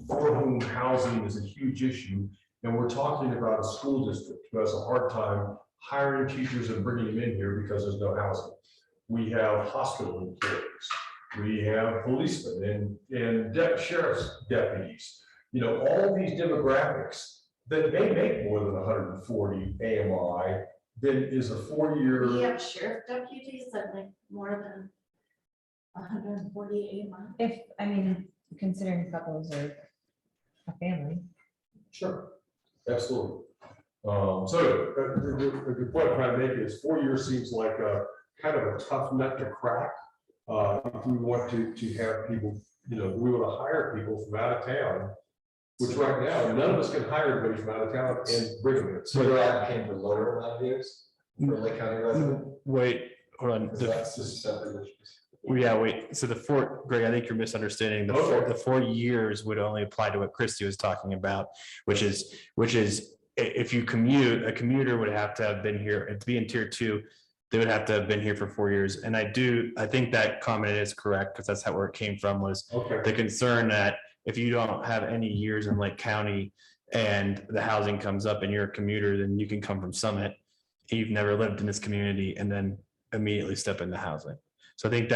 for whom housing is a huge issue. And we're talking about a school district who has a hard time hiring teachers and bringing them in here because there's no housing. We have hospital employees, we have policemen and sheriff's deputies. You know, all these demographics that may make more than 140 AMI, then is a 4-year. We have sheriff deputies that make more than 140 AMI. if, I mean, considering couples are a family. Sure, absolutely. So the point I'm trying to make is 4 years seems like a kind of a tough nut to crack. If we want to have people, you know, we want to hire people from out of town, which right now, none of us can hire anybody from out of town and bring them in. So you're advocating for lower amount of years for Lake County residents? Wait, hold on. That's just separate issues. Yeah, wait, so Greg, I think you're misunderstanding. The 4 years would only apply to what Christy was talking about, which is if you commute, a commuter would have to have been here, and to be in tier 2, they would have to have been here for 4 years. And I think that comment is correct, because that's where it came from, was the concern that if you don't have any years in Lake County and the housing comes up and you're a commuter, then you can come from Summit, you've never lived in this community, and then immediately step into housing. So I think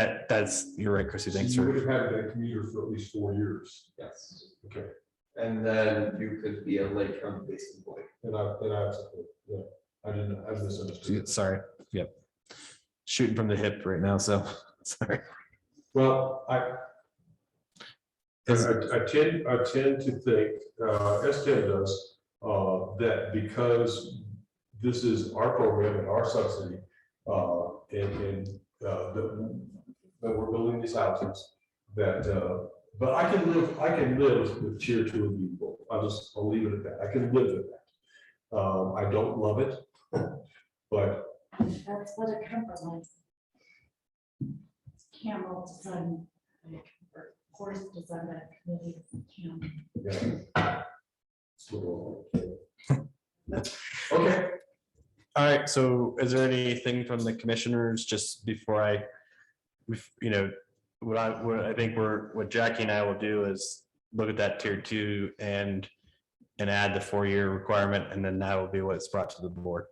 you're right, Chrissy. Thanks. So you would have had to be a commuter for at least 4 years. Yes. Okay. And then you could be a Lake County based employee. And I misunderstood. Sorry. Yep. Shooting from the hip right now. So sorry. Well, I tend to think, as Ted does, that because this is our program and our subsidy, that we're building these houses, that, but I can live with tier 2 people. I'll leave it at that. I can live with that. I don't love it, but. That's what a compromise. Camel design, or horse design, that committee. Yeah. Okay. All right. So is there anything from the commissioners just before what Jackie and I will do is look at that tier 2 and add the 4-year requirement, and then that will be what's brought to the board.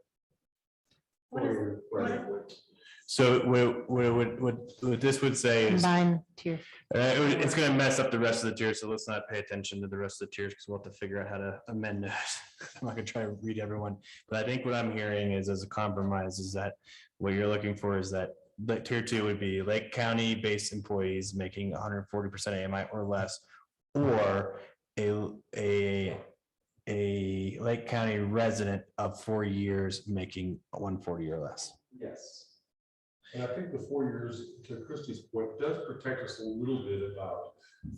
So what this would say is, Combine tier. it's gonna mess up the rest of the tiers, so let's not pay attention to the rest of the tiers, because we'll have to figure out how to amend it. I'm not gonna try to read everyone, but I think what I'm hearing is, as a compromise, is that what you're looking for is that the tier 2 would be Lake County based employees making 140% AMI or less, or a Lake County resident of 4 years making 140 or less. Yes. And I think the 4 years, to Christie's point, does protect us a little bit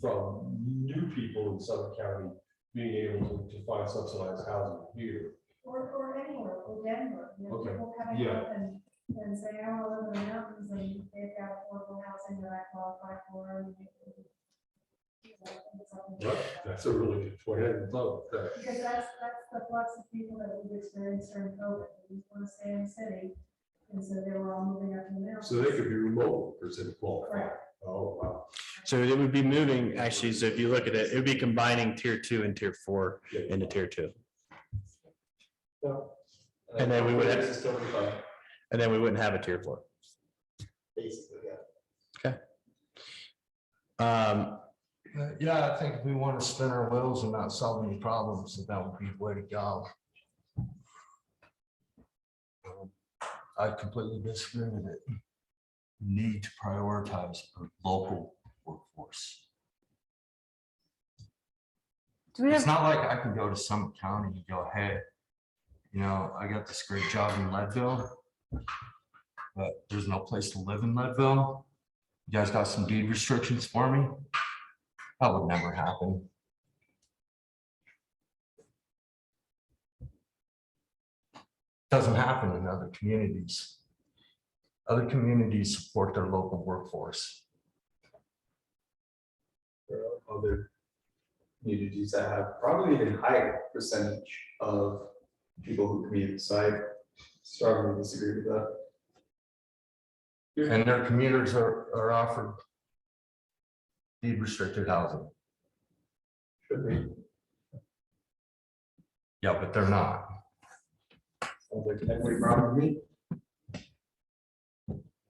from new people in Southern County being able to find subsidized housing here. Or anywhere, or Denver, Okay, people coming yeah. up and say, I want to live in the mountains, and they've got affordable housing that I qualify for. And Right, that's a really good point. I hadn't thought of that. because that's the flux of people that we've experienced during COVID. They just want to stay in the city, and so they were all moving up to the mountains. So they could be remote percent qualified. Correct. Oh, wow. So it would be moving, actually, so if you look at it, it would be combining tier 2 and tier 4 into tier 2. And then we would have, and then we wouldn't have a tier 4. Basically, yeah. Okay. Yeah, I think if we want to spin our wheels and not solve any problems, that would be the way to go. I completely disagree with it. We need to prioritize our local workforce. It's not like I can go to Summit County and go, hey, you know, I got this great job in Leadville, but there's no place to live in Leadville. You guys got some deed restrictions for me? That would never happen. Doesn't happen in other communities. Other communities support their local workforce. There are other communities that have probably even higher percentage of people who commute, so I strongly disagree with that. And their commuters are offered deed restricted housing. Should be. Yeah, but they're not. Sounds like every problem with me.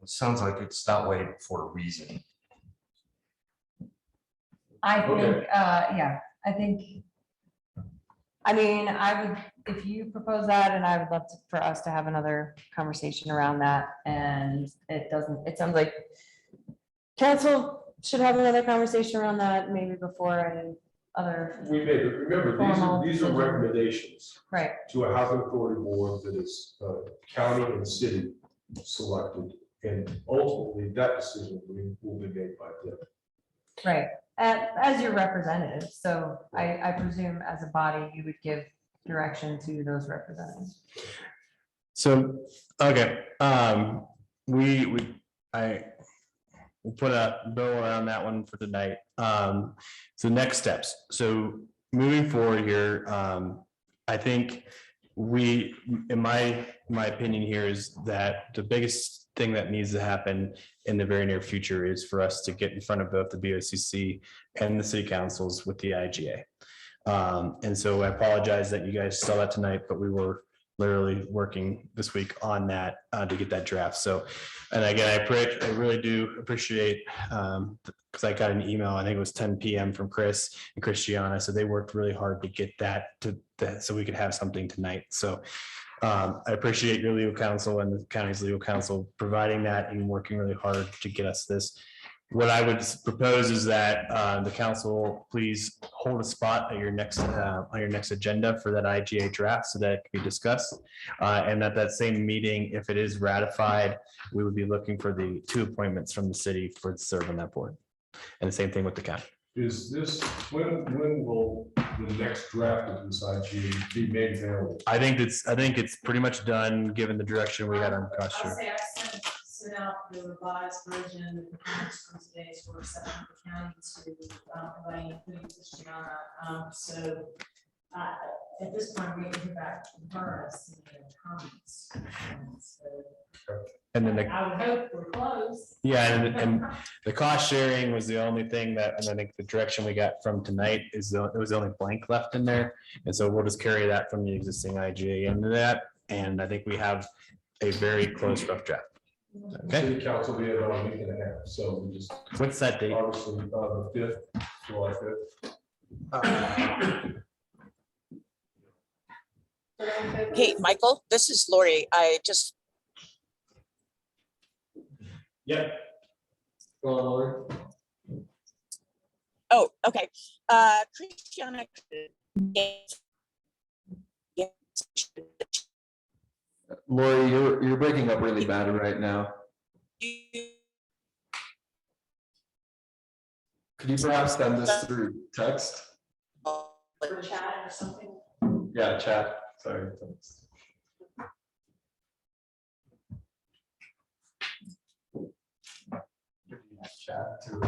It sounds like it's that way for a reason. I think, Okay. yeah, I mean, I would, if you propose that, and I would love for us to have another conversation around that, and it sounds like council should have another conversation around that, maybe before any other. We made, remember, Formal these are decision. recommendations Right, to a housing authority board that is county and city selected. And ultimately, that decision will be made by them. right, as your representative, so I presume as a body, you would give direction to those representatives. So, okay, we'll put a bow around that one for tonight. So next steps. So moving forward here, I think in my opinion here is that the biggest thing that needs to happen in the very near future is for us to get in front of both the BOCC and the city councils with the IGA. And so I apologize that you guys saw that tonight, but we were literally working this week on that to get that draft. So, and again, I really do appreciate, because I got an email, I think it was 10 p.m. from Chris and Christiana. So they worked really hard to get that so we could have something tonight. So I appreciate your legal counsel and the county's legal counsel providing that and working really hard to get us this. What I would propose is that the council please hold a spot at your next on your next agenda for that IGA draft so that it can be discussed. And at that same meeting, if it is ratified, we would be looking for the 2 appointments from the city for to serve on that board. And the same thing with the county. Is this, when will the next draft of this IGA be made available? I think it's pretty much done, given the direction we had on cost I'll share. say I sent out the revised version of the comments from today's work session for the county to everybody, including Christiana. So at this point, we can hear back from her as to the comments. And then I would hope we're close. yeah, and the cost sharing was the only thing that, and I think the direction we got from tonight is there was only blank left in there. And so we'll just carry that from the existing IGA into that. And I think we have a very close rough draft. Okay. City council be about a week and a half, so we just. What's that date? Obviously, the fifth, July 5th. Hey, Michael, this is Lori. I just, Yep. Go on, Lori. oh, okay. Christiana. Lori, you're breaking up really bad right now. Could you perhaps send this through text? Or chat or something. Yeah, chat, sorry. Chat too.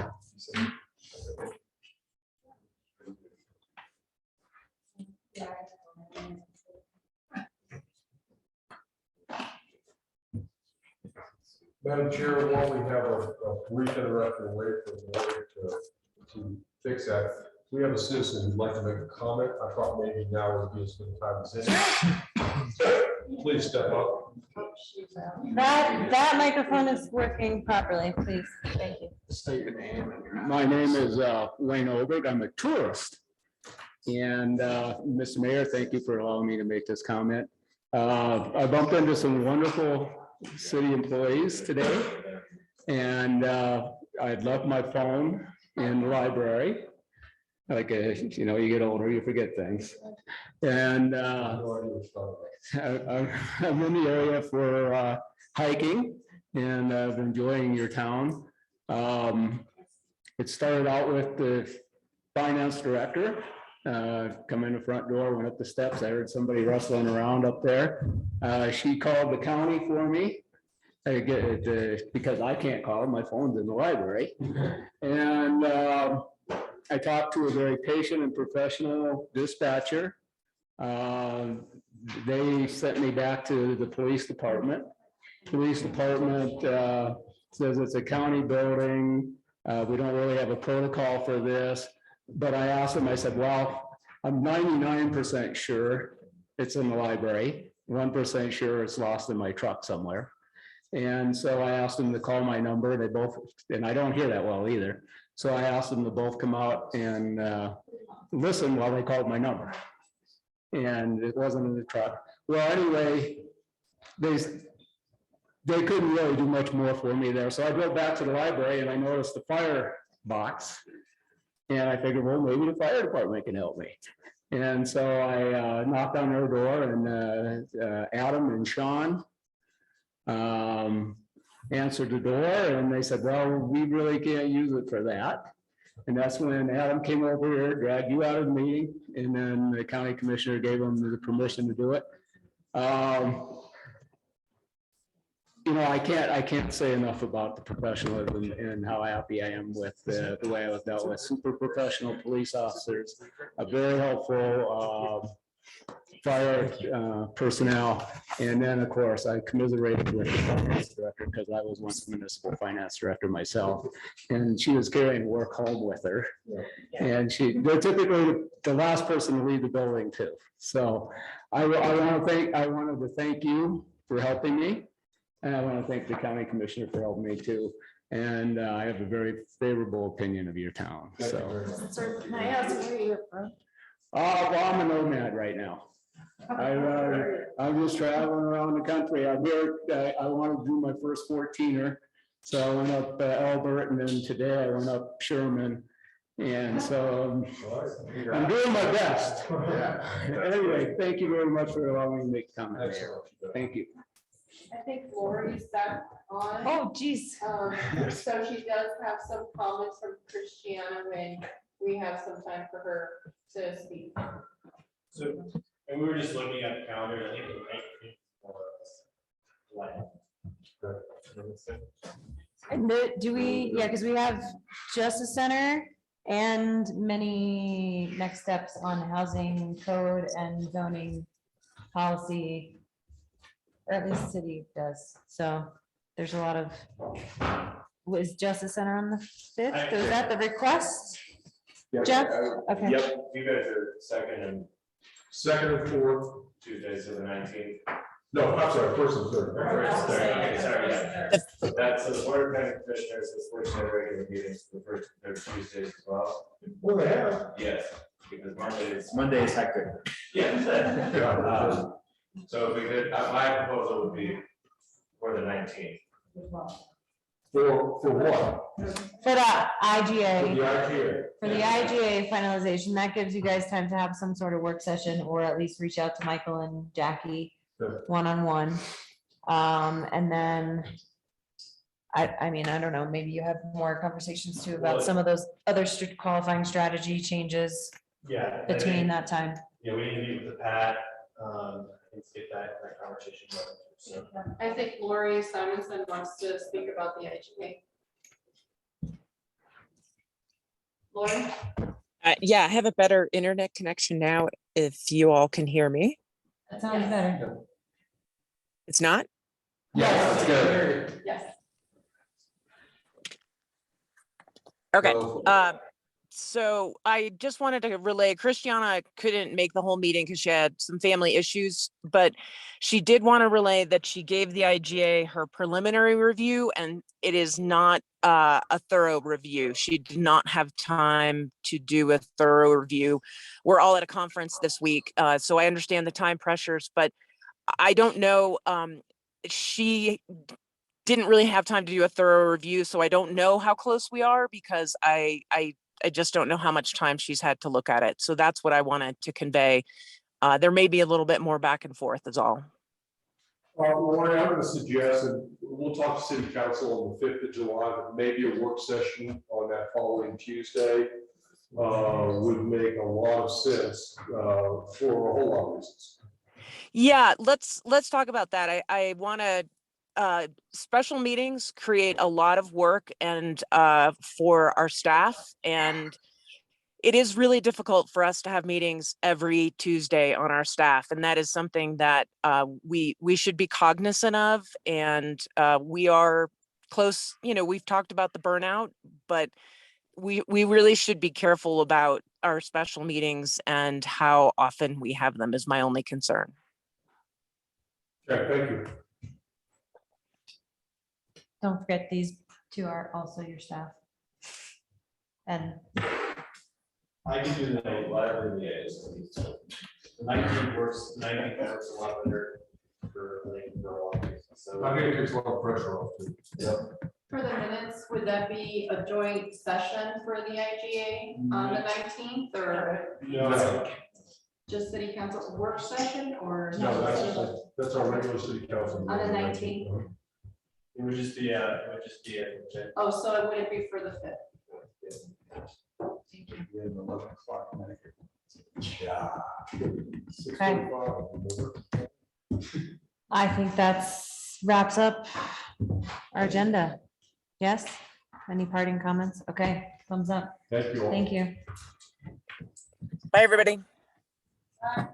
Madam Chair, while we have a brief interruption, wait for the lawyer to fix that. We have a citizen who'd like to make a comment. I thought maybe now would be as good a time as any. Please step up. That microphone is working properly, please. Thank you. State your name. My name is Wayne Oberg. I'm a tourist. And Mr. Mayor, thank you for allowing me to make this comment. I bumped into some wonderful city employees today. And I'd left my phone in the library. Like, you know, you get older, you forget things. And I'm in the area for hiking, and I've been enjoying your town. It started out with the finance director. Come in the front door, went up the steps. I heard somebody rustling around up there. She called the county for me. Because I can't call, my phone's in the library. And I talked to a very patient and professional dispatcher. They sent me back to the police department. Police department says it's a county building. We don't really have a protocol for this. But I asked them, I said, well, I'm 99% sure it's in the library. 1% sure it's lost in my truck somewhere. And so I asked them to call my number. They both, and I don't hear that well either. So I asked them to both come out and listen while they called my number. And it wasn't in the truck. Well, anyway, they couldn't really do much more for me there. So I drove back to the library and I noticed the fire box. And I figured, well, maybe the fire department can help me. And so I knocked on their door, and Adam and Sean answered the door, and they said, well, we really can't use it for that. And that's when Adam came over here, dragged you out of the meeting, and then the county commissioner gave him the permission to do it. You know, I can't say enough about the professionalism and how happy I am with the way I was dealt with. Super professional police officers, a very helpful fire personnel. And then, of course, I commiserated with the finance director because I was once municipal finance director myself. And she was carrying work home with her. And they're typically the last person to leave the building too. So I wanted to thank you for helping me. And I want to thank the county commissioner for helping me too. And I have a very favorable opinion of your town. So. Sir, can I ask where you're from? Well, I'm a nomad right now. I'm just traveling around the country. I'm here. I wanted to do my first 14er. So I went up Albert, and then today I went up Sherman. And so I'm doing my best. Anyway, thank you very much for allowing me to make comments. Thank you. I think Lori's back on. Oh, geez. So she does have some comments from Christiana when we have some time for her to speak. So, and we were just looking at the calendar, I think And do we, yeah, because we have Justice Center and many next steps on housing code and zoning policy, or at least city does. So there's a lot of, was Justice Center on the 5th? Was that the request? Jeff? Okay. Yep, you guys are second and fourth Tuesdays of the 19th. No, I'm sorry, first and third. Okay, sorry, yeah. That's the board of county commissioners, this first regular meetings, the first, they're Tuesdays as well. Well, they have. Yes, because Monday is hectic. Yeah. So if we could, my proposal would be for the 19th. For what? For the IGA. For the IGA. For the IGA finalization, that gives you guys time to have some sort of work session, or at least reach out to Michael and Jackie Sure. one-on-one. And then, I mean, I don't know, maybe you have more conversations too about some of those other strict qualifying strategy changes Yeah. between that time. Yeah, we need to meet with the Pat, let's get that conversation going. So. I think Lori Simonson wants to speak about the IGA. Lori? Yeah, I have a better internet connection now, if you all can hear me. That sounds better. It's not? Yes, that's good. Yes. Okay, so I just wanted to relay, Christiana couldn't make the whole meeting because she had some family issues, but she did want to relay that she gave the IGA her preliminary review, and it is not a thorough review. She did not have time to do a thorough review. We're all at a conference this week, so I understand the time pressures, but I don't know, she didn't really have time to do a thorough review, so I don't know how close we are, because I just don't know how much time she's had to look at it. So that's what I wanted to convey. There may be a little bit more back and forth is all. Lori, I'm going to suggest, and we'll talk to city council on the 5th of July, but maybe a work session on that following Tuesday would make a lot of sense for a whole lot of reasons. Yeah, let's talk about that. I want to, special meetings create a lot of work and for our staff, and it is really difficult for us to have meetings every Tuesday on our staff, and that is something that we should be cognizant of, and we are close. You know, we've talked about the burnout, but we really should be careful about our special meetings and how often we have them is my only concern. Okay, thank you. Don't forget these two are also your staff. And I can do the night, whatever the is. The 19th works, 19th works a lot better for, I think, for a lot of reasons. So I think it takes a lot of pressure off too. Yep. For the minutes, would that be a joint session for the IGA on the 19th, or No, just city council work session, or? that's our regular city council. On the 19th. It would just be a. Oh, so it wouldn't be for the 5th. Thank you. Yeah, 11 o'clock. Okay. 6:45. I think that's wraps up our agenda. Yes? Any parting comments? Okay, thumbs up. Thank you all. Thank you. Bye, everybody. Bye.